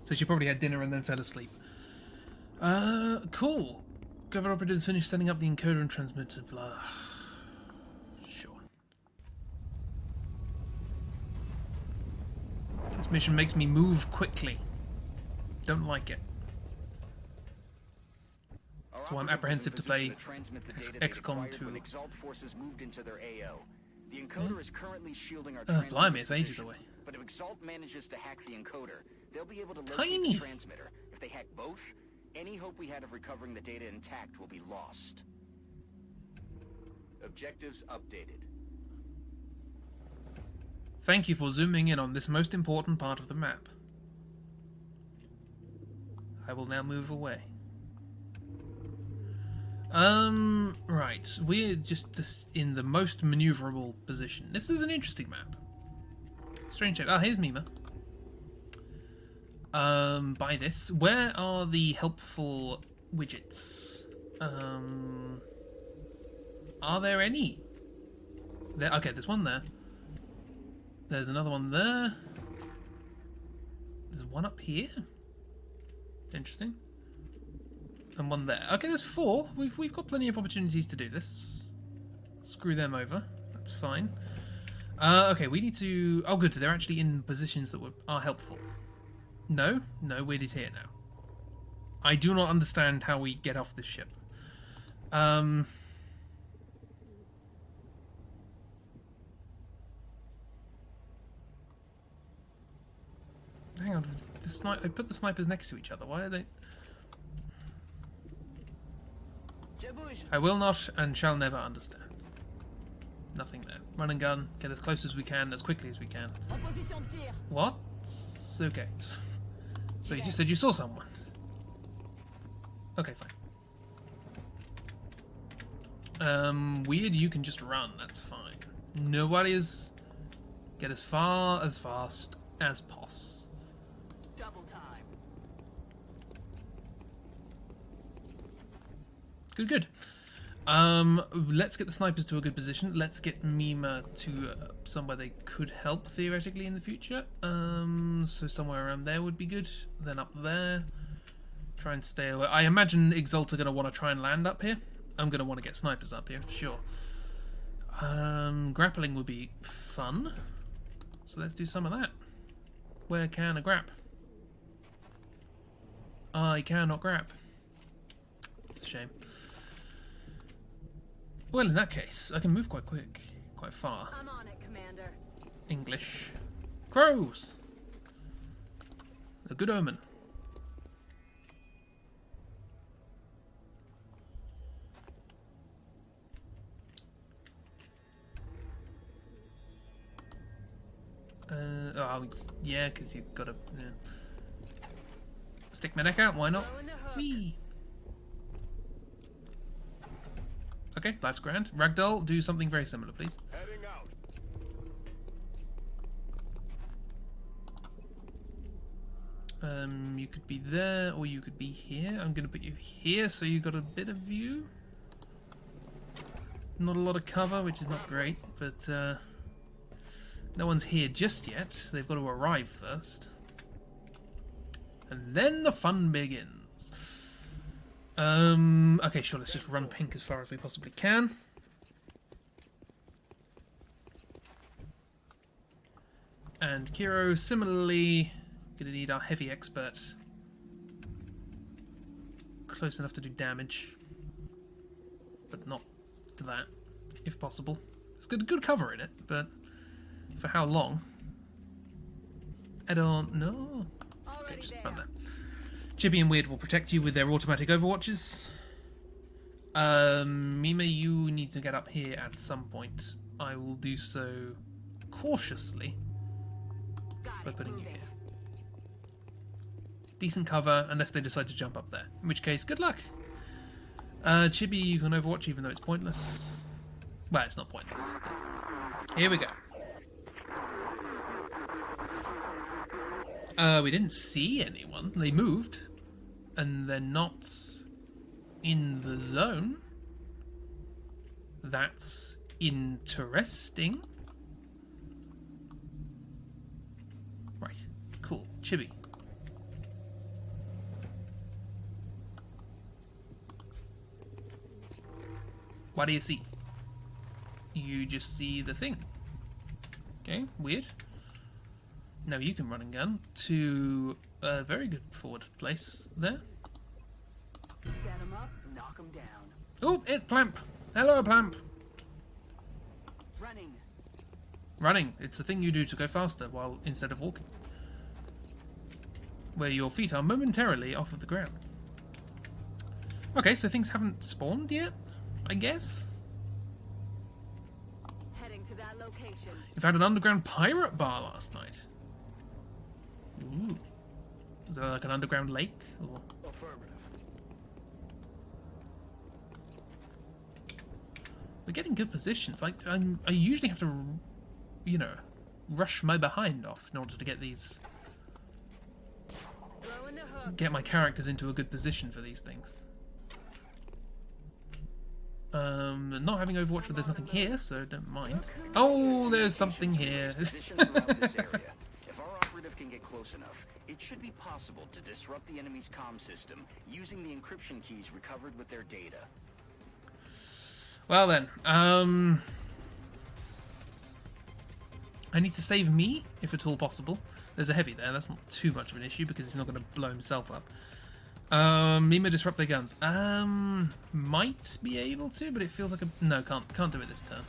So she probably had dinner and then fell asleep. Cool. Governor operatives finished setting up the encoder and transmitter, blah. Sure. This mission makes me move quickly. Don't like it. That's why I'm apprehensive to play XCOM 2. EXALT forces moved into their AO. The encoder is currently shielding our blimey, it's ages away. But if EXALT manages to hack the encoder, they'll be able to locate Tiny. the transmitter. If they hack both, any hope we had of recovering the data intact will be lost. Objectives updated. Thank you for zooming in on this most important part of the map. I will now move away. Right. We're just in the most maneuverable position. This is an interesting map. Strange shape. Oh, here's Mima. Buy this. Where are the helpful widgets? Are there any? There. Okay, there's one there. There's another one there. There's one up here. Interesting. And one there. Okay, there's 4. We've got plenty of opportunities to do this. Screw them over. That's fine. Okay, we need to... Oh, good. They're actually in positions that are helpful. No, Weird is here now. I do not understand how we get off this ship. Hang on. I put the snipers next to each other. Why are they... I will not and shall never understand. Nothing there. Run and gun. Get as close as we can, as quickly as we can. What? Okay. So you just said you saw someone. Okay, fine. Weird, you can just run. That's fine. No worries. Get as far as fast as possible. Double time. Good. Let's get the snipers to a good position. Let's get Mima to somewhere they could help theoretically in the future. So somewhere around there would be good. Then up there. Try and stay away. I imagine EXALT are going to want to try and land up here. I'm going to want to get snipers up here for sure. Grappling would be fun. So let's do some of that. Where can I grab? I cannot grab. It's a shame. Well, in that case, I can move quite quick, quite far. I'm on it, Commander. English. Crows! A good omen. Yeah, because you've got to stick my neck out, why not? Whee! Okay, life's grand. Ragdoll, do something very similar, please. Heading out. You could be there, or you could be here. I'm going to put you here, so you got a bit of view. Not a lot of cover, which is not great, but no one's here just yet. They've got to arrive first. And then the fun begins. Okay, sure, let's just run pink as far as we possibly can. And Kiro, similarly, gonna need our heavy expert. Close enough to do damage. But not to that, if possible. It's good cover in it, but for how long? I don't know. Okay, Already just there. run there. Chibi and Weird will protect you with their automatic overwatches. Mima, you need to get up here at some point. I will do so cautiously by putting you here. Decent cover, unless they decide to jump up there. In which case, good luck. Chibi, you can overwatch even though it's pointless. Well, it's not pointless. Here we go. We didn't see anyone. They moved. And they're not in the zone. That's interesting. Right. Cool. Chibi. What do you see? You just see the thing. Okay, weird. Now you can run and gun to a very good forward place there. Set 'em up, knock 'em down. Oh, it's Plamp. Hello, Plamp. Running. Running. It's the thing you do to go faster while instead of walking. Where your feet are momentarily off of the ground. Okay, so things haven't spawned yet, I guess. Heading to that location. You found an underground pirate bar last night. Ooh. Is that like an underground lake? Or... Affirmative. We're getting good positions. Like I usually have to, you know, rush my behind off in order to get these, Throwing the hook. get my characters into a good position for these things. Not having Overwatch, but there's nothing here, so don't mind. Oh, there's something here. Positioned throughout this area. If our operative can get close enough, it should be possible to disrupt the enemy's comm system using the encryption keys recovered with their data. Well then, I need to save me, if at all possible. There's a heavy there, that's not too much of an issue because he's not going to blow himself up. Mima disrupt their guns. Might be able to, but it feels like a... No, can't do it this turn.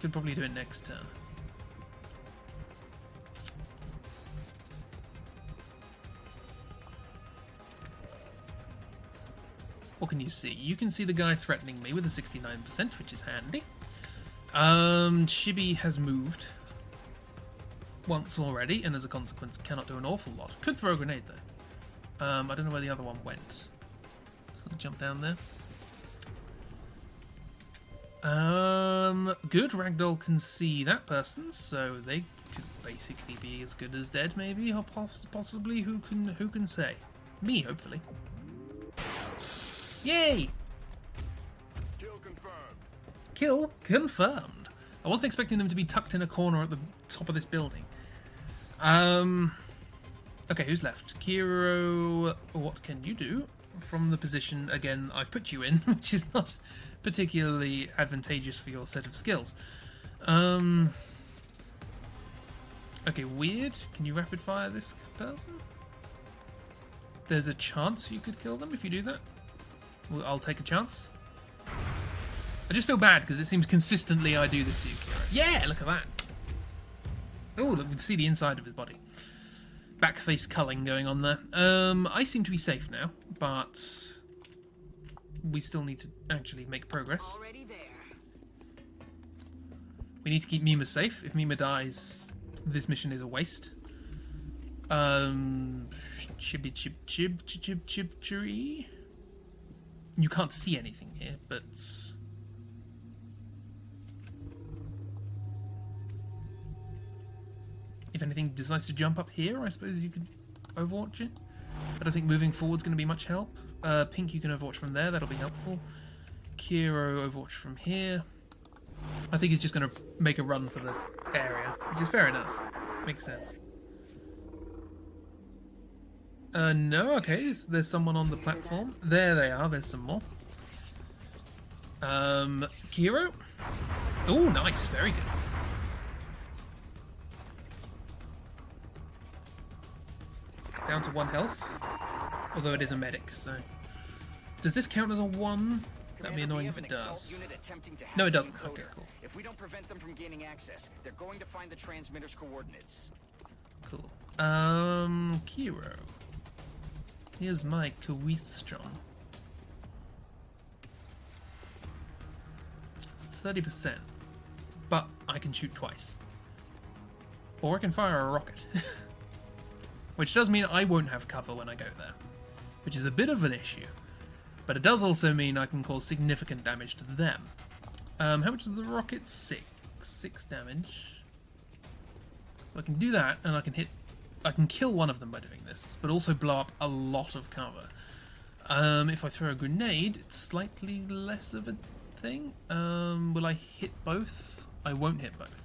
Could probably do it next turn. What can you see? You can see the guy threatening me with a 69%, which is handy. Chibi has moved once already, and as a consequence cannot do an awful lot. Could throw a grenade though. I don't know where the other one went. So I'll jump down there. Good. Ragdoll can see that person, so they could basically be as good as dead, maybe, or possibly. Who can say? Me, hopefully. Yay! Kill confirmed. Kill confirmed. I wasn't expecting them to be tucked in a corner at the top of this building. Okay, who's left? Kiro, what can you do from the position, again, I've put you in, which is not particularly advantageous for your set of skills. Okay, weird. Can you rapid fire this person? There's a chance you could kill them if you do that. Well, I'll take a chance. I just feel bad because it seems consistently I do this to you, Kiro. Yeah, look at that. Oh, look, we can see the inside of his body. Back face culling going on there. I seem to be safe now, but we still need to actually make progress. Already there. We need to keep Mima safe. If Mima dies, this mission is a waste. Chibby chib chib chib chib chiree. You can't see anything here, but if anything decides to jump up here, I suppose you could overwatch it. But I think moving forward's going to be much help. Pink, you can overwatch from there. That'll be helpful. Kiro, overwatch from here. I think he's just going to make a run for the area, which is fair enough. Makes sense. No, okay, there's someone on the platform. There they are, there's some more. Kiro? Oh, nice, very good. Down to 1 health. Although it is a medic, so... Does this count as a 1? That'd be annoying if it does. No, it doesn't. Okay, cool. If we don't prevent them from gaining access, they're going to find the transmitter's coordinates. Cool. Kiro. Here's my question. 30%. But I can shoot twice. Or I can fire a rocket. Which does mean I won't have cover when I go there. Which is a bit of an issue. But it does also mean I can cause significant damage to them. How much is the rocket? 6. 6 damage. So I can do that, and I can kill one of them by doing this, but also blow up a lot of cover. If I throw a grenade, it's slightly less of a thing. Will I hit both? I won't hit both.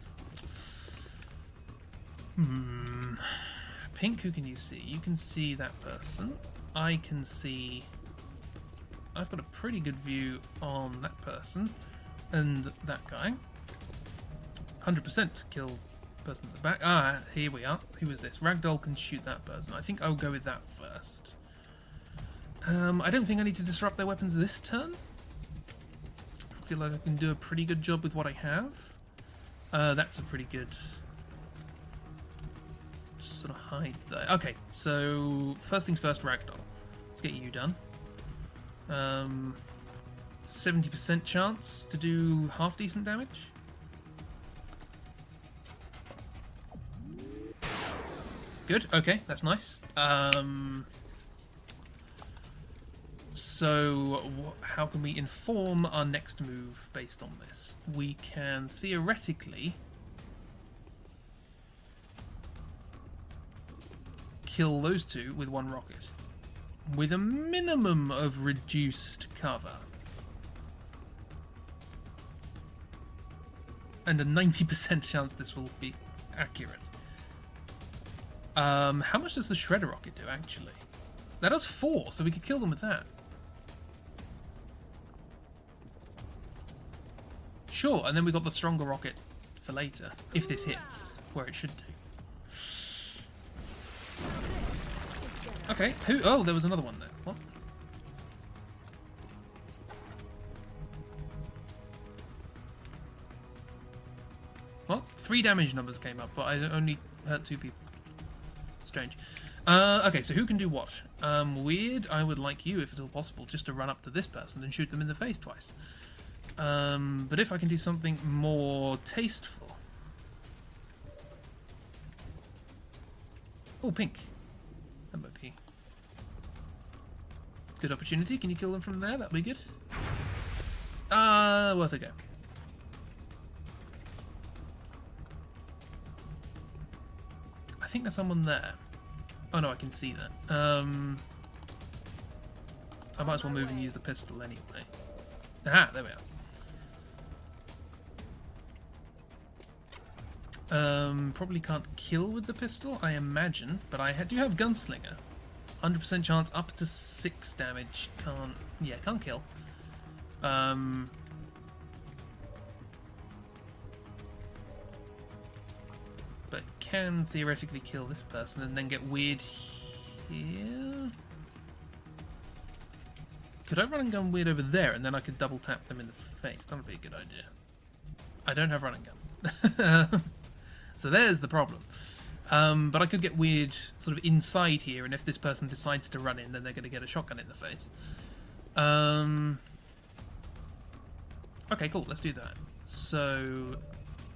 Pink, who can you see? You can see that person. I can see... I've got a pretty good view on that person and that guy. 100% kill person at the back. Ah, here we are. Who is this? Ragdoll can shoot that person. I think I'll go with that first. I don't think I need to disrupt their weapons this turn. I feel like I can do a pretty good job with what I have. That's a pretty good... Just sort of hide there. Okay, so first things first, Ragdoll. Let's get you done. 70% chance to do half decent damage. Good, okay, that's nice. So how can we inform our next move based on this? We can theoretically kill those two with one rocket, with a minimum of reduced cover. And a 90% chance this will be accurate. How much does the Shredder rocket do, actually? That does 4, so we could kill them with that. Sure, and then we got the stronger rocket for later, if this hits, where it should do. Okay, who? Oh, there was another one there. What? Well, 3 damage numbers came up, but I only hurt 2 people. Strange. Okay, so who can do what? Weird, I would like you, if at all possible, just to run up to this person and shoot them in the face twice. But if I can do something more tasteful... Oh, pink. That might be... Good opportunity. Can you kill them from there? That'd be good. Worth a go. I think there's someone there. Oh no, I can see that. I might as well move and use the pistol anyway. Aha, there we are. Probably can't kill with the pistol, I imagine, but I do have Gunslinger. 100% chance up to 6 damage. Can't kill. But can theoretically kill this person and then get weird here. Could I run and gun weird over there and then I could double tap them in the face? That would be a good idea. I don't have run and gun. So there's the problem. But I could get weird sort of inside here, and if this person decides to run in, then they're going to get a shotgun in the face. Okay, cool, let's do that. So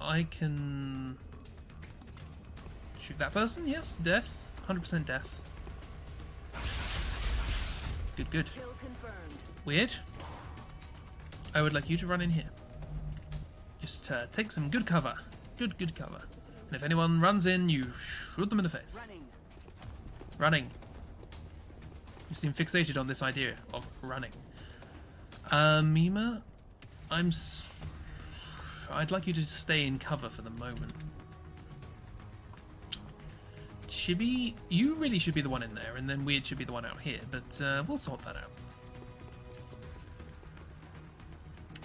I can shoot that person, yes, death, 100% death. Good, good. Weird. I would like you to run in here. Just take some good cover. Good cover. And if anyone runs in, you shoot them in the face. Running. You seem fixated on this idea of running. Mima, I'd like you to stay in cover for the moment. Chibi, you really should be the one in there, and then Weird should be the one out here, but we'll sort that out.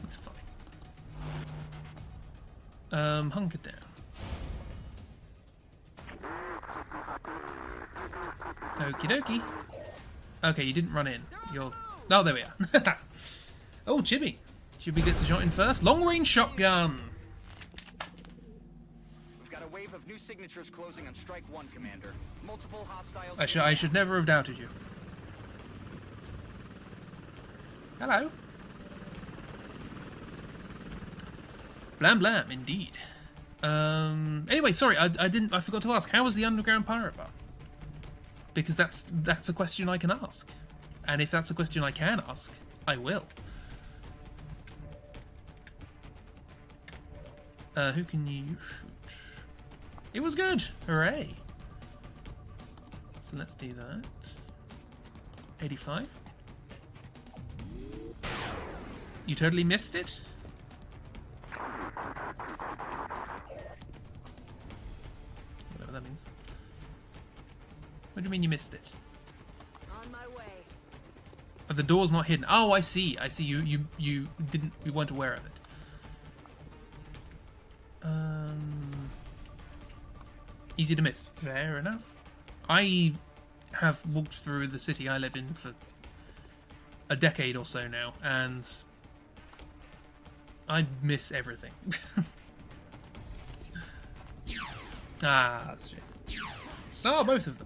It's fine. Hunker down. Okie dokie. Okay, you didn't run in. You're... Oh, there we are. Oh, Chibi. Chibi gets a shot in first. Long range shotgun. We've got a wave of New signatures closing on Strike 1, Commander. Multiple hostiles... I should never have doubted you. Hello. Blam blam, indeed. Anyway, sorry, I forgot to ask, how was the underground pirate bar? Because that's a question I can ask. And if that's a question I can ask, I will. Who can you shoot? It was good! Hooray! So let's do that. 85. You totally missed it? Whatever that means. What do you mean you missed it? On my way. Oh, the door's not hidden. Oh, I see. I see. You weren't aware of it. Easy to miss. Fair enough. I have walked through the city I live in for a decade or so now, and I miss everything. That's shit. Oh, both of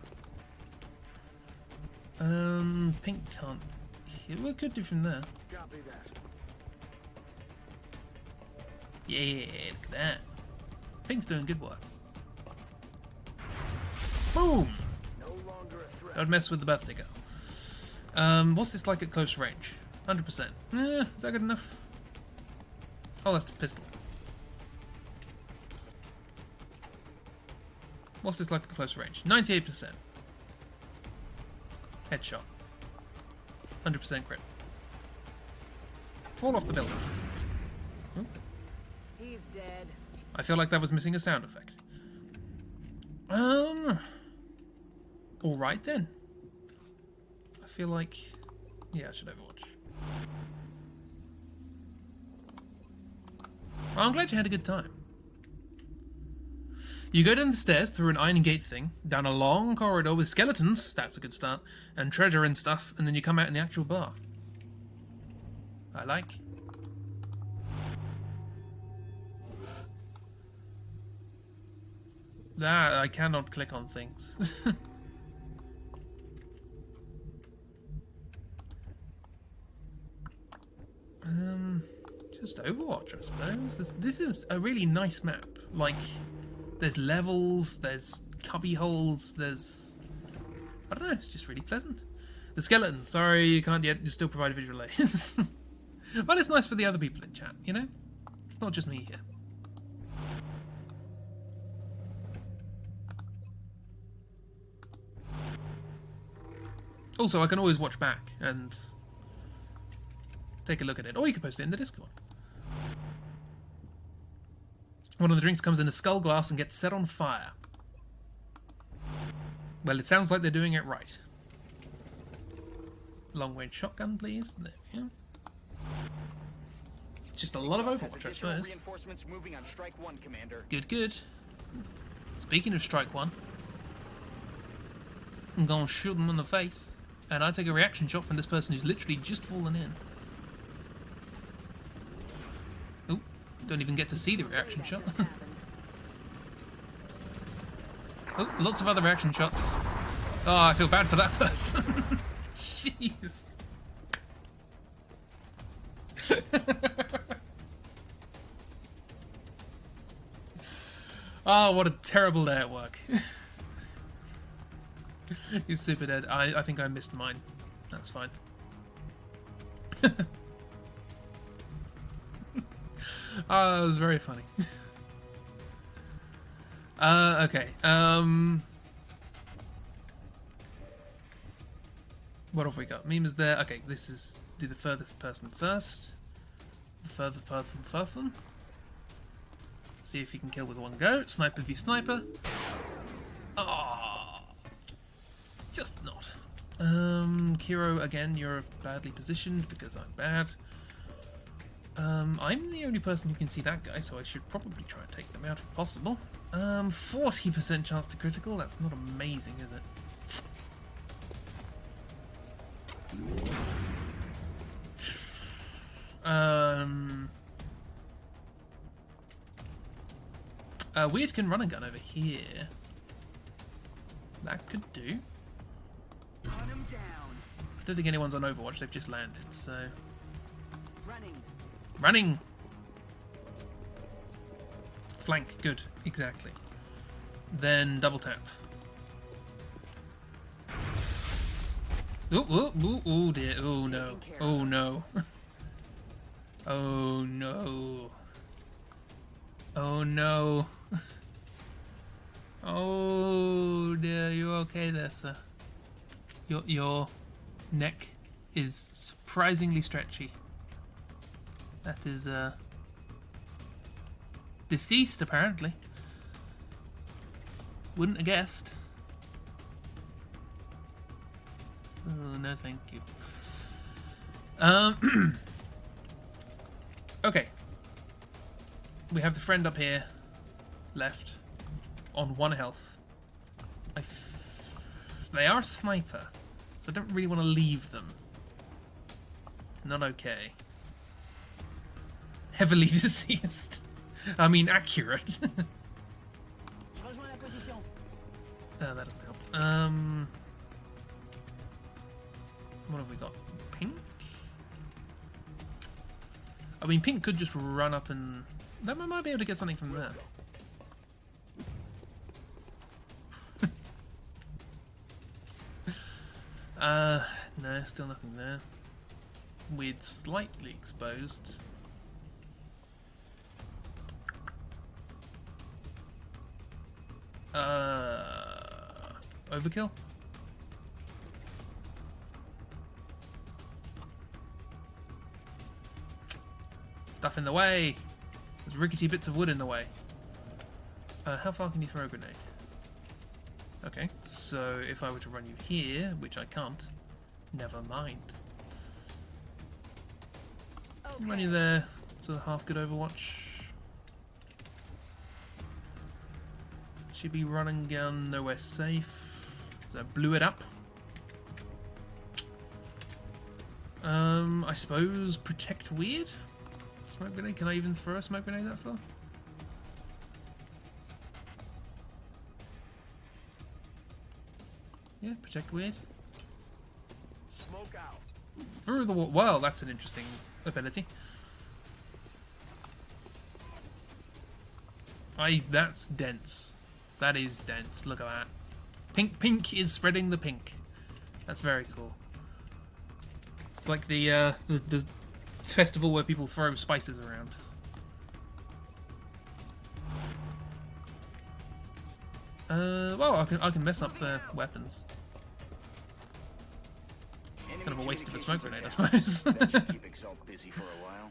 them. Pink can't hit. What could do from there? Copy that. Yeah, look at that. Pink's doing good work. Boom! No longer a threat. Don't mess with the birthday girl. What's this like at close range? 100%. Is that good enough? Oh, that's the pistol. What's this like at close range? 98%. Headshot. 100% crit. Fall off the building. Oh. He's dead. I feel like that was missing a sound effect. Alright then. I feel like... yeah, I should Overwatch. Well, I'm glad you had a good time. You go down the stairs through an iron gate thing, down a long corridor with skeletons, that's a good start, and treasure and stuff, and then you come out in the actual bar. I like. I cannot click on things. Just Overwatch, I suppose. This is a really nice map. Like, there's levels, there's cubby holes, there's... I don't know, it's just really pleasant. The skeleton, sorry you can't yet, you still provide visual aids. But it's nice for the other people in chat, you know? It's not just me here. Also, I can always watch back and take a look at it, or you can post it in the Discord. One of the drinks comes in a skull glass and gets set on fire. Well, it sounds like they're doing it right. Long-range shotgun, please. There we go. Just a lot of Overwatch, I suppose. Reinforcements moving on Strike 1, Commander. Good, good. Speaking of Strike 1, I'm gonna shoot them in the face. And I take a reaction shot from this person who's literally just fallen in. Oop, don't even get to see the reaction shot. Oh, lots of other reaction shots. Oh, I feel bad for that person. Jeez. Oh, what a terrible day at work. He's super dead. I think I missed mine. That's fine. Oh, that was very funny. Okay. What have we got? Meme is there. Okay, this is do the furthest person first. The furthest person first. See if you can kill with one go. Sniper v sniper. Oh, just not. Kiro, again, you're badly positioned because I'm bad. I'm the only person who can see that guy, so I should probably try and take them out if possible. 40% chance to critical, that's not amazing, is it? Weird can run a gun over here. That could do. Hunt him down. I don't think anyone's on Overwatch. They've just landed, so... Running. Running! Flank. Good. Exactly. Then double tap. Oh dear. Oh no. Oh no. Oh no. Oh no. Oh dear. You okay there, sir? Your neck is surprisingly stretchy. That is deceased apparently. Wouldn't have guessed. Oh, no thank you. Okay. We have the friend up here, left, on 1 health. They are a sniper, so I don't really want to leave them. Not okay. Heavily deceased. I mean, accurate. Oh, that doesn't help. What have we got? Pink? I mean, Pink could just run up and... That might be able to get something from there. No, still nothing there. Weird, slightly exposed. Overkill? Stuff in the way! There's rickety bits of wood in the way. How far can you throw a grenade? Okay, so if I were to run you here, which I can't, never mind. Okay. Run you there, it's a half good Overwatch. Should be running gun, nowhere safe. So blew it up. I suppose protect weird? Smoke grenade? Can I even throw a smoke grenade that far? Yeah, protect weird. Smoke out. Through the wall. Well, that's an interesting ability. That's dense. That is dense. Look at that. Pink is spreading the pink. That's very cool. It's like the festival where people throw spices around. Well, I can mess up their weapons. Kind of a waste of a smoke grenade, I suppose. That should keep EXALT busy for a while.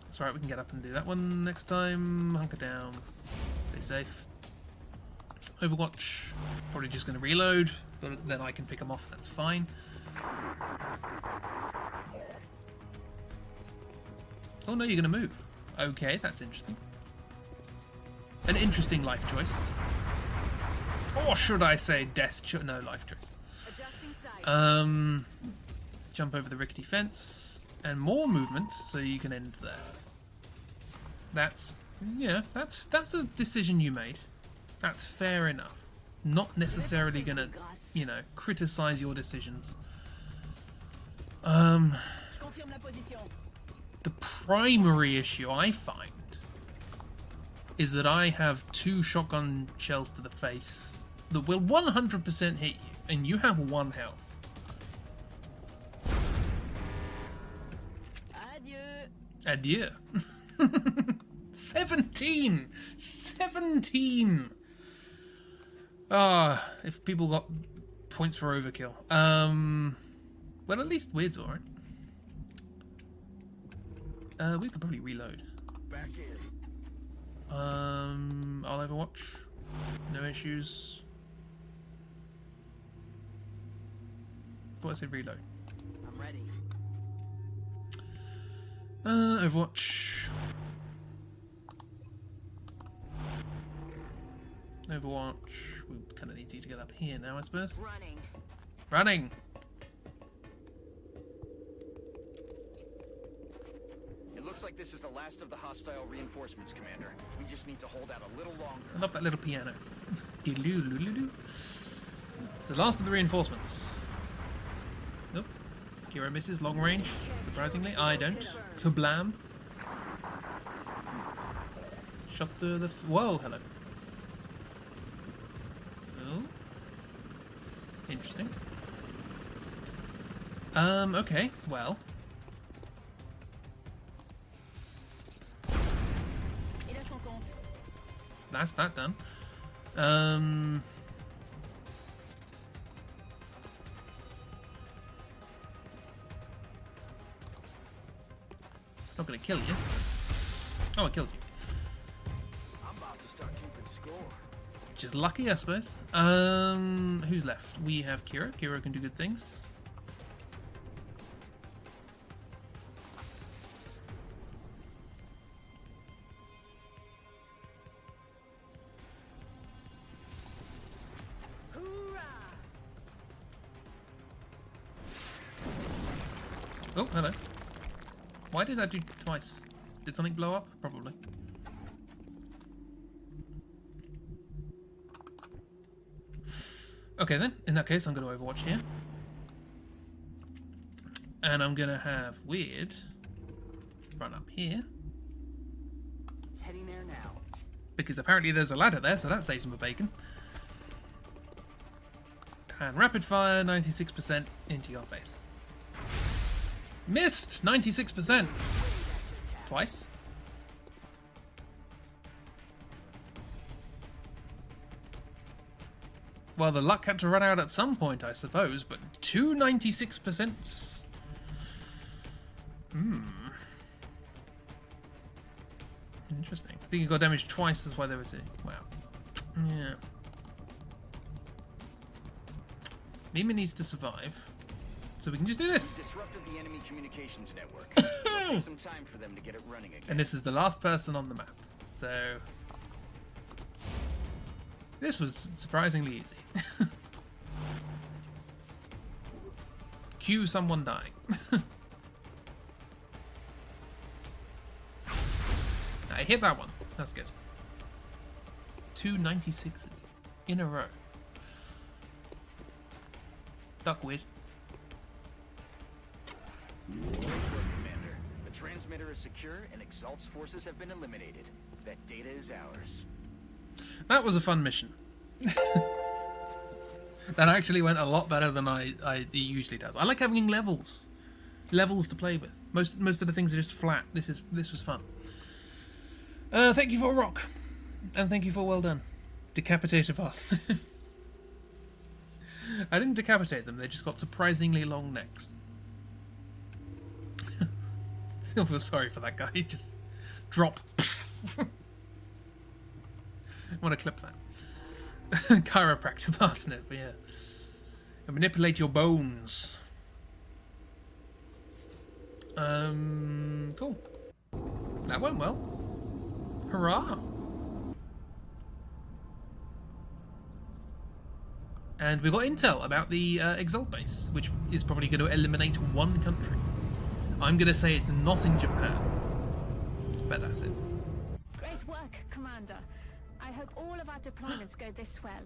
That's right, we can get up and do that one next time. Hunker down. Stay safe. Overwatch. Probably just going to reload, but then I can pick them off. That's fine. Oh no, you're going to move. Okay, that's interesting. An interesting life choice. Or should I say death choice? No, life choice. Adjusting sight. Jump over the rickety fence. And more movement, so you can end there. That's, yeah, that's a decision you made. That's fair enough. Not necessarily gonna, you know, criticize your decisions. Confirme la position. The primary issue I find is that I have 2 shotgun shells to the face that will 100% hit you, and you have 1 health. Adieu. Adieu. 17! 17! Ah, if people got points for overkill. Well, at least Weird's alright. We could probably reload. Back in. I'll Overwatch. No issues. Thought I said reload. I'm ready. Overwatch. Overwatch. We kind of need you to get up here now, I suppose. Running. Running! Looks like this is the last of the hostile reinforcements, Commander. We just need to hold out a little longer. I love that little piano. Diddle-oo-loo-loo-loo. It's the last of the reinforcements. Nope. Kira misses long range. Surprisingly, I don't. Kablam. Shot through the... Whoa, hello. Oh. Interesting. Okay, well. That's that done. It's not gonna kill you. Oh, it killed you. I'm about to start keeping score. Just lucky, I suppose. Who's left? We have Kira. Kira can do good things. Oh, hello. Why did that do twice? Did something blow up? Probably. Okay then, in that case I'm going to Overwatch here. And I'm going to have Weird run up here. Heading there now. Because apparently there's a ladder there, so that saves him a bacon. And Rapid Fire, 96% into your face. Missed! 96%! Twice. Well, the luck had to run out at some point, I suppose, but two 96%. Interesting. I think you got damaged twice, that's why they were two. Wow. Yeah. Mima needs to survive, so we can just do this. Disrupted the enemy communications network. It'll take some time for them to get it running again. And this is the last person on the map, so this was surprisingly easy. Cue someone dying. I hit that one. That's good. 2 96s in a row. Duckweed. Great work, Commander. The transmitter is secure and EXALT's forces have been eliminated. That data is ours. That was a fun mission. That actually went a lot better than it usually does. I like having levels to play with. Most of the things are just flat. This was fun. Thank you for a rock, and thank you for well done. Decapitated boss. I didn't decapitate them. They just got surprisingly long necks. Still feel sorry for that guy. He just drop. I want to clip that. Chiropractor parsnip, yeah. And manipulate your bones. Cool. That went well. Hurrah! And we got intel about the EXALT base, which is probably going to eliminate one country. I'm going to say it's not in Japan. But that's it. Great work, Commander. I hope all of our deployments go this well.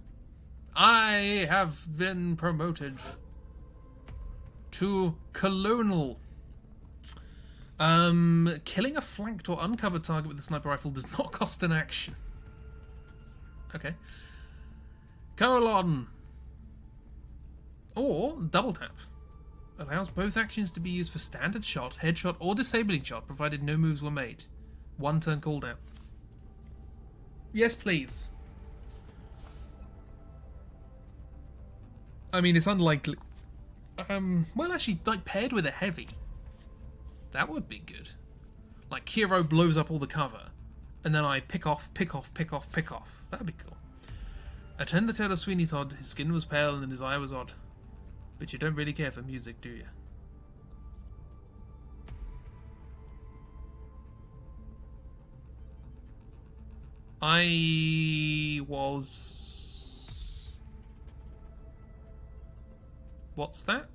I have been promoted to Colonel. Killing a flanked or uncovered target with a sniper rifle does not cost an action. Okay. Colon. Or double tap. Allows both actions to be used for standard shot, headshot, or disabling shot, provided no moves were made. 1 turn cooldown. Yes, please. I mean, it's unlikely. Well, actually, like, paired with a heavy. That would be good. Like, Kiro blows up all the cover, and then I pick off. That'd be cool. Attend the tale of Sweeney Todd. His skin was pale and his eye was odd. But you don't really care for music, do you? I was... What's that?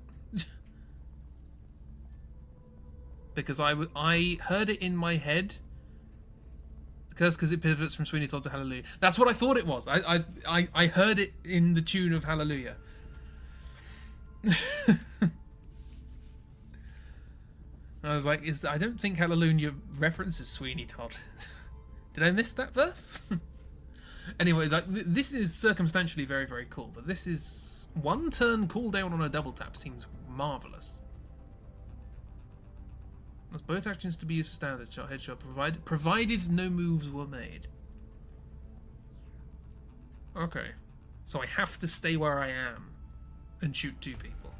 because I heard it in my head. Because it pivots from Sweeney Todd to Hallelujah. That's what I thought it was. I heard it in the tune of Hallelujah. I was like, I don't think Hallelujah references Sweeney Todd. Did I miss that verse? Anyway, like this is circumstantially very, very cool. But this is one turn cooldown on a double tap seems marvelous. That's both actions to be used for standard shot, headshot, provided no moves were made. Okay, so I have to stay where I am and shoot 2 people.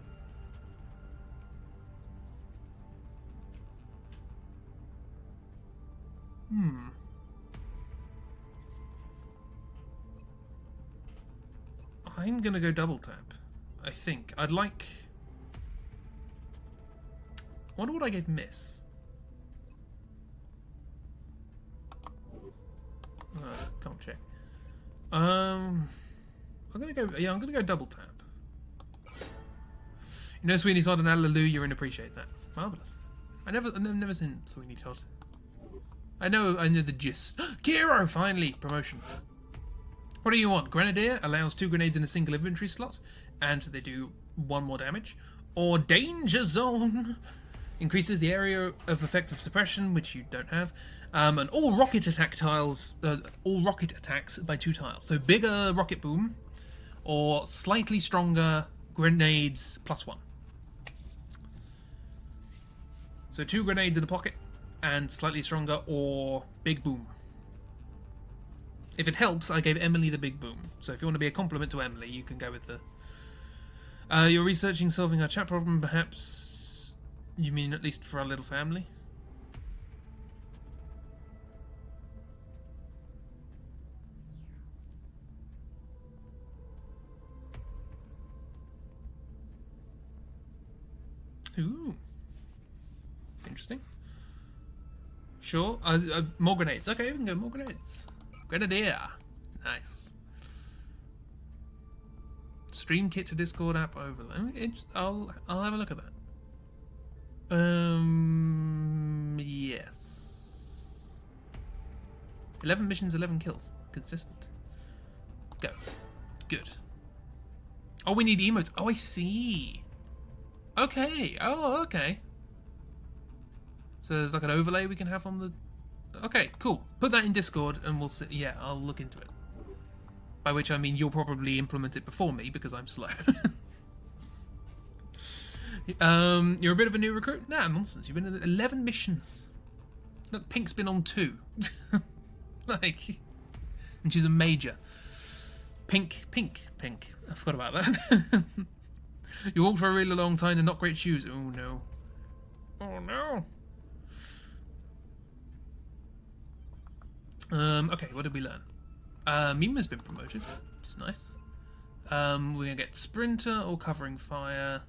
I'm gonna go double tap. I think I'd like. I wonder what I gave miss. Can't check. I'm gonna go. Yeah, I'm gonna go double tap. You know, Sweeney Todd and Hallelujah, and appreciate that. Marvelous. I've never seen Sweeney Todd. I know the gist. Kiro, finally promotion. What do you want? Grenadier allows 2 grenades in a single inventory slot, and they do 1 more damage. Or Danger Zone increases the area of effective suppression, which you don't have. And all rocket attack tiles, all rocket attacks by 2 tiles. So bigger rocket boom, or slightly stronger grenades +1. So 2 grenades in the pocket, and slightly stronger, or big boom. If it helps, I gave Emily the big boom. So if you want to be a compliment to Emily, you can go with the... you're researching solving our chat problem, perhaps... You mean at least for our little family? Ooh. Interesting. Sure. More grenades. Okay, we can go more grenades. Grenadier. Nice. Stream kit to Discord app overlay. I'll have a look at that. Yes. 11 missions, 11 kills. Consistent. Go. Good. Oh, we need emotes. Oh, I see. Okay. Oh, okay. So there's like an overlay we can have on the... Okay, cool. Put that in Discord and we'll see. Yeah, I'll look into it. By which I mean you'll probably implement it before me because I'm slow. You're a bit of a new recruit? Nah, nonsense. You've been in 11 missions. Look, Pink's been on 2. Like, and she's a major. Pink. I forgot about that. You walked for a really long time in not great shoes. Oh no. Oh no. Okay, what did we learn? Mima's been promoted, which is nice. We're gonna get Sprinter or Covering Fire.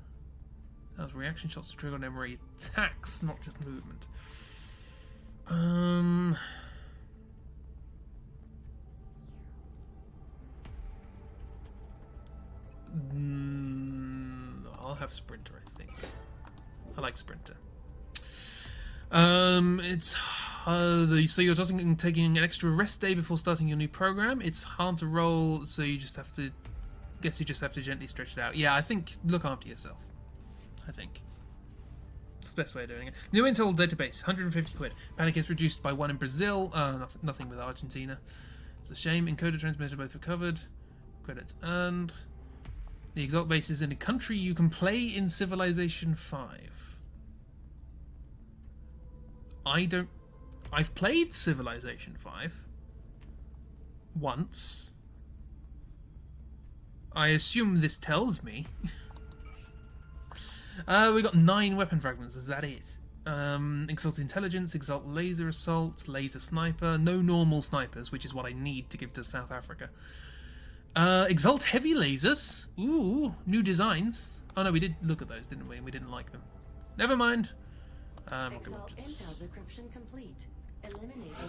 That was reaction shots to trigger on memory attacks, not just movement. I'll have Sprinter, I think. I like Sprinter. It's so you're taking an extra rest day before starting your new program. It's hard to roll, so you just have to gently stretch it out. Yeah, I think look after yourself. I think it's the best way of doing it. New intel database, 150 quid. Panic is reduced by 1 in Brazil. Nothing with Argentina. It's a shame. Encoder transmitter both recovered. Credits earned. The EXALT base is in a country you can play in Civilization 5. I've played Civilization 5 once. I assume this tells me. We got 9 weapon fragments. Is that it? EXALT Intelligence, EXALT Laser Assault, Laser Sniper. No normal snipers, which is what I need to give to South Africa. EXALT Heavy Lasers. Ooh, new designs. Oh no, we did look at those, didn't we? We didn't like them. Never mind. So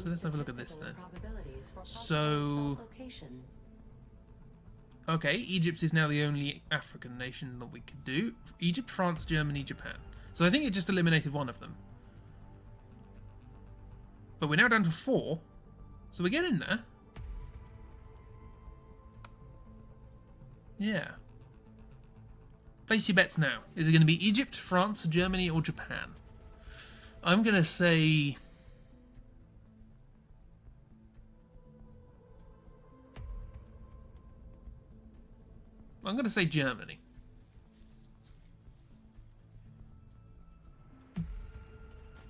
let's have a look at this then. So, okay, Egypt is now the only African nation that we could do. Egypt, France, Germany, Japan. So I think it just eliminated one of them. But we're now down to 4. So we're getting there. Yeah. Place your bets now. Is it going to be Egypt, France, Germany, or Japan? I'm going to say... I'm going to say Germany.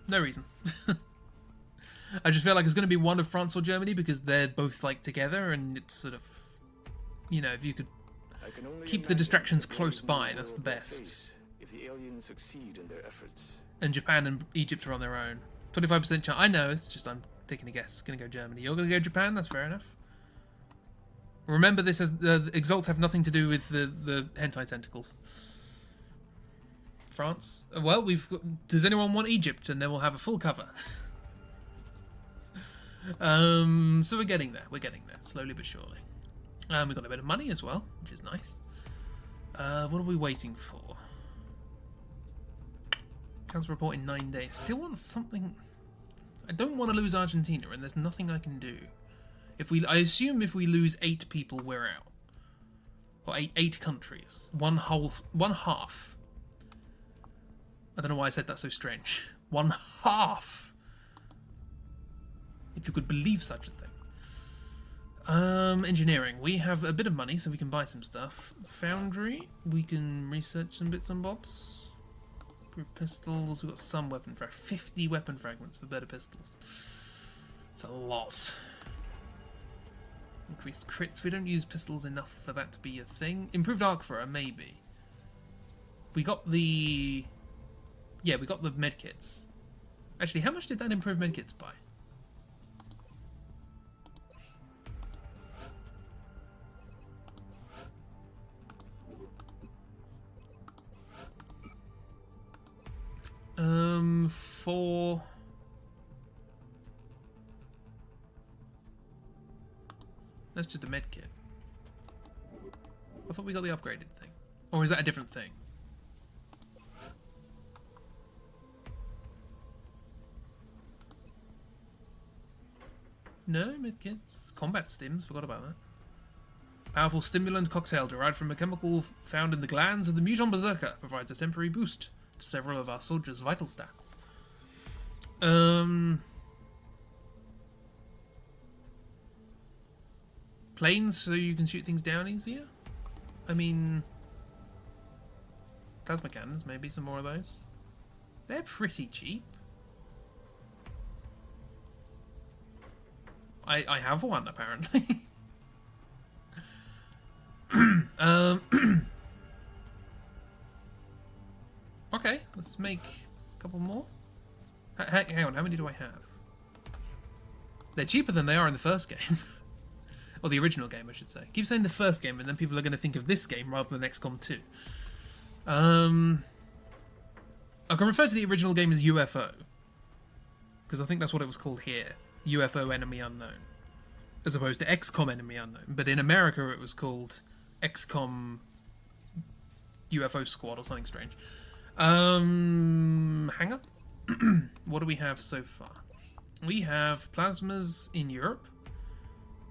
No reason. I just feel like it's going to be one of France or Germany because they're both like together, and it's sort of, you know, if you could I can only keep the imagine distractions the close brave by, new that's the world they'll best. face if the aliens succeed in their efforts. And Japan and Egypt are on their own. 25% chance. I know, it's just I'm taking a guess. Going to go Germany. You're going to go Japan? That's fair enough. Remember, this has the exalts have nothing to do with the hentai tentacles. France? Well, we've got, does anyone want Egypt? And then we'll have a full cover. So we're getting there. We're getting there, slowly but surely. We've got a bit of money as well, which is nice. What are we waiting for? Council report in 9 days. Still want something. I don't want to lose Argentina, and there's nothing I can do. I assume if we lose 8 people, we're out. Or eight countries. One half. I don't know why I said that so strange. 1/2. If you could believe such a thing. Engineering. We have a bit of money, so we can buy some stuff. Foundry. We can research some bits and bobs. Pistols. We've got some weapon fragments. 50 weapon fragments for better pistols. It's a lot. Increased crits. We don't use pistols enough for that to be a thing. Improved arc thrower, maybe. We got the... Yeah, we got the medkits. Actually, how much did that improve medkits by? For... That's just a medkit. I thought we got the upgraded thing. Or is that a different thing? No, medkits. Combat stims, forgot about that. Powerful stimulant cocktail derived from a chemical found in the glands of the mutant berserker provides a temporary boost to several of our soldiers' vital stats. Planes so you can shoot things down easier? I mean... Plasma cannons, maybe some more of those. They're pretty cheap. I have one, apparently. Okay, let's make a couple more. Hang on, how many do I have? They're cheaper than they are in the first game. Or the original game, I should say. Keep saying the first game, and then people are going to think of this game rather than XCOM 2. I can refer to the original game as UFO. Because I think that's what it was called here. UFO Enemy Unknown. As opposed to XCOM Enemy Unknown. But in America it was called XCOM UFO Squad or something strange. Hang up. What do we have so far? We have plasmas in Europe.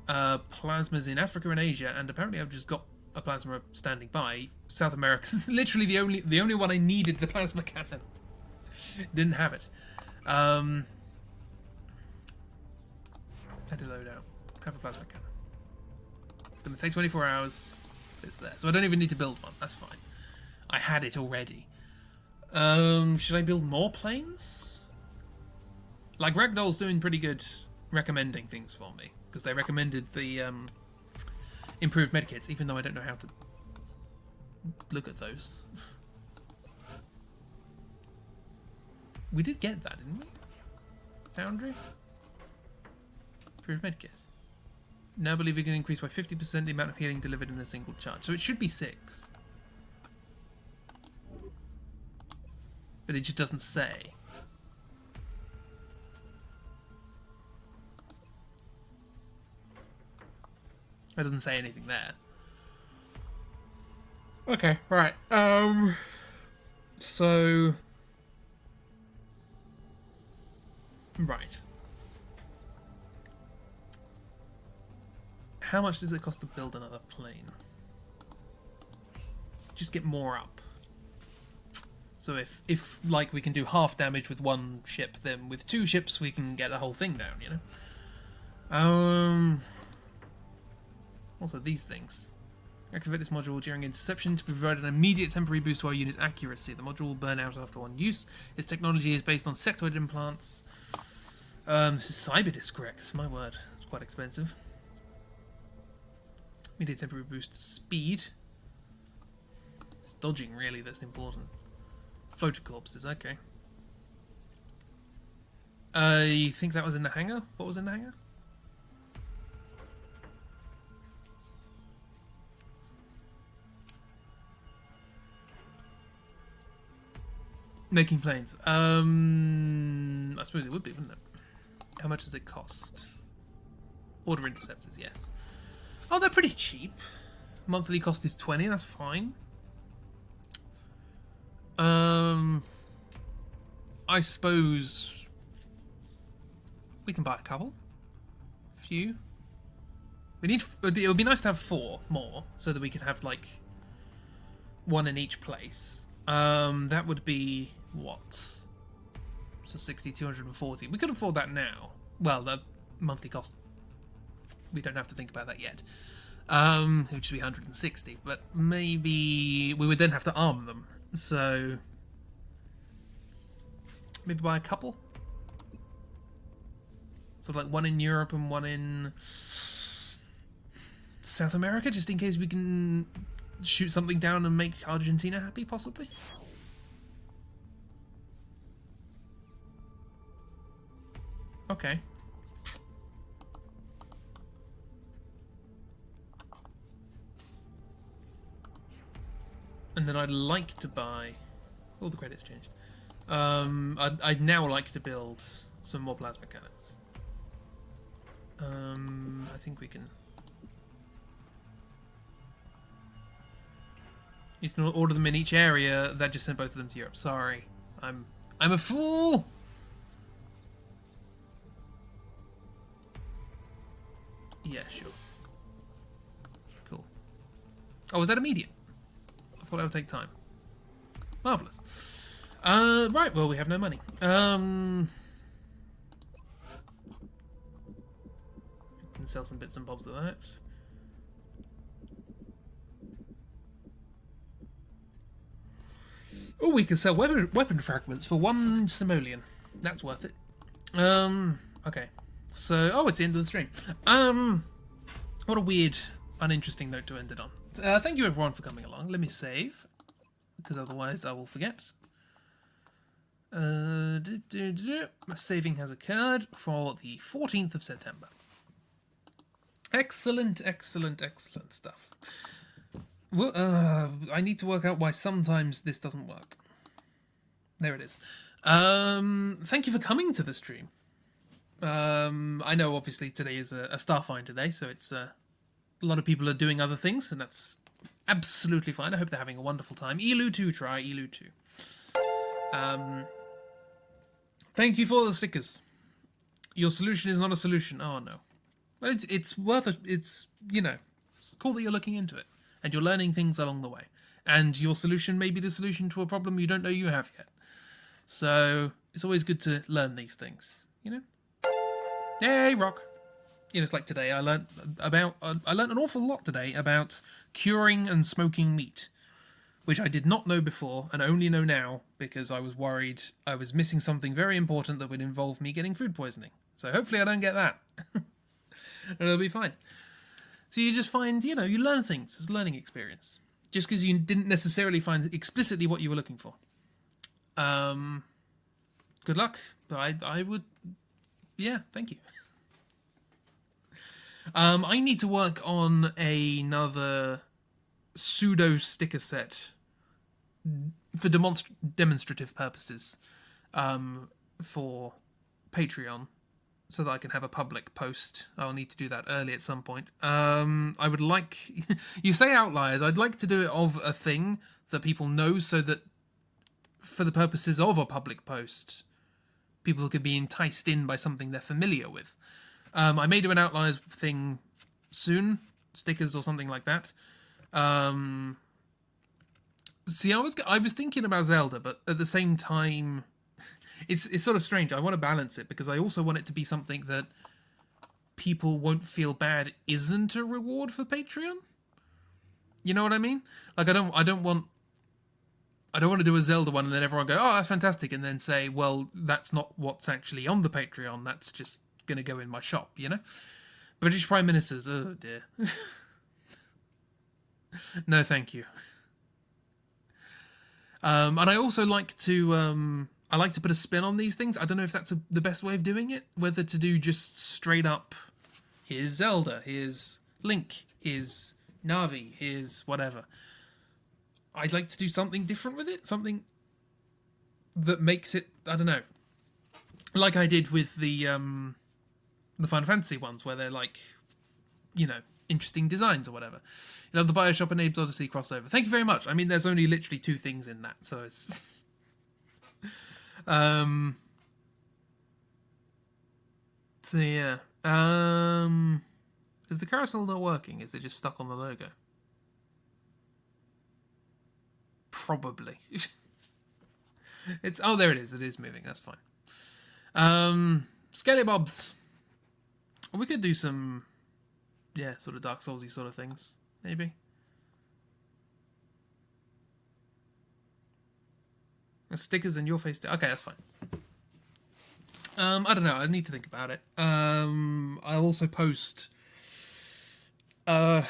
Plasmas in Africa and Asia. And apparently I've just got a plasma standing by. South America. Literally the only one I needed the plasma cannon. Didn't have it. Let it load out. Have a plasma cannon. It's going to take 24 hours. It's there. So I don't even need to build one. That's fine. I had it already. Should I build more planes? Like, Ragdoll's doing pretty good recommending things for me. Because they recommended the improved medkits, even though I don't know how to look at those. We did get that, didn't we? Foundry? Improved medkit. Now believe we can increase by 50% the amount of healing delivered in a single charge. So it should be 6. But it just doesn't say. It doesn't say anything there. Okay, right. So... Right. how much does it cost to build another plane? Just get more up. So if like we can do half damage with one ship, then with 2 ships we can get the whole thing down, you know? Also these things. Activate this module during interception to provide an immediate temporary boost to our unit's accuracy. The module will burn out after 1 use. Its technology is based on sectoid implants. This is Cyberdisc Rex, my word. It's quite expensive. Immediate temporary boost to speed. It's dodging, really, that's important. Floater corpses, okay. You think that was in the hangar? What was in the hangar? Making planes. I suppose it would be, wouldn't it? How much does it cost? Order interceptors, yes. Oh, they're pretty cheap. Monthly cost is 20, that's fine. I suppose we can buy a couple. A few. We need. It would be nice to have 4 more, so that we could have like 1 in each place. That would be what? So 60, 240. We could afford that now. Well, the monthly cost. We don't have to think about that yet. It would just be 160, but maybe we would then have to arm them. So maybe buy a couple. So like 1 in Europe and 1 in South America, just in case we can shoot something down and make Argentina happy, possibly. Okay. And then I'd like to buy... All the credits changed. I'd now like to build some more plasma cannons. I think we can... You can order them in each area. That just sent both of them to Europe. Sorry. I'm a fool! Yeah, sure. Cool. Oh, was that immediate? I thought that would take time. Marvellous. Right, well, we have no money. We can sell some bits and bobs of that. Oh, we can sell weapon fragments for 1 simoleon. That's worth it. Okay. So, oh, it's the end of the stream. What a weird, uninteresting note to end it on. Thank you everyone for coming along. Let me save, because otherwise I will forget. Saving has occurred for the 14th of September. Excellent, excellent, excellent stuff. Well, I need to work out why sometimes this doesn't work. There it is. Thank you for coming to the stream. I know obviously today is a Starfinder day, so it's a lot of people are doing other things, and that's absolutely fine. I hope they're having a wonderful time. Elu2, try Elu2. Thank you for the stickers. Your solution is not a solution. Oh no. But it's worth it. It's, you know, it's cool that you're looking into it. And you're learning things along the way. And your solution may be the solution to a problem you don't know you have yet. So it's always good to learn these things, you know? Yay, rock! You know, it's like today I learned an awful lot today about curing and smoking meat, which I did not know before and only know now because I was worried I was missing something very important that would involve me getting food poisoning. So hopefully I don't get that. And it'll be fine. So you just find, you know, you learn things. It's a learning experience. Just because you didn't necessarily find explicitly what you were looking for. Good luck. But I would... Yeah, thank you. I need to work on another pseudo sticker set for demonstrative purposes for Patreon, so that I can have a public post. I'll need to do that early at some point. I would like... You say outliers. I'd like to do it of a thing that people know, so that for the purposes of a public post, people could be enticed in by something they're familiar with. I may do an outliers thing soon, stickers or something like that. See, I was thinking about Zelda, but at the same time, it's sort of strange. I want to balance it because I also want it to be something that people won't feel bad isn't a reward for Patreon. You know what I mean? Like I don't want to do a Zelda one and then everyone go, oh, that's fantastic, and then say, well, that's not what's actually on the Patreon. That's just going to go in my shop, you know? British Prime Ministers, oh dear. No, thank you. And I also like to put a spin on these things. I don't know if that's the best way of doing it, whether to do just straight up, here's Zelda, here's Link, here's Navi, here's whatever. I'd like to do something different with it, something that makes it, I don't know, like I did with the Final Fantasy ones, where they're like, you know, interesting designs or whatever. You know, the Bioshock and Abe's Odyssey crossover. Thank you very much. I mean, there's only literally 2 things in that, so it's... So yeah. Is the carousel not working? Is it just stuck on the logo? Probably. It's oh, there it is. It is moving. That's fine. Skelly Bobs. We could do some, yeah, sort of Dark Soulsy sort of things, maybe. Stickers in your face. Okay, that's fine. I don't know. I need to think about it. I'll also post. Also,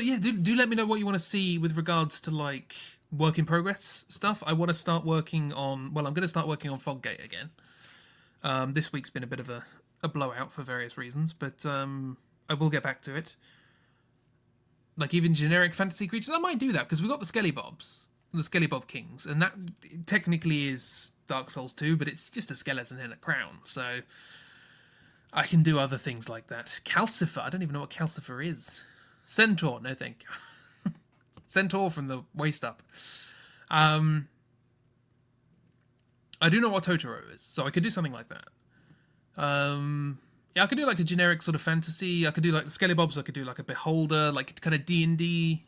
yeah, do let me know what you want to see with regards to like work in progress stuff. I want to start working on. Well, I'm going to start working on Foggate again. This week's been a bit of a blowout for various reasons, but I will get back to it. Like even generic fantasy creatures, I might do that because we've got the Skelly Bobs, the Skelly Bob Kings, and that technically is Dark Souls 2, but it's just a skeleton in a crown, so I can do other things like that. Calcifer, I don't even know what Calcifer is. Centaur, no thank you. Centaur from the waist up. I do know what Totoro is, so I could do something like that. Yeah, I could do like a generic sort of fantasy. I could do like the Skelly Bobs. I could do like a Beholder, like kind of D&D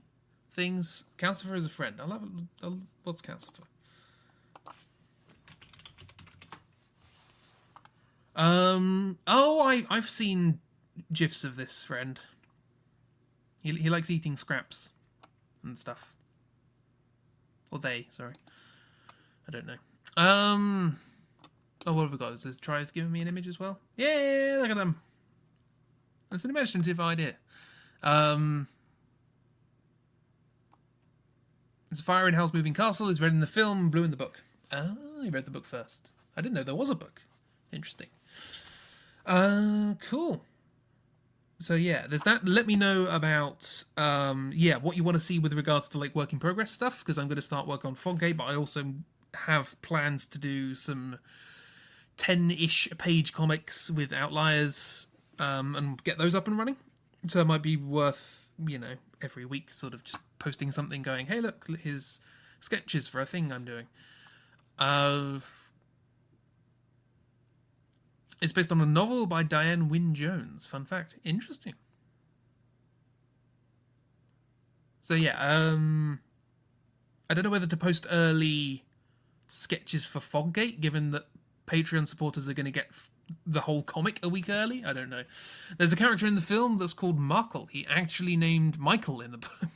things. Calcifer is a friend. What's Calcifer? Oh, I've seen gifs of this friend. He likes eating scraps and stuff. Or they, sorry. I don't know. Oh, what have we got? Is Try's giving me an image as well? Yeah, look at them. That's an imaginative idea. It's fire in Hell's Moving Castle. Is red in the film, blue in the book. Oh, you read the book first. I didn't know there was a book. Interesting. Cool. So yeah, there's that. Let me know about what you want to see with regards to like work in progress stuff, because I'm going to start work on Foggate, but I also have plans to do some 10-ish page comics with outliers and get those up and running. So it might be worth, you know, every week sort of just posting something going, hey look, here's sketches for a thing I'm doing. It's based on a novel by Diane Wynne Jones. Fun fact. Interesting. So yeah, I don't know whether to post early sketches for Foggate, given that Patreon supporters are going to get the whole comic a week early. I don't know. There's a character in the film that's called Markle. He actually named Michael in the book.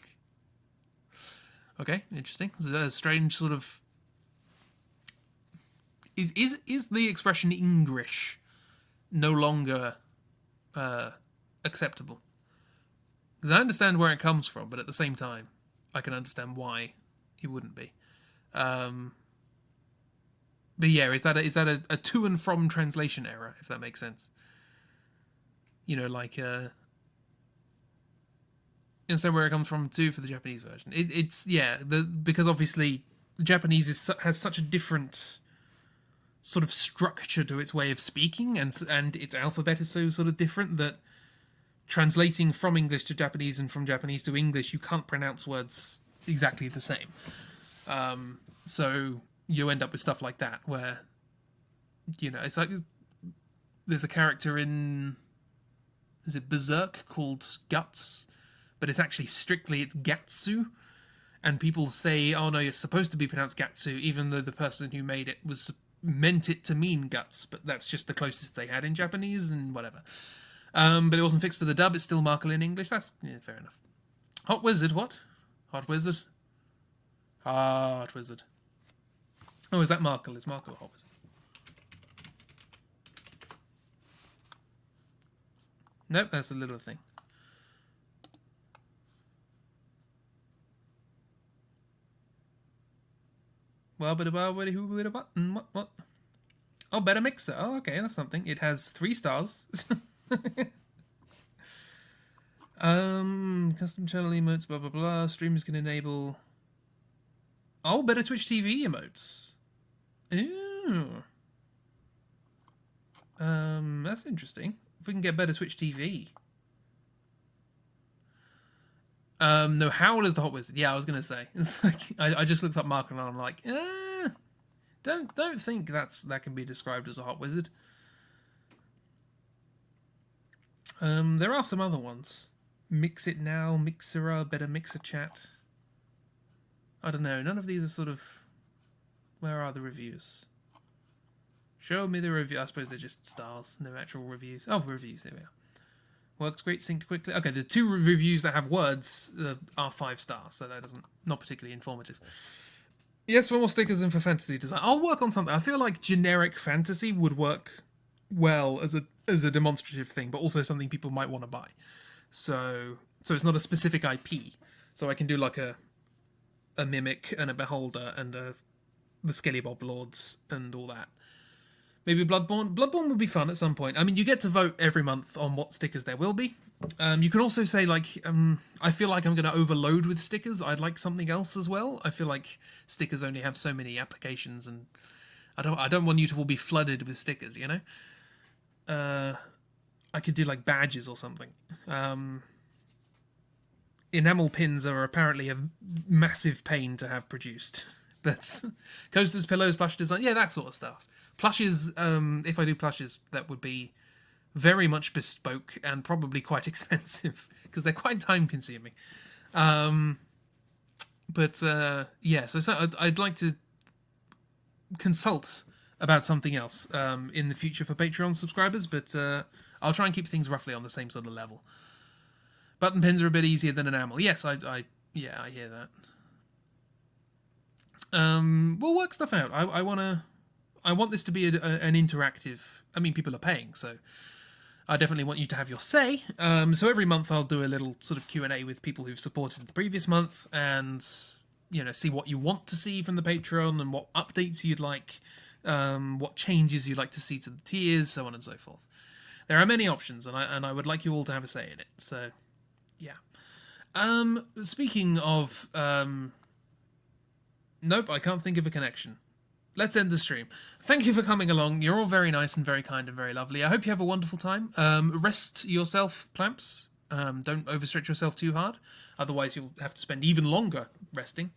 Okay, interesting. So that's a strange sort of... Is the expression English no longer acceptable? Because I understand where it comes from, but at the same time, I can understand why it wouldn't be. But yeah, is that a to and from translation error, if that makes sense? You know, like instead where it comes from too for the Japanese version. It's yeah, because obviously the Japanese has such a different sort of structure to its way of speaking, and its alphabet is so sort of different that translating from English to Japanese and from Japanese to English, you can't pronounce words exactly the same. So you end up with stuff like that where, you know, it's like there's a character in is it Berserk called Guts, but it's actually it's Gatsu, and people say, oh no, it's supposed to be pronounced Gatsu, even though the person who made it meant it to mean guts, but that's just the closest they had in Japanese and whatever. But it wasn't fixed for the dub. It's still Markle in English. That's fair enough. Hot Wizard, what? Hot Wizard? Hot Wizard. Oh, is that Markle? Is Markle a Hot Wizard? Nope, that's a little thing. What? Oh, better mixer. Oh, okay, that's something. It has 3 stars. Custom channel emotes, blah blah blah. Streamers can enable. Oh, better Twitch TV emotes. Ooh. That's interesting. If we can get better Twitch TV. No, Howl is the Hot Wizard. Yeah, I was gonna say. It's like I just looked up Mark and I'm like, don't think that can be described as a Hot Wizard. There are some other ones. Mix It Now, Mixera, Better Mixer Chat. I don't know. None of these are sort of. Where are the reviews? Show me the review. I suppose they're just stars, no actual reviews. Oh, reviews. Here we are. Works great, synced quickly. Okay, the 2 reviews that have words are 5 stars, so that not particularly informative. Yes, for more stickers and for fantasy design. I'll work on something. I feel like generic fantasy would work well as a demonstrative thing, but also something people might want to buy. So it's not a specific IP. So I can do like a Mimic and a Beholder and the Skelly Bob Lords and all that. Maybe Bloodborne. Bloodborne would be fun at some point. I mean, you get to vote every month on what stickers there will be. You can also say, like, I feel like I'm going to overload with stickers. I'd like something else as well. I feel like stickers only have so many applications, and I don't want you to all be flooded with stickers, you know? I could do, like, badges or something. Enamel pins are apparently a massive pain to have produced. But coasters, pillows, plush design, yeah, that sort of stuff. Plushes, if I do plushes, that would be very much bespoke and probably quite expensive because they're quite time consuming. Yeah, so I'd like to consult about something else in the future for Patreon subscribers, but I'll try and keep things roughly on the same sort of level. Button pins are a bit easier than enamel. Yes, I hear that. We'll work stuff out. I want this to be an interactive. I mean, people are paying, so I definitely want you to have your say. So every month I'll do a little sort of Q&A with people who've supported the previous month, and see what you want to see from the Patreon and what updates you'd like, what changes you'd like to see to the tiers, so on and so forth. There are many options, and I would like you all to have a say in it. So, yeah. Speaking of, nope, I can't think of a connection. Let's end the stream. Thank you for coming along. You're all very nice and very kind and very lovely. I hope you have a wonderful time. Rest yourself, Plamps. Don't overstretch yourself too hard. Otherwise, you'll have to spend even longer resting.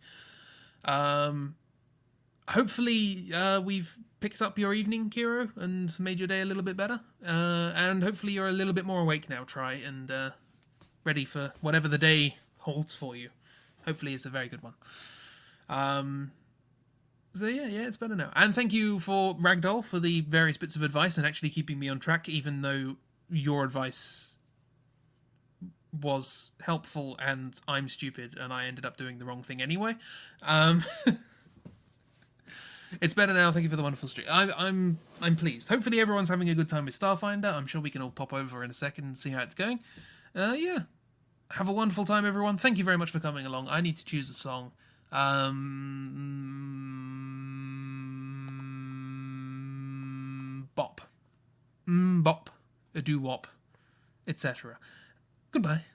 Hopefully, we've picked up your evening, Kiro, and made your day a little bit better. And hopefully you're a little bit more awake now, Try, and ready for whatever the day holds for you. Hopefully it's a very good one. So yeah, it's better now. And thank you for Ragdoll for the various bits of advice and actually keeping me on track, even though your advice was helpful and I'm stupid and I ended up doing the wrong thing anyway. It's better now. Thank you for the wonderful stream. I'm pleased. Hopefully everyone's having a good time with Starfinder. I'm sure we can all pop over in a second and see how it's going. Yeah. Have a wonderful time, everyone. Thank you very much for coming along. I need to choose a song. Bop. Bop. A doo-wop. Etc. Goodbye.